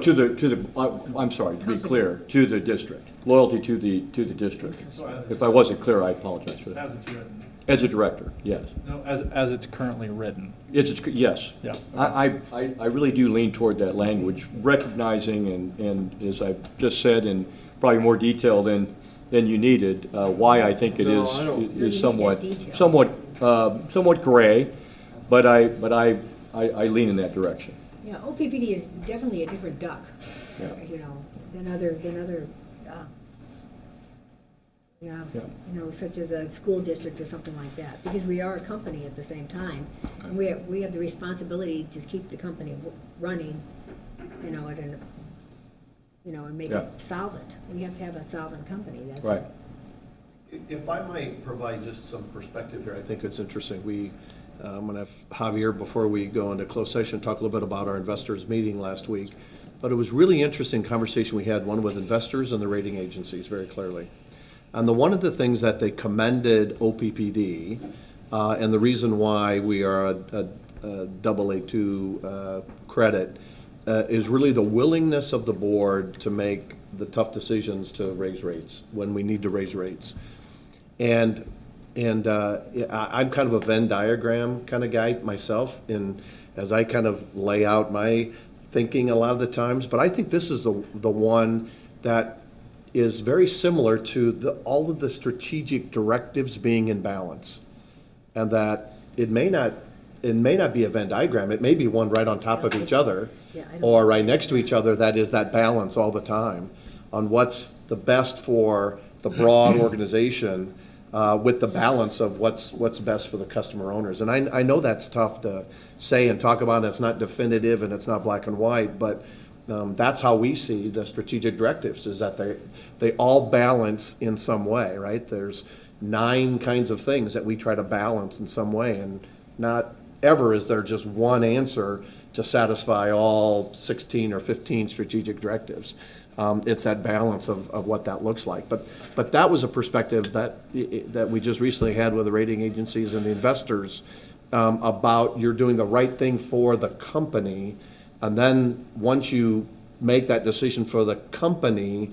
I'm sorry, to be clear, to the district. Loyalty to the district. If I wasn't clear, I apologize for that.
As it's written.
As a director, yes.
No, as it's currently written.
Yes.
Yeah.
I really do lean toward that language, recognizing and as I've just said in probably more detail than you needed, why I think it is somewhat gray, but I lean in that direction.
Yeah, OPPD is definitely a different duck,
Yeah.
Than other, such as a school district or something like that, because we are a company at the same time, and we have the responsibility to keep the company running, and make it solvent. We have to have a solvent company, that's
Right.
If I might provide just some perspective here, I think it's interesting. I'm going to have Javier, before we go into closed session, talk a little bit about our investors meeting last week. But it was really interesting conversation we had, one with investors and the rating agencies, very clearly. And one of the things that they commended OPPD, and the reason why we are a AA2 credit, is really the willingness of the board to make the tough decisions to raise rates when we need to raise rates. And I'm kind of a Venn diagram kind of guy myself, as I kind of lay out my thinking a lot of the times. But I think this is the one that is very similar to all of the strategic directives being in balance, and that it may not be a Venn diagram. It may be one right on top of each other, or right next to each other. That is that balance all the time on what's the best for the broad organization. With the balance of what's best for the customer owners. And I know that's tough to say and talk about, and it's not definitive and it's not black and white, but that's how we see the strategic directives, is that they all balance in some way, right? There's 9 kinds of things that we try to balance in some way, and not ever is there just one answer to satisfy all 16 or 15 strategic directives. It's that balance of what that looks like. But that was a perspective that we just recently had with the rating agencies and the investors, about you're doing the right thing for the company. And then once you make that decision for the company,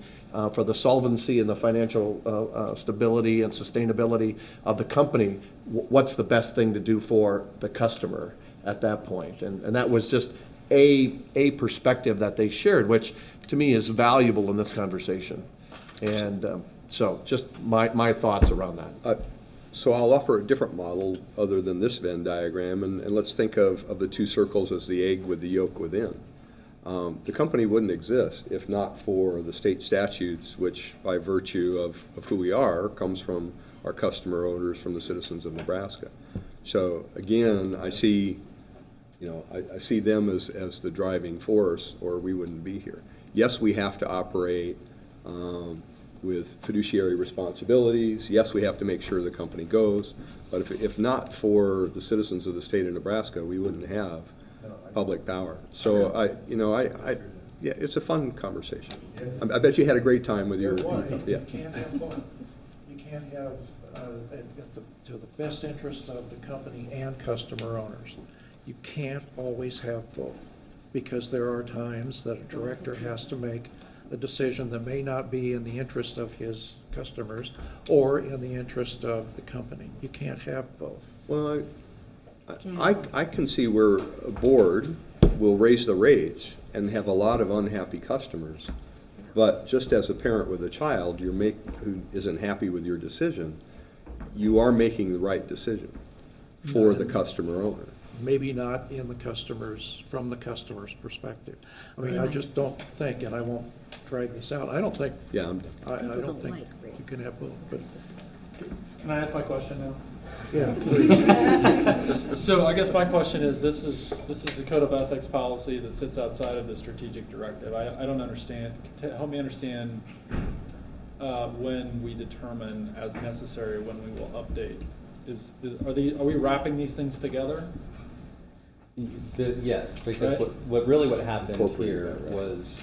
for the solvency and the financial stability and sustainability of the company, what's the best thing to do for the customer at that point? And that was just a perspective that they shared, which to me is valuable in this conversation. And so just my thoughts around that.
So I'll offer a different model other than this Venn diagram, and let's think of the 2 circles as the egg with the yolk within. The company wouldn't exist if not for the state statutes, which by virtue of who we are, comes from our customer owners, from the citizens of Nebraska. So again, I see, I see them as the driving force, or we wouldn't be here. Yes, we have to operate with fiduciary responsibilities. Yes, we have to make sure the company goes. But if not for the citizens of the state of Nebraska, we wouldn't have public power. So yeah, it's a fun conversation. I bet you had a great time with your.
You can't have both. You can't have, to the best interest of the company and customer owners. You can't always have both, because there are times that a director has to make a decision that may not be in the interest of his customers or in the interest of the company. You can't have both.
Well, I can see where a board will raise the rates and have a lot of unhappy customers. But just as a parent with a child who isn't happy with your decision, you are making the right decision for the customer owner.
Maybe not in the customer's, from the customer's perspective. I mean, I just don't think, and I won't drag this out, I don't think,
Yeah,
I don't think you can have both, but,
Can I ask my question now?
yeah.
So I guess my question is, this is the code of ethics policy that sits outside of the strategic directive. I don't understand, help me understand when we determine as necessary when we will update. Are we wrapping these things together?
Yes, because
Right.
what happened here was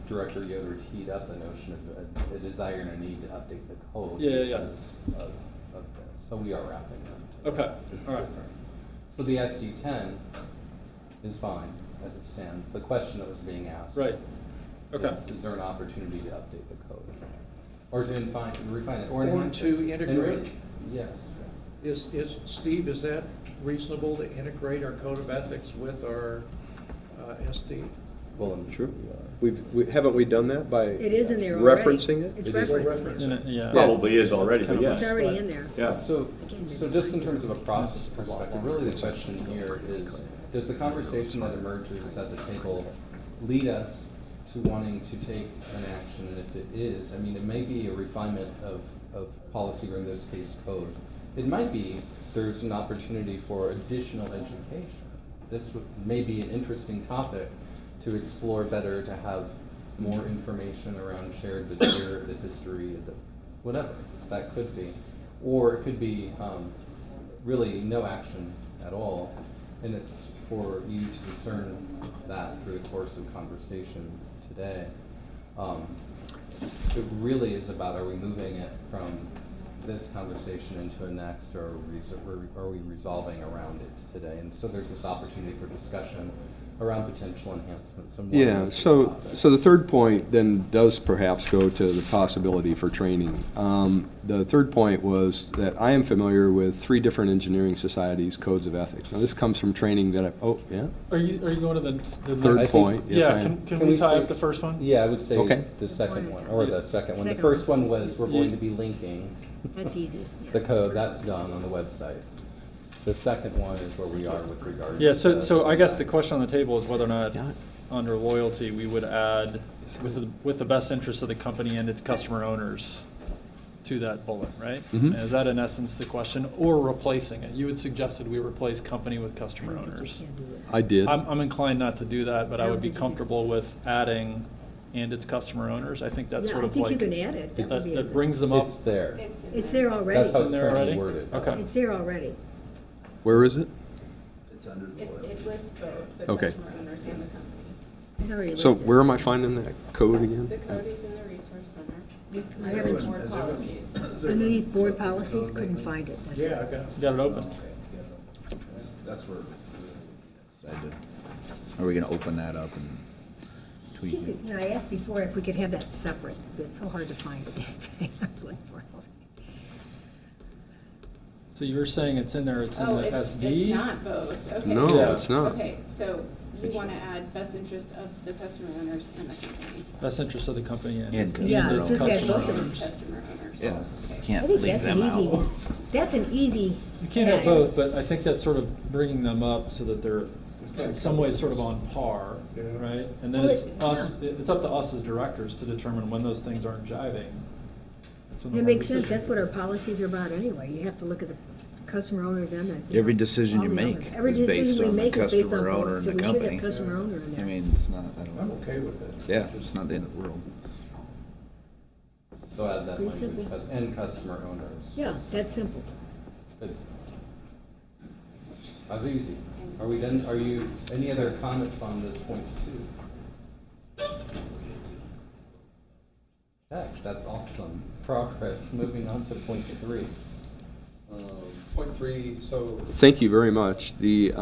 Director Yoder teed up the notion of a desire and a need to update the code because of this. So we are wrapping them.
Okay, all right.
So the SD10 is fine as it stands. The question that was being asked
Right. Okay.
is there an opportunity to update the code? Or to refine it? Or
Or
enhance
to
it?
integrate.
Yes.
Steve, is that reasonable to integrate our code of ethics with our SD?
Well, I'm sure haven't we done that by
It is in there already.
referencing it?
It's
It is.
referenced.
Yeah.
Probably is already, but yeah.
It's already in there.
Yeah.
So just in terms of a process perspective, really the question here is, does the conversation that emerges at the table lead us to wanting to take an action? And if it is, I mean, it may be a refinement of policy, or in this case, code. It might be there's an opportunity for additional education. This may be an interesting topic to explore better, to have more information around shared the spirit, the history, whatever that could be. Or it could be really no action at all, and it's for you to discern that through the course of conversation today. It really is about, are we moving it from this conversation into a next, or are we resolving around it today? And so there's this opportunity for discussion around potential enhancements. And
Yeah, so the third point then does perhaps go to the possibility for training. The third point was that I am familiar with 3 different engineering societies' codes of ethics. Now, this comes from training that
Are you going to the
Third
next?
point, yes, I
Yeah,
am.
can we tie up the first one?
Yeah, I would say
Okay.
the second one, or the second one. The
Second
first
one.
one was, we're going to be linking
That's easy.
the code, that's done on the website. The second one is where we are with regards
Yeah,
to.
so I guess the question on the table is whether or not, under loyalty, we would add with the best interest of the company and its customer owners to that bullet, right?
Mhm.
Is that in essence the question, or replacing it? You had suggested we replace company with customer owners.
I did.
I'm inclined not to do that, but I
I don't
would be
think you can.
comfortable with adding and its customer owners. I think that's
Yeah,
sort
I
of
think you
like,
can add it. That would be a
that
good-
brings them up.
It's there.
It's there already.
That's how
It's
it's
in there
currently
already?
worded.
Okay.
It's there already.
Where is it?
It lists both the
Okay.
customer owners and the company.
It already
So
listed.
where am I finding that code again?
The code is in the resource center.
I haven't,
Board policies.
underneath board policies, couldn't find it. That's
Yeah,
why.
I got it.
Got it open.
That's where. Are we gonna open that up and
If
tweak
you
it?
could- you know, I asked before if we could have that separate, but it's so hard to find the damn thing. I was looking for it.
So you're saying it's in there, it's in
Oh,
the
it's
SD?
not both, okay.
No,
Yeah.
it's not.
Okay, so you want to add best interest of the customer owners and the company.
Best interest of the company and
And
its
Yeah, just add
customer
both of them.
owners.
Customer owners.
Yeah,
I
can't
think
leave
that's
them
an
out.
easy, that's an easy.
You can't have
add.
both, but I think that's sort of bringing them up so that they're in some ways sort of on par, right? And then
Well,
it's up to us as directors to determine when those things aren't jiving. That's when the
It
hard
makes sense,
decisions
that's
are
what our
made.
policies are about anyway. You have to look at the customer owners and the.
Every decision
all
you
the
make
owners. Every
is based
decision we
on the
make is based on
customer, owner,
both,
and
so
the
we should
company.
have customer owner in
I
there.
mean, it's not, I don't.
I'm okay with it.
Yeah, it's not the end of the world.
So add that
Pretty
language,
simple.
and customer owners.
Yeah, that's simple.
Good. That was easy. Are we done? Are you, any other comments on this point two? Check, that's awesome. Progress. Moving on to point three.
Point three, so. Thank you very much. The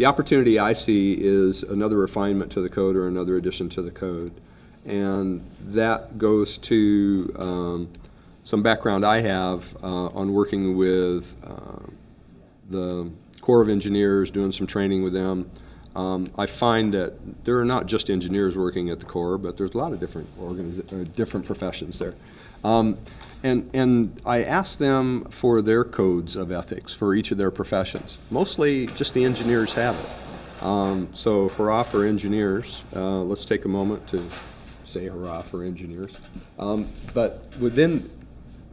opportunity I see is another refinement to the code or another addition to the code. And that goes to some background I have on working with the Corps of Engineers, doing some training with them. I find that there are not just engineers working at the Corps, but there's a lot of different professions there. And I asked them for their codes of ethics for each of their professions. Mostly just the engineers have it. So hurrah for engineers. Let's take a moment to say hurrah for engineers. But within,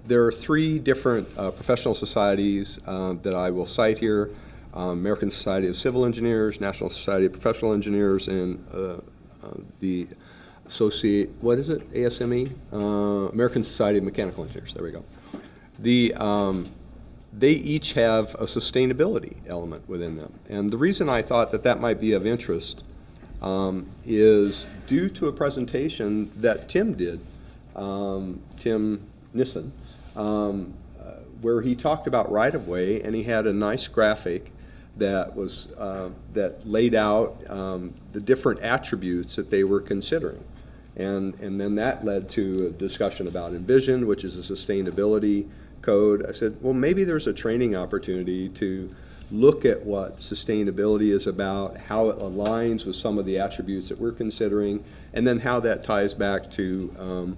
there are three different professional societies that I will cite here. American Society of Civil Engineers, National Society of Professional Engineers, and the what is it, ASME? American Society of Mechanical Engineers, there we go. They each have a sustainability element within them. And the reason I thought that that might be of interest is due to a presentation that Tim did, Tim Nissen, where he talked about right-of-way, and he had a nice graphic that was that laid out the different attributes that they were considering. And then that led to a discussion about Envision, which is a sustainability code. I said, well, maybe there's a training opportunity to look at what sustainability is about, how it aligns with some of the attributes that we're considering, and then how that ties back to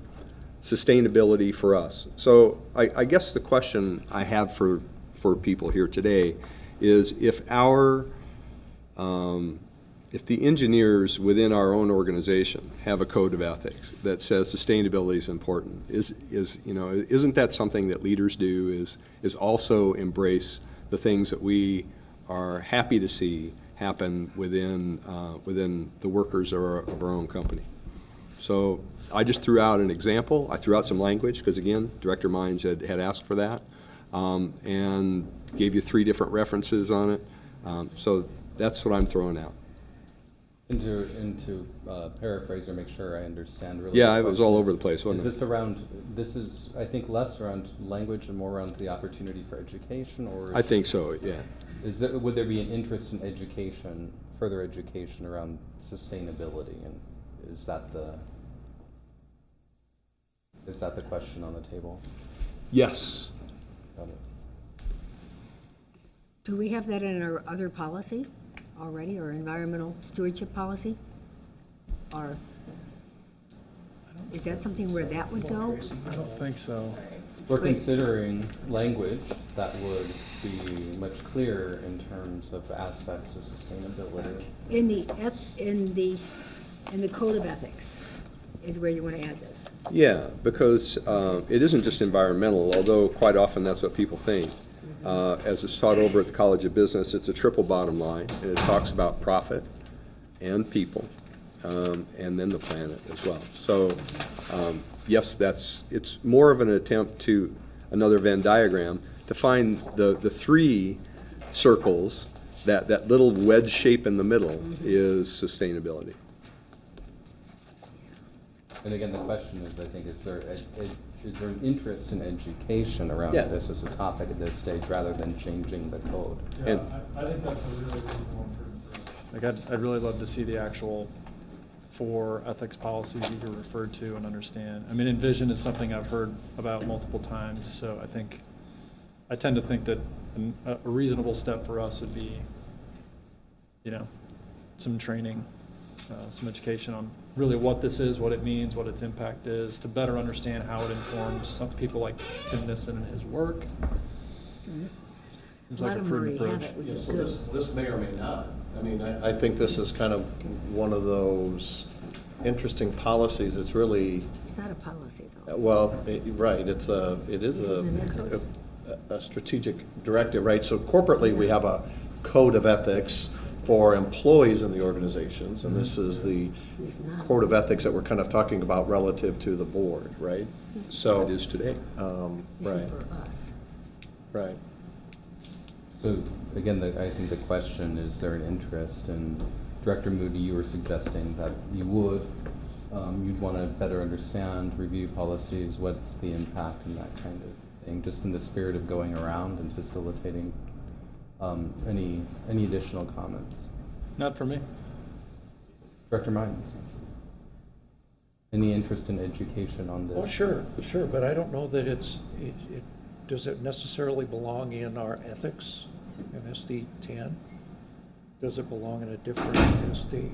sustainability for us. So I guess the question I have for people here today is if if the engineers within our own organization have a code of ethics that says sustainability is important, isn't that something that leaders do, is also embrace the things that we are happy to see happen within the workers of our own company. So I just threw out an example. I threw out some language because, again, Director Mines had asked for that, and gave you 3 different references on it. So that's what I'm throwing out.
And to paraphrase or make sure I understand really.
Yeah, it was all over the place, wasn't it?
Is this around, this is, I think, less around language and more around the opportunity for education, or?
I think so, yeah.
Would there be an interest in education, further education around sustainability, and is that the question on the table?
Yes.
Got it.
Do we have that in our other policy already, or environmental stewardship policy? Or is that something where that would go?
I don't think so.
We're considering language that would be much clearer in terms of aspects of sustainability.
In the code of ethics is where you want to add this.
Yeah, because it isn't just environmental, although quite often that's what people think. As it's taught over at the College of Business, it's a triple bottom line, and it talks about profit and people, and then the planet as well. So, yes, it's more of an attempt to, another Venn diagram, to find the 3 circles, that little wedge shape in the middle is sustainability.
And again, the question is, I think, is there an interest in education around this as a topic at this stage, rather than changing the code?
Yeah, I think that's a really reasonable approach. Like, I'd really love to see the actual 4 ethics policies you referred to and understand. I mean, Envision is something I've heard about multiple times, so I tend to think that a reasonable step for us would be, some training, some education on really what this is, what it means, what its impact is, to better understand how it informs some people like Tim Nissen and his work. Seems like a prudent approach.
So this may or may not I mean, I think this is kind of one of those interesting policies. It's really,
It's not a policy, though.
well, right, it is a strategic directive, right? So corporately, we have a code of ethics for employees in the organizations, and this is the code of ethics that we're kind of talking about relative to the board, right? So
It is today.
This
right,
is for us.
right.
So again, I think the question, is there an interest? And Director Moody, you were suggesting that you would, you'd want to better understand, review policies, what's the impact and that kind of thing, just in the spirit of going around and facilitating any additional comments?
Not for me.
Director Mines? Any interest in education on this?
Oh, sure, but I don't know that does it necessarily belong in our ethics in SD 10? Does it belong in a different SD?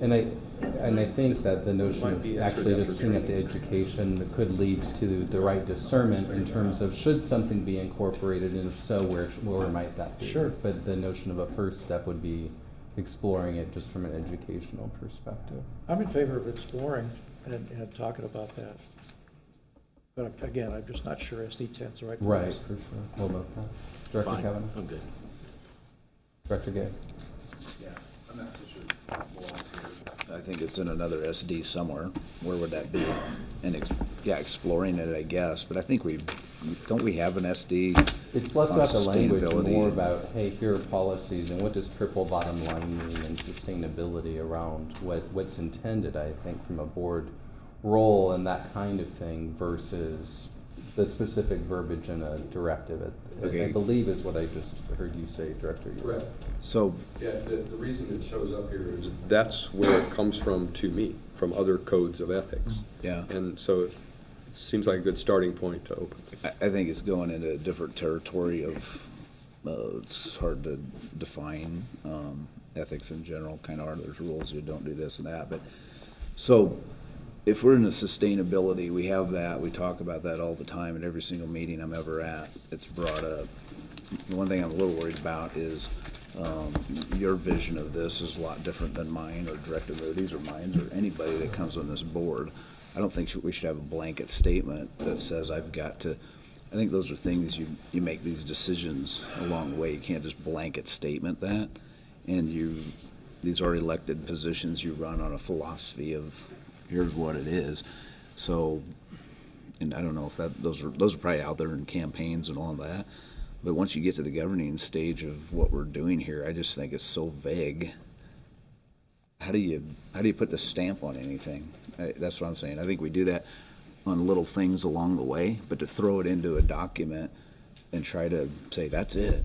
And I think that the notion of actually just looking at the education could lead to the right discernment in terms of should something be incorporated, and if so, where might that be?
Sure.
But the notion of a first step would be exploring it just from an educational perspective.
I'm in favor of exploring and talking about that. But again, I'm just not sure SD 10's the right place.
Right, for sure. We'll note that. Director
Fine,
Kavanaugh?
I'm good.
Director Gay?
Yeah, I'm not so sure it belongs here. I think it's in another SD somewhere. Where would that be? And, exploring it, I guess, but I think don't we have an SD
It's less
on
about the language,
sustainability?
more about, hey, here are policies, and what does triple bottom line mean and sustainability around what's intended, I think, from a board role and that kind of thing versus the specific verbiage in a directive.
Okay.
I believe is what I just heard you say, Director.
Correct.
So,
Yeah, the reason it shows up here is that's where it comes from to me, from other codes of ethics.
yeah.
And so it seems like a good starting point to open things.
I think it's going into a different territory of, it's hard to define, ethics in general, kind of are, there's rules, you don't do this and that, but, so, if we're in the sustainability, we have that, we talk about that all the time at every single meeting I'm ever at, it's brought up. The one thing I'm a little worried about is, your vision of this is a lot different than mine, or Director Moody's, or mine's, or anybody that comes on this board. I don't think we should have a blanket statement that says I've got to, I think those are things you make these decisions along the way. You can't just blanket statement that. And these are elected positions, you run on a philosophy of here's what it is. So, and I don't know if those are probably out there in campaigns and all that. But once you get to the governing stage of what we're doing here, I just think it's so vague. How do you put the stamp on anything? That's what I'm saying. I think we do that on little things along the way, but to throw it into a document and try to say that's it,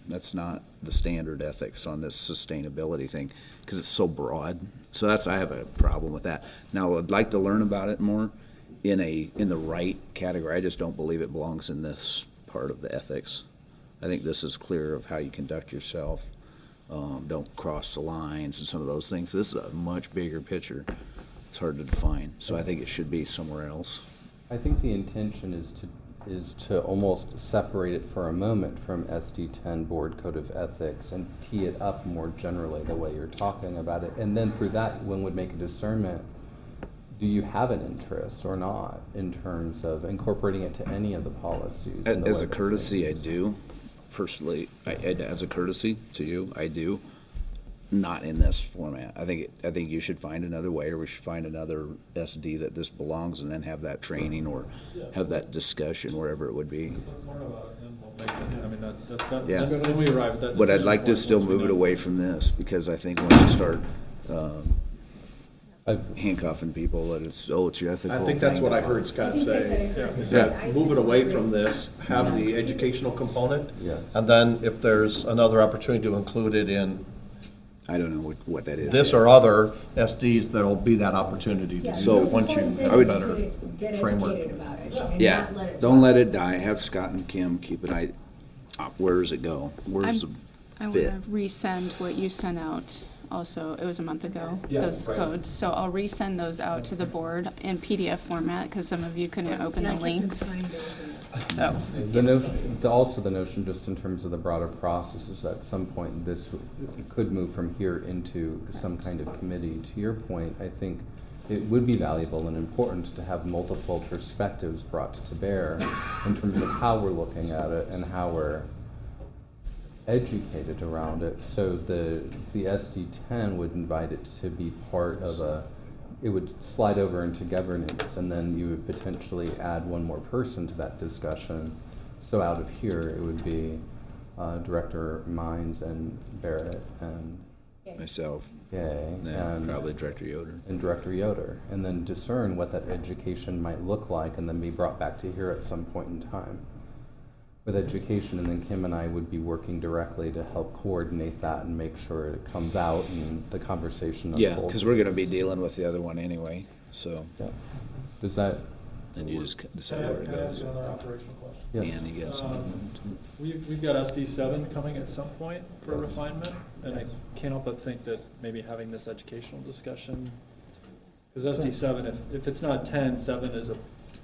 that's not the standard ethics on this sustainability thing, because it's so broad. So I have a problem with that. Now, I'd like to learn about it more in the right category. I just don't believe it belongs in this part of the ethics. I think this is clear of how you conduct yourself. Don't cross the lines and some of those things. This is a much bigger picture. It's hard to define. So I think it should be somewhere else.
I think the intention is to almost separate it for a moment from SD10 Board Code of Ethics and tee it up more generally the way you're talking about it. And then through that, one would make a discernment. Do you have an interest or not in terms of incorporating it to any of the policies?
As a courtesy, I do. Personally, as a courtesy to you, I do. Not in this format. I think you should find another way, or we should find another SD that this belongs, and then have that training or have that discussion wherever it would be.
Let's learn about it, and we'll make it. I mean,
Yeah.
when we arrive at that
But I'd
decision
like to
point,
still
once we
move it
know.
away from this, because I think once you start handcuffing people, that it's your ethical
I think that's
thing.
what I heard Scott say. Is that move it away from this, have the educational component.
Yes.
And then if there's another opportunity to include it in
I don't know what that is.
this or other SDs, there'll be that opportunity to do
So-
that once you have a better framework.
Yeah, don't let it die. Have Scott and Kim keep an eye. Where does it go? Where's
I
the
want
fit?
to resend what you sent out also, it was a month ago,
Yeah,
those
right.
codes. So I'll resend those out to the board in PDF format, because some of you couldn't open the links.
So,
Also the notion, just in terms of the broader process, is that at some point this could move from here into some kind of committee. To your point, I think it would be valuable and important to have multiple perspectives brought to bear in terms of how we're looking at it and how we're educated around it. So the SD10 would invite it to be part of it would slide over into governance, and then you would potentially add one more person to that discussion. So out of here, it would be Director Mines and Barrett and
Myself.
Gay, and
probably Director Yoder.
And Director Yoder, and then discern what that education might look like, and then be brought back to here at some point in time with education. And then Kim and I would be working directly to help coordinate that and make sure it comes out and the conversation unfolds.
Yeah, because we're going to be dealing with the other one anyway, so.
Yeah. Does that?
And you just decide where it goes.
Another operational question.
Yes.
And you got something.
We've got SD7 coming at some point for refinement, and I can't help but think that maybe having this educational discussion, because SD7, if it's not 10, 7 is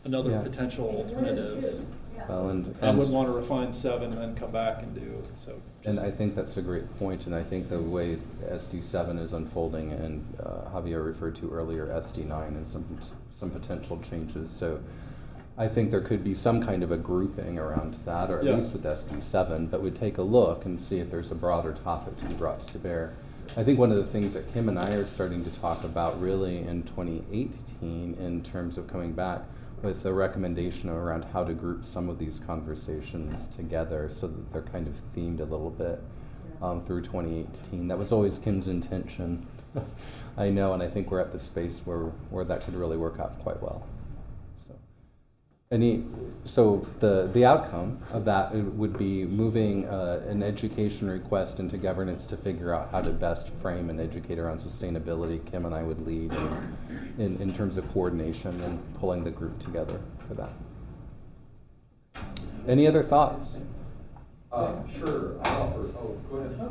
another
Yeah.
potential alternative.
Well,
I wouldn't want to refine 7 and then come back and do, so.
And I think that's a great point, and I think the way SD7 is unfolding, and Javier referred to earlier SD9 and some potential changes. So I think there could be some kind of a grouping around that, or at least with SD7, but we'd take a look and see if there's a broader topic to be brought to bear. I think one of the things that Kim and I are starting to talk about really in 2018 in terms of coming back with a recommendation around how to group some of these conversations together so that they're kind of themed a little bit through 2018. That was always Kim's intention, I know, and I think we're at the space where that could really work out quite well. So the outcome of that would be moving an education request into governance to figure out how to best frame and educate around sustainability. Kim and I would lead in terms of coordination and pulling the group together for that. Any other thoughts?
Sure, I'll offer. Oh, go ahead.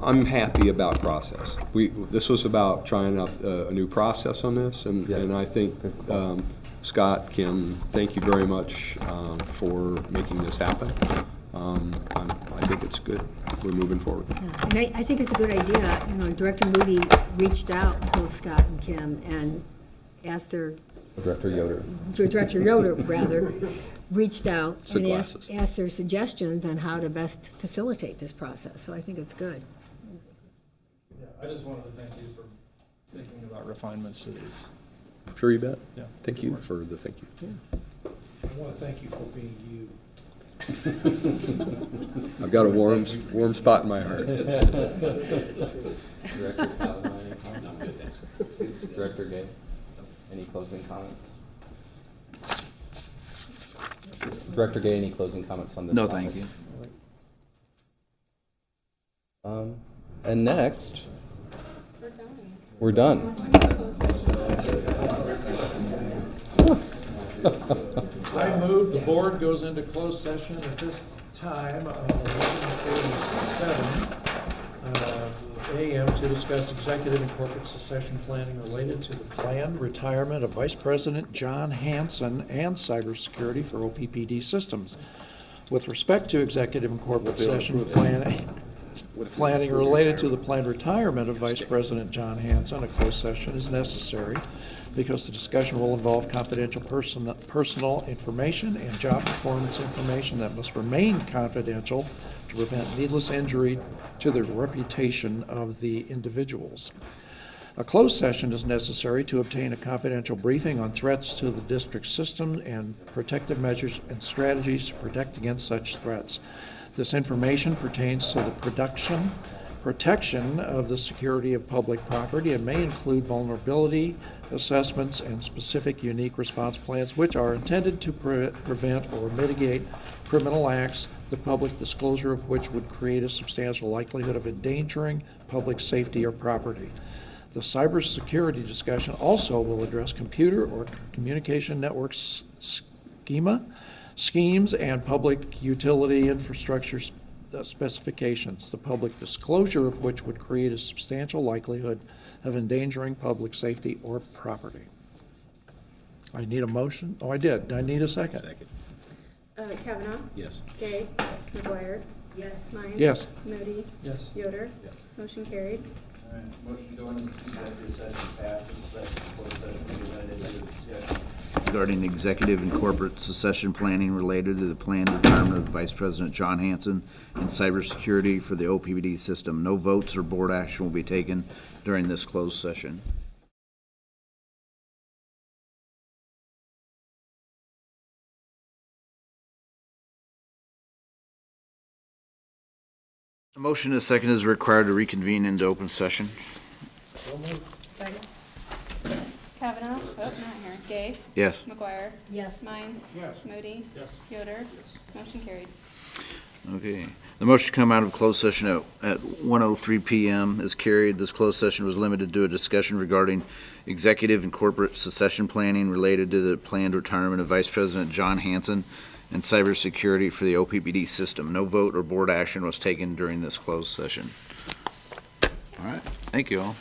I'm happy about process. This was about trying out a new process on this, and I think Scott, Kim, thank you very much for making this happen. I think it's good. We're moving forward.
Yeah. And I think it's a good idea. You know, Director Moody reached out to Scott and Kim and asked their
Director Yoder.
Director Yoder, rather, reached out and asked their suggestions on how to best facilitate this process. So I think it's good.
Yeah, I just wanted to thank you for thinking about refinements to these.
Sure, you bet.
Yeah.
Thank you for the thank you.
I want to thank you for being you.
I've got a warm spot in my heart.
Director Gay, any closing comments? Director Gay, any closing comments on this?
No,
topic?
thank you.
And next, we're done.
I move the board goes into closed session at this time of 11:47 a.m. to discuss executive and corporate succession planning related to the planned retirement of Vice President John Hanson and cybersecurity for OPPD systems. With respect to executive and corporate succession planning related to the planned retirement of Vice President John Hanson, a closed session is necessary because the discussion will involve confidential personal information and job performance information that must remain confidential to prevent needless injury to the reputation of the individuals. A closed session is necessary to obtain a confidential briefing on threats to the district system and protective measures and strategies to protect against such threats. This information pertains to the protection of the security of public property and may include vulnerability assessments and specific unique response plans which are intended to prevent or mitigate criminal acts, the public disclosure of which would create a substantial likelihood of endangering public safety or property. The cybersecurity discussion also will address computer or communication network schemes and public utility infrastructure specifications, the public disclosure of which would create a substantial likelihood of endangering public safety or property. I need a motion. Oh, I did. I need a second.
Second.
Kavanaugh?
Yes.
Gay? McGuire? Yes. Mines?
Yes.
Moody?
Yes.
Yoder? Yes. Motion carried.
All right, motion to go into executive session passes, second, closed session, related to discussion.
Regarding executive and corporate succession planning related to the planned retirement of Vice President John Hanson and cybersecurity for the OPPD system. No votes or board action will be taken during this closed session. A motion and a second is required to reconvene into open session.
Second. Kavanaugh? Oh, not here. Gay?
Yes.
McGuire?
Yes.
Mines?
Yes.
Moody?
Yes.
Yoder? Motion carried.
Okay. The motion to come out of closed session at 1:03 PM is carried. This closed session was limited to a discussion regarding executive and corporate succession planning related to the planned retirement of Vice President John Hanson and cybersecurity for the OPPD system. No vote or board action was taken during this closed session. All right. Thank you all.